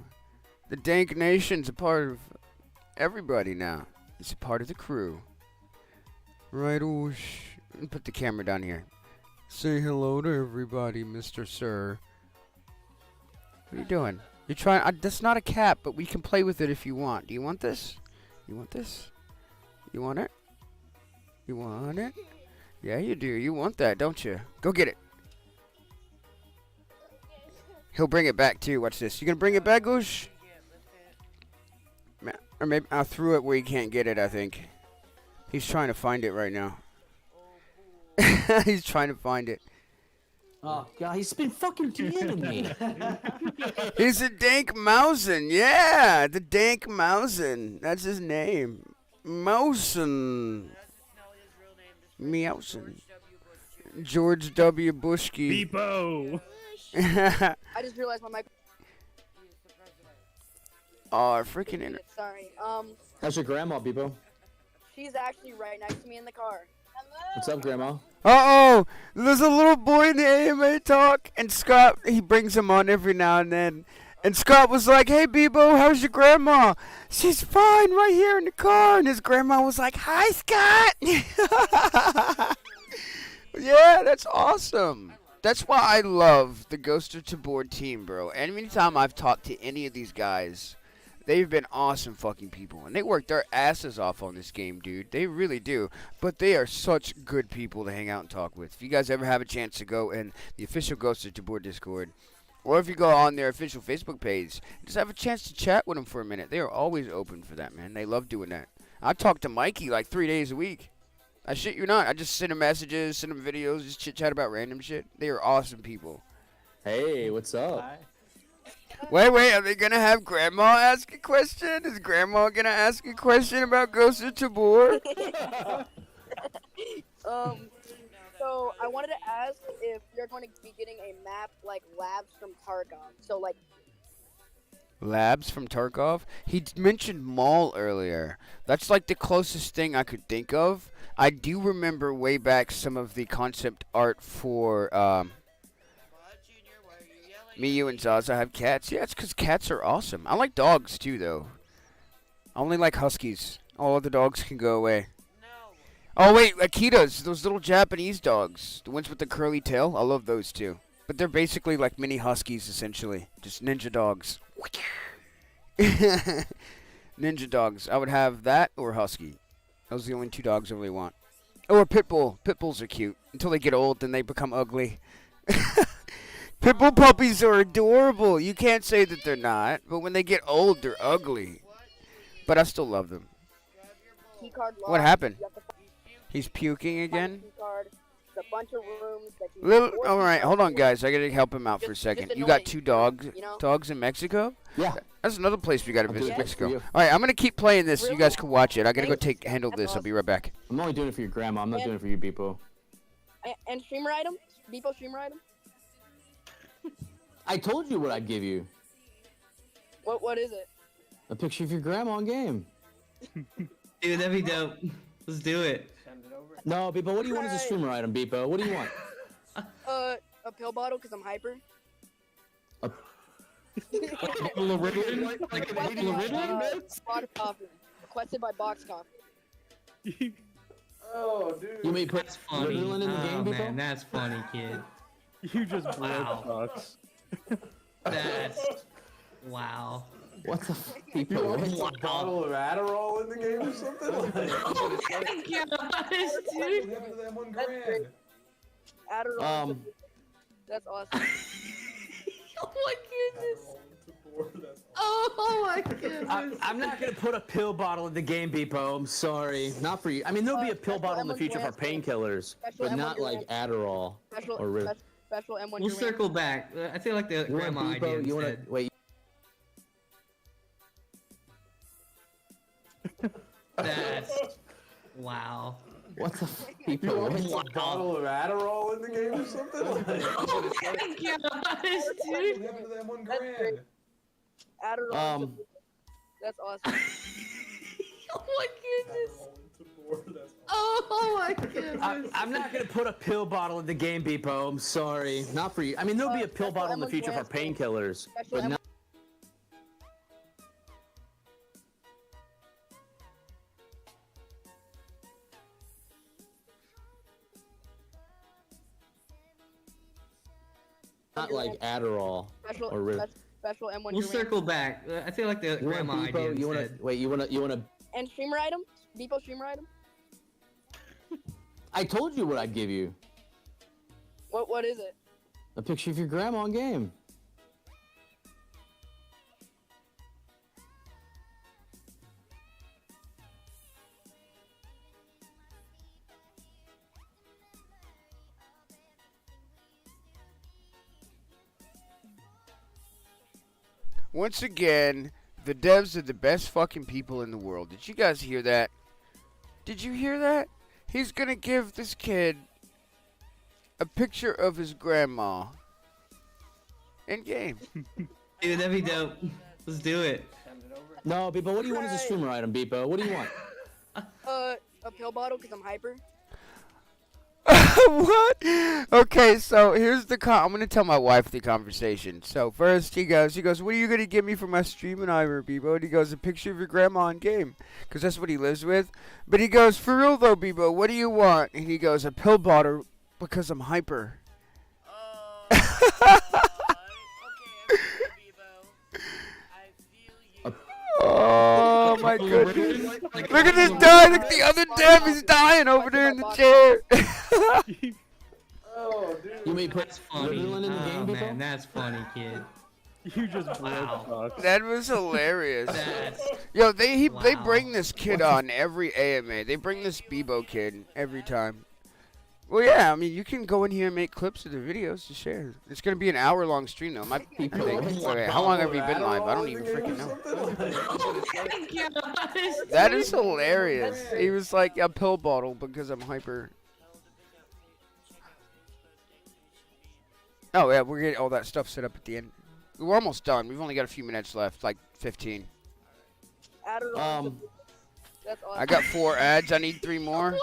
Speaker 2: The Dank Nation's a part of everybody now. He's a part of the crew. Right, Ush. Put the camera down here. Say hello to everybody, Mr. Sir. What are you doing? You're trying. That's not a cap, but we can play with it if you want. Do you want this? You want this? You want it? You want it? Yeah, you do. You want that, don't you? Go get it. He'll bring it back too. Watch this. You gonna bring it back, Goosh? Or maybe I threw it where he can't get it. I think he's trying to find it right now. He's trying to find it.
Speaker 6: Oh god, he's been fucking DMing me.
Speaker 2: He's a Dank Mousin. Yeah, the Dank Mousin. That's his name. Mousin. Meowsin. George W. Bushki.
Speaker 3: Beepo.
Speaker 16: I just realized my mic.
Speaker 2: Oh, freaking in.
Speaker 16: Sorry.
Speaker 6: How's your grandma, Bebo?
Speaker 16: She's actually right next to me in the car.
Speaker 6: What's up, Grandma?
Speaker 2: Uh-oh! There's a little boy in the AMA talk, and Scott, he brings him on every now and then. And Scott was like, hey, Bebo, how's your grandma? She's fine right here in the car. And his grandma was like, hi, Scott! Yeah, that's awesome. That's why I love the Ghost of Tabor team, bro. Anytime I've talked to any of these guys, they've been awesome fucking people. And they work their asses off on this game, dude. They really do. But they are such good people to hang out and talk with. If you guys ever have a chance to go in the official Ghost of Tabor Discord, or if you go on their official Facebook page, just have a chance to chat with them for a minute. They are always open for that, man. They love doing that. I talk to Mikey like 3 days a week. I shit you not. I just send him messages, send him videos, just chit-chat about random shit. They are awesome people.
Speaker 6: Hey, what's up?
Speaker 15: Hi.
Speaker 2: Wait, are they gonna have Grandma ask a question? Is Grandma gonna ask a question about Ghost of Tabor?
Speaker 16: So I wanted to ask if you're going to be getting a map like Labs from Tarkov. So like,
Speaker 2: Labs from Tarkov? Mentioned Mall earlier. That's like the closest thing I could think of. I do remember way back some of the concept art for Me, You, and Zaza have cats. Yeah, it's because cats are awesome. I like dogs too, though. I only like huskies. All other dogs can go away. Oh wait, Akitas, those little Japanese dogs, the ones with the curly tail. I love those too. But they're basically like mini huskies, essentially, just ninja dogs. Ninja dogs. I would have that or husky. Those are the only two dogs I really want. Or a pit bull. Pit bulls are cute until they get old, then they become ugly. Pit bull puppies are adorable. You can't say that they're not, but when they get old, they're ugly. But I still love them.
Speaker 16: keycard lock.
Speaker 2: What happened?
Speaker 16: You have to
Speaker 2: He's puking
Speaker 16: find
Speaker 2: again?
Speaker 16: a keycard. It's a bunch of rooms that you
Speaker 2: All right, hold on, guys. I gotta help him out for a second. You got two dogs, dogs in Mexico?
Speaker 6: Yeah.
Speaker 2: That's another place we gotta visit,
Speaker 6: doing it
Speaker 2: Mexico.
Speaker 6: for you.
Speaker 2: All right, I'm gonna keep playing this. You guys can watch it. I gotta go handle this. I'll be right back.
Speaker 6: I'm only doing it for your grandma. I'm not doing it for you, Beepo.
Speaker 16: And streamer item? Beepo streamer item?
Speaker 6: I told you what I'd give you.
Speaker 16: What is it?
Speaker 6: A picture of your grandma on game.
Speaker 4: Dude, that'd be dope. Let's do it.
Speaker 6: No, Beepo, what do you want as a streamer item, Beepo? What do you want?
Speaker 16: A pill bottle because I'm hyper. Box coffee. Requested by Box Coffee.
Speaker 6: Oh, dude. You may put
Speaker 4: Funny.
Speaker 6: Ritalin in the game,
Speaker 4: Oh
Speaker 6: Beepo?
Speaker 4: man, that's funny, kid.
Speaker 3: You just broke
Speaker 4: Wow.
Speaker 3: box.
Speaker 4: That's wow.
Speaker 6: What the f***? Beepo, what?
Speaker 5: A bottle of Adderall in the game or something?
Speaker 4: Oh my gosh, dude.
Speaker 16: Adderall. That's awesome.
Speaker 4: Oh my goodness. Oh my goodness.
Speaker 6: I'm not gonna put a pill bottle in the game, Beepo. I'm sorry. Not for you. I mean, there'll be a pill bottle in the future for painkillers, but not like Adderall or Ritalin.
Speaker 16: Special M1.
Speaker 4: We'll circle back. I feel like the grandma idea
Speaker 6: You wanna
Speaker 4: instead.
Speaker 6: wait?
Speaker 4: That's wow.
Speaker 6: What the f***? Beepo, what?
Speaker 5: A bottle of Adderall in the game or something?
Speaker 4: Oh my gosh, dude.
Speaker 16: Adderall. That's awesome.
Speaker 4: Oh my goodness. Oh my goodness.
Speaker 6: I'm not gonna put a pill bottle in the game, Beepo. I'm sorry. Not for you. I mean, there'll be a pill bottle in the future for painkillers, but not. Not like Adderall or Ritalin.
Speaker 16: Special M1.
Speaker 4: We'll circle back. I feel like the grandma idea
Speaker 6: You wanna
Speaker 4: instead.
Speaker 6: wait? You wanna?
Speaker 16: And streamer item? Beepo streamer item?
Speaker 6: I told you what I'd give you.
Speaker 16: What is it?
Speaker 6: A picture of your grandma on game.
Speaker 2: Once again, the devs are the best fucking people in the world. Did you guys hear that? Did you hear that? He's gonna give this kid a picture of his grandma in game.
Speaker 4: Dude, that'd be dope. Let's do it.
Speaker 6: No, Beepo, what do you want as a streamer item, Beepo? What do you want?
Speaker 16: A pill bottle because I'm hyper.
Speaker 2: What? Okay, so here's the I'm gonna tell my wife the conversation. So first he goes, what are you gonna give me for my streaming item, Bebo? And he goes, a picture of your grandma on game, because that's what he lives with. But he goes, for real though, Bebo, what do you want? And he goes, a pill bottle because I'm hyper. Oh my goodness! Look at this guy! Look at the other dev! He's dying over there in the chair.
Speaker 6: Oh, dude. You may put Ritalin in the game, Beepo?
Speaker 4: Man, that's funny, kid.
Speaker 3: You just broke box.
Speaker 2: That was hilarious.
Speaker 4: That's
Speaker 2: Yo, they bring this kid on every AMA. They bring this Bebo kid every time. Well, yeah, I mean, you can go in here and make clips of the videos to share. It's going to be an hour-long stream, though. My people, okay, how long have you been live? I don't even freaking know. That is hilarious. He was like, a pill bottle because I'm hyper. Oh yeah, we're getting all that stuff set up at the end. We're almost done. We've only got a few minutes left, like 15.
Speaker 16: That's all.
Speaker 2: I got 4 ads. I need 3 more.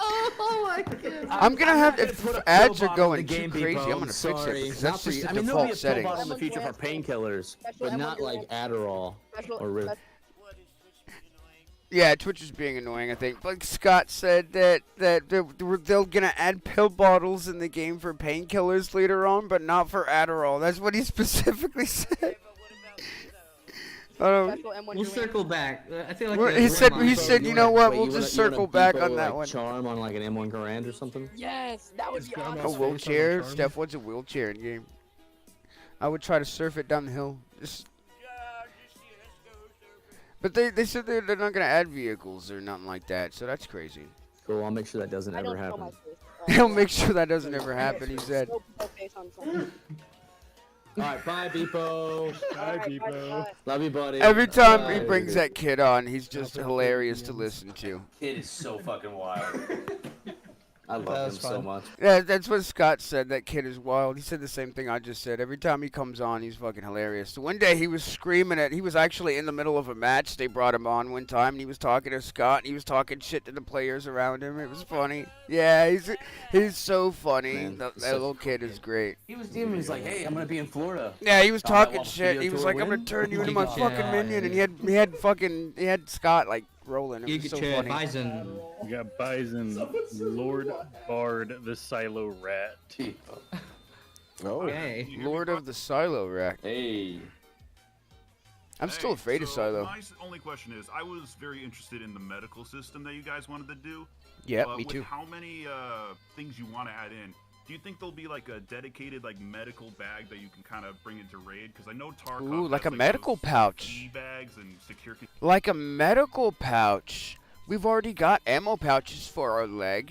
Speaker 6: Oh my goodness.
Speaker 2: I'm gonna have if
Speaker 6: put a
Speaker 2: ads
Speaker 6: pill
Speaker 2: are
Speaker 6: bottle in
Speaker 2: going
Speaker 6: the
Speaker 2: too
Speaker 6: game,
Speaker 2: crazy.
Speaker 6: Beepo.
Speaker 2: I'm gonna fix it
Speaker 6: Sorry.
Speaker 2: because
Speaker 6: Not
Speaker 2: that's
Speaker 6: for
Speaker 2: just
Speaker 6: you.
Speaker 2: the
Speaker 6: I mean, there'll be
Speaker 2: default
Speaker 6: a pill
Speaker 2: settings.
Speaker 6: bottle in the future for painkillers, but not like Adderall or Riv.
Speaker 2: Yeah, Twitch is being annoying, I think. Like Scott said that they're gonna add pill bottles in the game for painkillers later on, but not for Adderall. That's what he specifically said.
Speaker 4: We'll circle back. I feel like
Speaker 2: he said, you know what? We'll just circle back on that one.
Speaker 6: Charm on like an M1 Garand or something.
Speaker 16: Yes, that would be awesome.
Speaker 2: A wheelchair, Steph. What's a wheelchair in game? I would try to surf it down the hill. But they said they're not gonna add vehicles or nothing like that, so that's crazy.
Speaker 6: Cool. I'll make sure that doesn't ever happen.
Speaker 2: He'll make sure that doesn't ever happen. He said.
Speaker 6: Alright, bye, Beepo.
Speaker 15: Bye, Beepo.
Speaker 6: Love you, buddy.
Speaker 2: Every time
Speaker 6: Bye.
Speaker 2: he brings that kid on, he's just hilarious to listen to.
Speaker 6: Kid is so fucking wild. I love him so much.
Speaker 2: Yeah, that's what Scott said. That kid is wild. He said the same thing I just said. Every time he comes on, he's fucking hilarious. So one day he was screaming he was actually in the middle of a match. They brought him on one time, and he was talking to Scott, and he was talking shit to the players around him. It was funny. Yeah, he's so funny.
Speaker 6: Man,
Speaker 2: that little kid is great.
Speaker 6: He was dealing. He's like, "Hey, I'm gonna be in Florida."
Speaker 2: Yeah, he was
Speaker 6: Combat
Speaker 2: talking
Speaker 6: Waffle
Speaker 2: shit.
Speaker 6: Studio
Speaker 2: He was
Speaker 6: Tour
Speaker 2: like, "I'm
Speaker 6: win?
Speaker 2: gonna turn you into
Speaker 6: Yeah,
Speaker 2: my fucking minion," and he had Scott like rolling. It was so funny.
Speaker 4: Bison.
Speaker 3: We got Bison, Lord Bard, the Silo Rat.
Speaker 5: Oh,
Speaker 4: Okay.
Speaker 2: Lord of the Silo Rack.
Speaker 6: Hey.
Speaker 2: I'm still afraid of Silo.
Speaker 17: My only question is, I was very interested in the medical system that you guys wanted to do.
Speaker 2: Yeah,
Speaker 17: but
Speaker 2: me
Speaker 17: with
Speaker 2: too.
Speaker 17: How many things you want to add in? Do you think there'll be like a dedicated like medical bag that you can kind of bring into raid? Because I know Tarkov
Speaker 2: Ooh, like
Speaker 17: has,
Speaker 2: a medical
Speaker 17: those
Speaker 2: pouch.
Speaker 17: key bags and secure.
Speaker 2: Like a medical pouch. We've already got ammo pouches for our leg.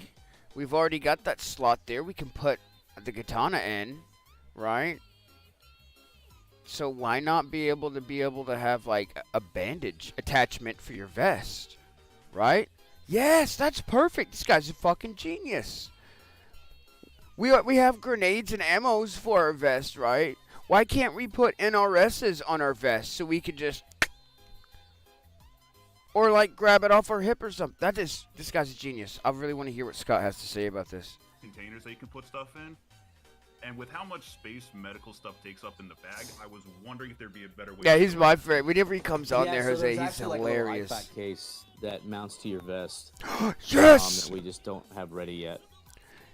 Speaker 2: We've already got that slot there. We can put the katana in, right? So why not be able to have like a bandage attachment for your vest, right? Yes, that's perfect. This guy's a fucking genius. We have grenades and ammos for our vest, right? Why can't we put NRSs on our vest so we could just, or like grab it off our hip or something? This guy's a genius. I really want to hear what Scott has to say about this.
Speaker 17: Containers that you can put stuff in. And with how much space medical stuff takes up in the bag, I was wondering if there'd be a better way.
Speaker 2: Yeah,
Speaker 17: to
Speaker 2: he's
Speaker 17: do
Speaker 2: my
Speaker 17: it.
Speaker 2: favorite. Whenever he comes on there,
Speaker 6: so
Speaker 2: Jose,
Speaker 6: there's
Speaker 2: he's
Speaker 6: actually, like, a little
Speaker 2: hilarious.
Speaker 6: iPad case that mounts to your vest.
Speaker 2: Yes!
Speaker 6: That we just don't have ready yet.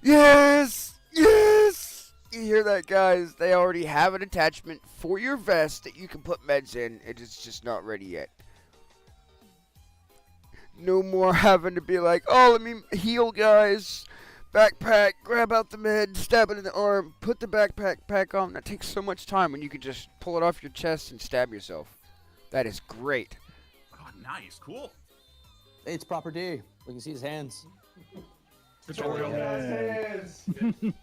Speaker 2: Yes! Yes! You hear that, guys? They already have an attachment for your vest that you can put meds in. It's just not ready yet. No more having to be like, oh, let me heal, guys. Backpack, grab out the med, stab it in the arm, put the backpack on. That takes so much time when you could just pull it off your chest and stab yourself. That is great.
Speaker 17: Oh, nice, cool.
Speaker 6: Hey, it's Proper D. We can see his hands.
Speaker 3: Tutorial hands.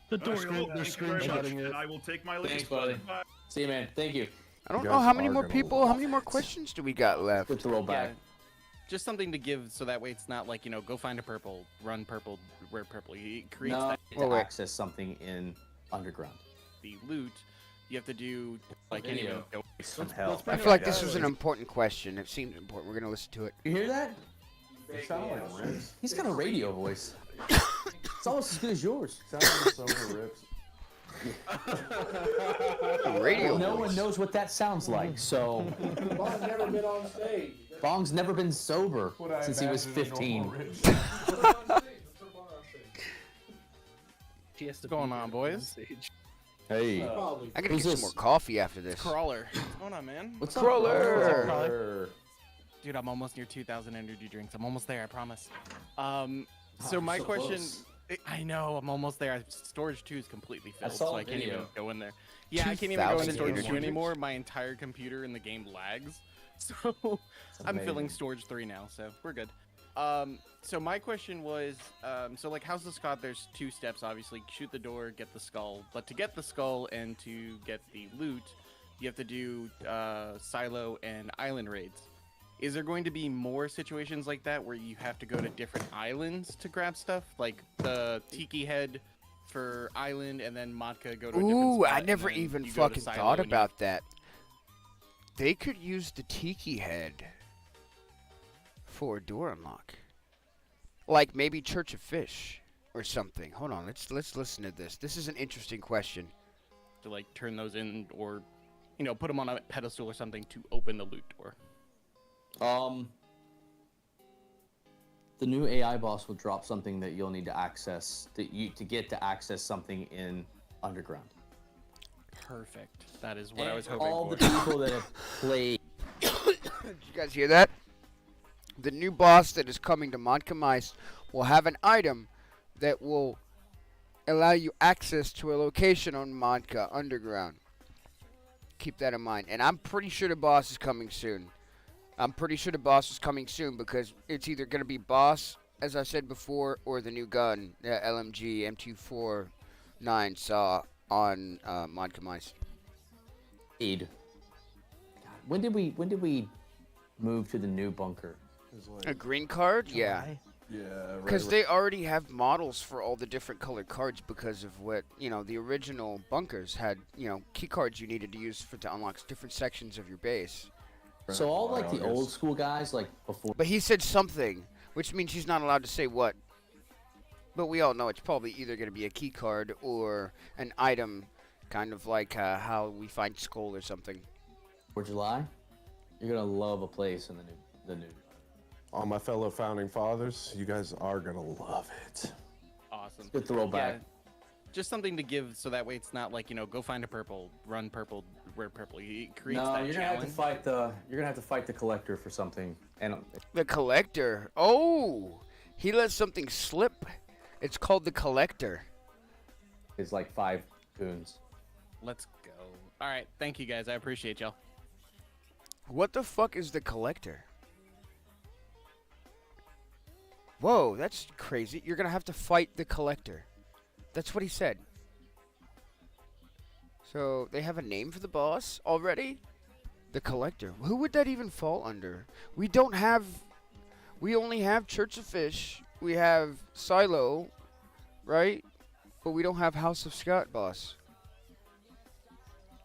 Speaker 3: Tutorial.
Speaker 17: They're screenshotting it. And I will take my leave.
Speaker 6: Thanks, buddy.
Speaker 17: Bye.
Speaker 6: See you, man. Thank you.
Speaker 2: I don't know how many more people, how many more questions do we got left?
Speaker 6: Let's roll back.
Speaker 18: Just something to give so that way it's not like, you know, go find a purple, run purple, wear purple. It creates
Speaker 6: No,
Speaker 18: that
Speaker 6: to access something in underground.
Speaker 18: the loot. You have to do like any
Speaker 6: Video.
Speaker 18: go
Speaker 6: Some hell.
Speaker 2: I feel like this was an important question. It seems important. We're going to listen to it.
Speaker 6: You hear that? He's got a radio voice. It's almost as good as yours.
Speaker 2: Radio
Speaker 6: No
Speaker 2: voice.
Speaker 6: one knows what that sounds like, so.
Speaker 23: Bong's never been on stage.
Speaker 6: Bong's never been sober since he was 15.
Speaker 22: What's
Speaker 18: going on, boys?
Speaker 5: Hey.
Speaker 2: I gotta get some more coffee after this.
Speaker 18: Crawler. What's going on, man?
Speaker 6: What's
Speaker 2: up, Crawler?
Speaker 18: Dude, I'm almost near 2,000 energy drinks. I'm almost there, I promise. So my
Speaker 6: so
Speaker 18: question,
Speaker 6: close.
Speaker 18: I know, I'm almost there. Storage 2 is completely
Speaker 6: I
Speaker 18: filled,
Speaker 6: saw
Speaker 18: so
Speaker 6: a
Speaker 18: I can't even
Speaker 6: video.
Speaker 18: go in there. Yeah, I can't even go
Speaker 2: 2,000
Speaker 18: into storage
Speaker 2: energy
Speaker 18: 2
Speaker 2: drinks.
Speaker 18: anymore. My entire computer in the game lags. So I'm filling
Speaker 6: amazing.
Speaker 18: storage 3 now, so we're good. So my question was, so like House of Scott, there's 2 steps, obviously. Shoot the door, get the skull. But to get the skull and to get the loot, you have to do silo and island raids. Is there going to be more situations like that where you have to go to different islands to grab stuff? Like the Tiki Head for Island, and then Matka go to a different
Speaker 2: Ooh,
Speaker 18: spot,
Speaker 2: I
Speaker 18: and
Speaker 2: never
Speaker 18: then
Speaker 2: even
Speaker 18: you go to
Speaker 2: fucking
Speaker 18: Silo
Speaker 2: thought
Speaker 18: and you-
Speaker 2: about that. They could use the Tiki head for a door unlock. Like maybe Church of Fish or something. Hold on, let's listen to this. This is an interesting question.
Speaker 18: to like turn those in, or put them on a pedestal or something to open the loot door.
Speaker 6: The new AI boss will drop something that you'll need to access to get to access something in underground.
Speaker 18: Perfect. That is what I
Speaker 6: And
Speaker 18: was hoping
Speaker 6: all
Speaker 18: for.
Speaker 6: the people that have played.
Speaker 2: Did you guys hear that? The new boss that is coming to Montcamice will have an item that will allow you access to a location on Monka Underground. Keep that in mind. And I'm pretty sure the boss is coming soon. Because it's either going to be boss, as I said before, or the new gun, the LMG M249 saw on Montcamice.
Speaker 6: God, when did we move to the new bunker?
Speaker 2: A green card? Yeah.
Speaker 5: Yeah.
Speaker 2: Because they already have models for all the different colored cards because of what, the original bunkers had, key cards you needed to use to unlock different sections of your base.
Speaker 6: So all like the old school guys, like before.
Speaker 2: But he said something, which means he's not allowed to say what. But we all know it's probably either going to be a key card or an item, kind of like how we find Skull or something.
Speaker 6: For July, you're gonna love a place in the new.
Speaker 5: All my fellow founding fathers, you guys are gonna love it.
Speaker 18: Awesome.
Speaker 6: Good throwback.
Speaker 18: Yeah, just something to give, so that way it's not like go find a purple, run purple, wear purple. It creates
Speaker 6: No,
Speaker 18: that
Speaker 6: you're
Speaker 18: challenge.
Speaker 6: gonna have to fight the collector for something, and
Speaker 2: The Collector. Oh, he let something slip. It's called the Collector.
Speaker 6: it's like 5 goons.
Speaker 18: Let's go. All right, thank you guys. I appreciate y'all.
Speaker 2: What the fuck is the Collector? Whoa, that's crazy. You're gonna have to fight the Collector. That's what he said. So, they have a name for the boss already? The Collector. Who would that even fall under? We only have Church of Fish. We have Silo, right? But we don't have House of Scott boss.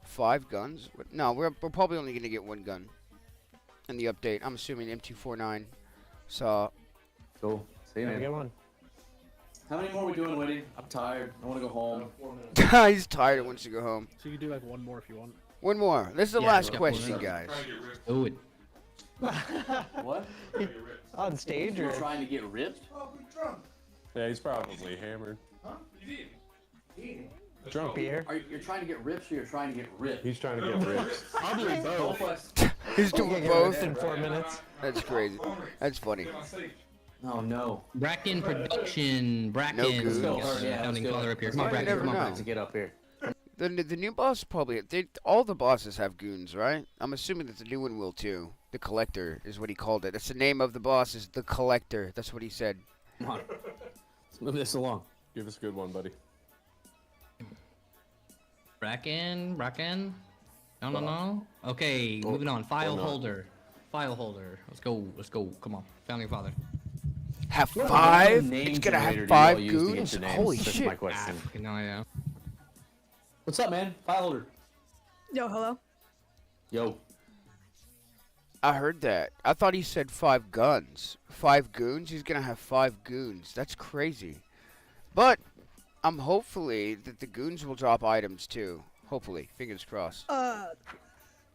Speaker 2: 5 guns? No, we're probably only gonna get 1 gun. In the update, I'm assuming M249 saw.
Speaker 6: Cool. See you, man.
Speaker 12: Get one.
Speaker 6: How many more are we doing, Whitty? I'm tired. I want to go home.
Speaker 2: He's tired and wants to go home.
Speaker 12: So you can do like one more if you want.
Speaker 2: One more. This is the
Speaker 12: Yeah,
Speaker 2: last
Speaker 12: go
Speaker 2: question,
Speaker 12: for it.
Speaker 2: guys.
Speaker 4: Do it.
Speaker 6: What?
Speaker 7: On stage or?
Speaker 6: Trying to get ripped?
Speaker 5: Yeah, he's probably hammered.
Speaker 7: Drunk beer.
Speaker 6: You're trying to get ripped, or you're trying to get ripped?
Speaker 5: He's trying to get ripped.
Speaker 6: I'll do both.
Speaker 2: He's doing
Speaker 7: Get
Speaker 2: both.
Speaker 7: ripped in 4 minutes.
Speaker 2: That's crazy. That's funny.
Speaker 6: Oh no.
Speaker 4: Bracken production. Bracken.
Speaker 2: No goons.
Speaker 4: Founding father up here. Come on,
Speaker 2: You
Speaker 4: Bracken.
Speaker 2: never
Speaker 4: Come on,
Speaker 2: know.
Speaker 4: Bracken.
Speaker 6: To get up here.
Speaker 2: The new boss probably. All the bosses have goons, right? I'm assuming that the new one will too. The Collector is what he called it. That's the name of the boss. Is the Collector. That's what he said.
Speaker 6: Come on. Let's move this along.
Speaker 5: Give us a good one, buddy.
Speaker 4: Bracken. No. Okay, moving on. File
Speaker 5: not.
Speaker 4: holder. Let's go. Come on. Founding father.
Speaker 2: Have
Speaker 6: What
Speaker 2: 5?
Speaker 6: name
Speaker 2: It's gonna
Speaker 6: generator
Speaker 2: have
Speaker 6: do you all
Speaker 2: 5
Speaker 6: use to get
Speaker 2: goons?
Speaker 6: your names?
Speaker 2: Holy
Speaker 6: That's
Speaker 2: shit.
Speaker 6: my question.
Speaker 4: No idea.
Speaker 6: What's up, man? File holder.
Speaker 16: Yo, hello.
Speaker 6: Yo.
Speaker 2: I heard that. I thought he said 5 guns. 5 goons? He's gonna have 5 goons. That's crazy. But I'm hopefully that the goons will drop items too. Hopefully. Fingers crossed.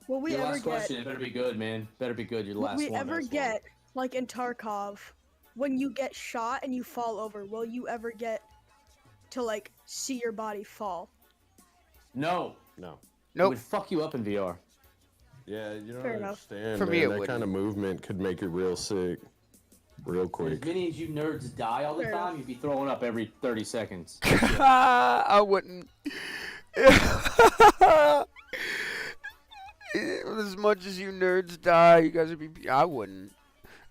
Speaker 16: Will we
Speaker 6: Your
Speaker 16: ever
Speaker 6: last
Speaker 16: get?
Speaker 6: question. It better be good, man. Better be good. Your
Speaker 16: Will
Speaker 6: last
Speaker 16: we
Speaker 6: one.
Speaker 16: ever
Speaker 6: last one.
Speaker 16: get like in Tarkov, when you get shot and you fall over? Will you ever get to like see your body fall?
Speaker 6: No.
Speaker 5: No.
Speaker 6: It
Speaker 2: Nope.
Speaker 6: would fuck you up in VR.
Speaker 5: Yeah, you don't
Speaker 16: Fair enough.
Speaker 5: understand.
Speaker 2: For me,
Speaker 5: man.
Speaker 2: it
Speaker 5: that
Speaker 2: wouldn't.
Speaker 5: kind of movement could make it real sick, real
Speaker 6: As
Speaker 5: quick.
Speaker 6: many as you nerds die all the
Speaker 16: Fair
Speaker 6: time,
Speaker 16: enough.
Speaker 6: you'd be throwing up every 30 seconds.
Speaker 2: I wouldn't. As much as you nerds die, you guys would be. I wouldn't.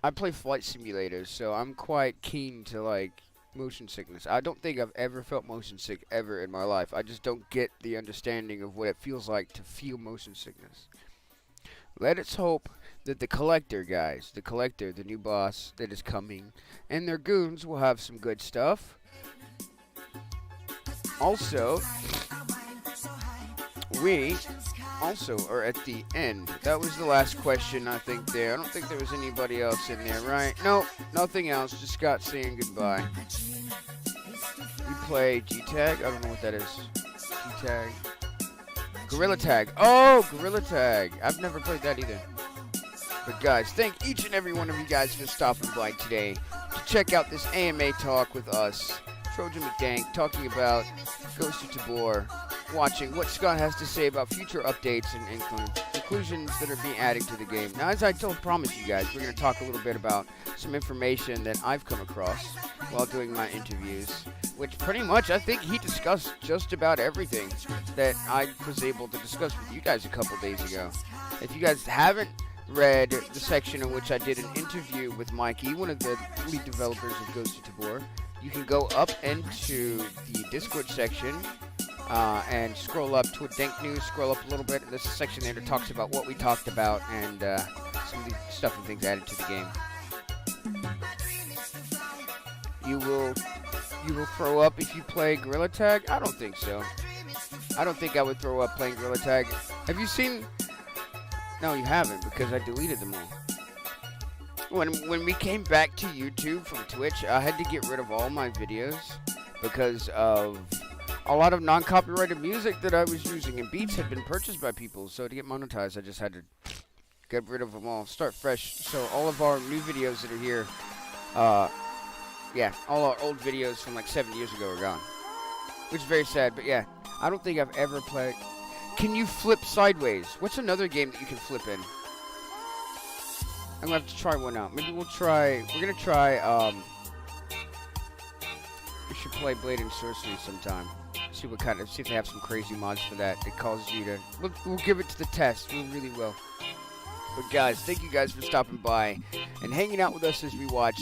Speaker 2: I play flight simulators, so I'm quite keen to like motion sickness. I don't think I've ever felt motion sick ever in my life. I just don't get the understanding of what it feels like to feel motion sickness. Let us hope that the Collector, guys, the new boss that is coming, and their goons will have some good stuff. Also, we also are at the end. That was the last question, I think, there. I don't think there was anybody else in there, right? Nope, nothing else. Just Scott saying goodbye. You play G-Tag? I don't know what that is. G-Tag. Gorilla Tag. Oh, Gorilla Tag. I've never played that either. But guys, thank each and every one of you guys for stopping by today to check out this AMA talk with us, Trojan McDank, talking about Ghost of Tabor, watching what Scott has to say about future updates and conclusions that are being added to the game. Now, as I promised you guys, we're going to talk a little bit about some information that I've come across while doing my interviews, which pretty much I think he discussed just about everything that I was able to discuss with you guys a couple days ago. If you guys haven't read the section in which I did an interview with Mikey, one of the lead developers of Ghost of Tabor, you can go up into the Discord section and scroll up to a Dank News, scroll up a little bit, and there's a section there that talks about what we talked about and some of the stuff and things added to the game. You will throw up if you play Gorilla Tag? I don't think so. I don't think I would throw up playing Gorilla Tag. Have you seen... No, you haven't, because I deleted them all. When we came back to YouTube from Twitch, I had to get rid of all my videos because of a lot of non-copyrighted music that I was using, and beats had been purchased by people. So to get monetized, I just had to get rid of them all, start fresh. So all of our new videos that are here, yeah, all our old videos from like 7 years ago are gone, which is very sad. But yeah, I don't think I've ever played. Can you flip sideways? What's another game that you can flip in? I'm gonna have to try one out. Maybe we're gonna try, we should play Blade and Sorcery sometime. See if they have some crazy mods for that. That causes you to, we'll give it to the test. We really will. But guys, thank you guys for stopping by and hanging out with us as we watch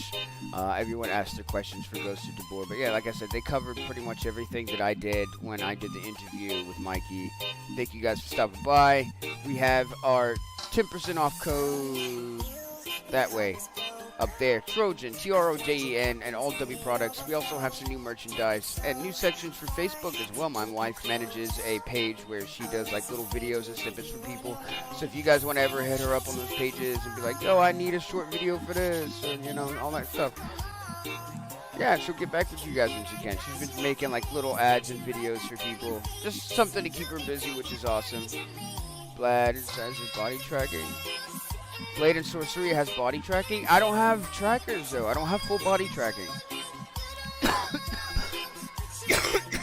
Speaker 2: everyone ask their questions for Ghost of Tabor. But yeah, like I said, they covered pretty much everything that I did when I did the interview with Mikey. Thank you guys for stopping by. We have our 10% off code that way up there. Trojan, Trojen, and all W products. We also have some new merchandise and new sections for Facebook as well. My wife manages a page where she does like little videos and snippets for people. So if you guys want to ever hit her up on those pages and be like, yo, I need a short video for this, or you know, all that stuff. Yeah, she'll get back with you guys when she can. She's been making like little ads and videos for people. Just something to keep her busy, which is awesome. Blad has body tracking. Blade and Sorcery has body tracking. I don't have trackers though. I don't have full body tracking.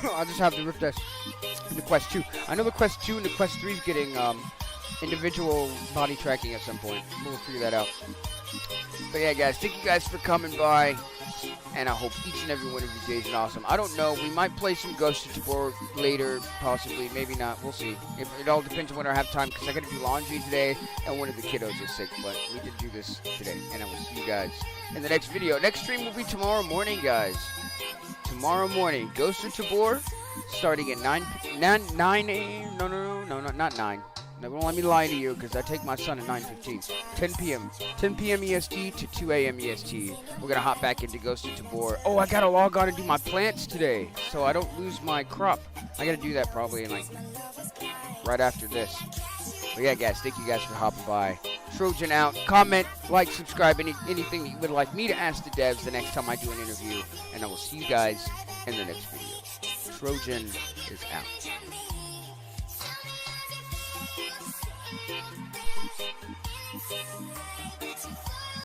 Speaker 2: I'll just have the Rift S and the Quest 2. I know the Quest 2 and the Quest 3 is getting individual body tracking at some point. We'll figure that out. But yeah, guys, thank you guys for coming by. And I hope each and every one of you days is awesome. I don't know. We might play some Ghost of Tabor later, possibly. Maybe not. We'll see. It all depends on when I have time, because I got to do laundry today, and one of the kiddos is sick. But we did do this today, and I will see you guys in the next video. Next stream will be tomorrow morning, guys. Tomorrow morning, Ghost of Tabor, starting at 9 a.m. No, not 9. Now, don't let me lie to you, because I take my son at 9:15. 10 p.m. 10 p.m. EST to 2 a.m. EST. We're going to hop back into Ghost of Tabor. Oh, I got to log on and do my plants today, so I don't lose my crop. I got to do that probably in, like, right after this. But yeah, guys, thank you guys for hopping by. Trojan out. Comment, like, subscribe, anything that you would like me to ask the devs the next time I do an interview. And I will see you guys in the next video. Trojan is out.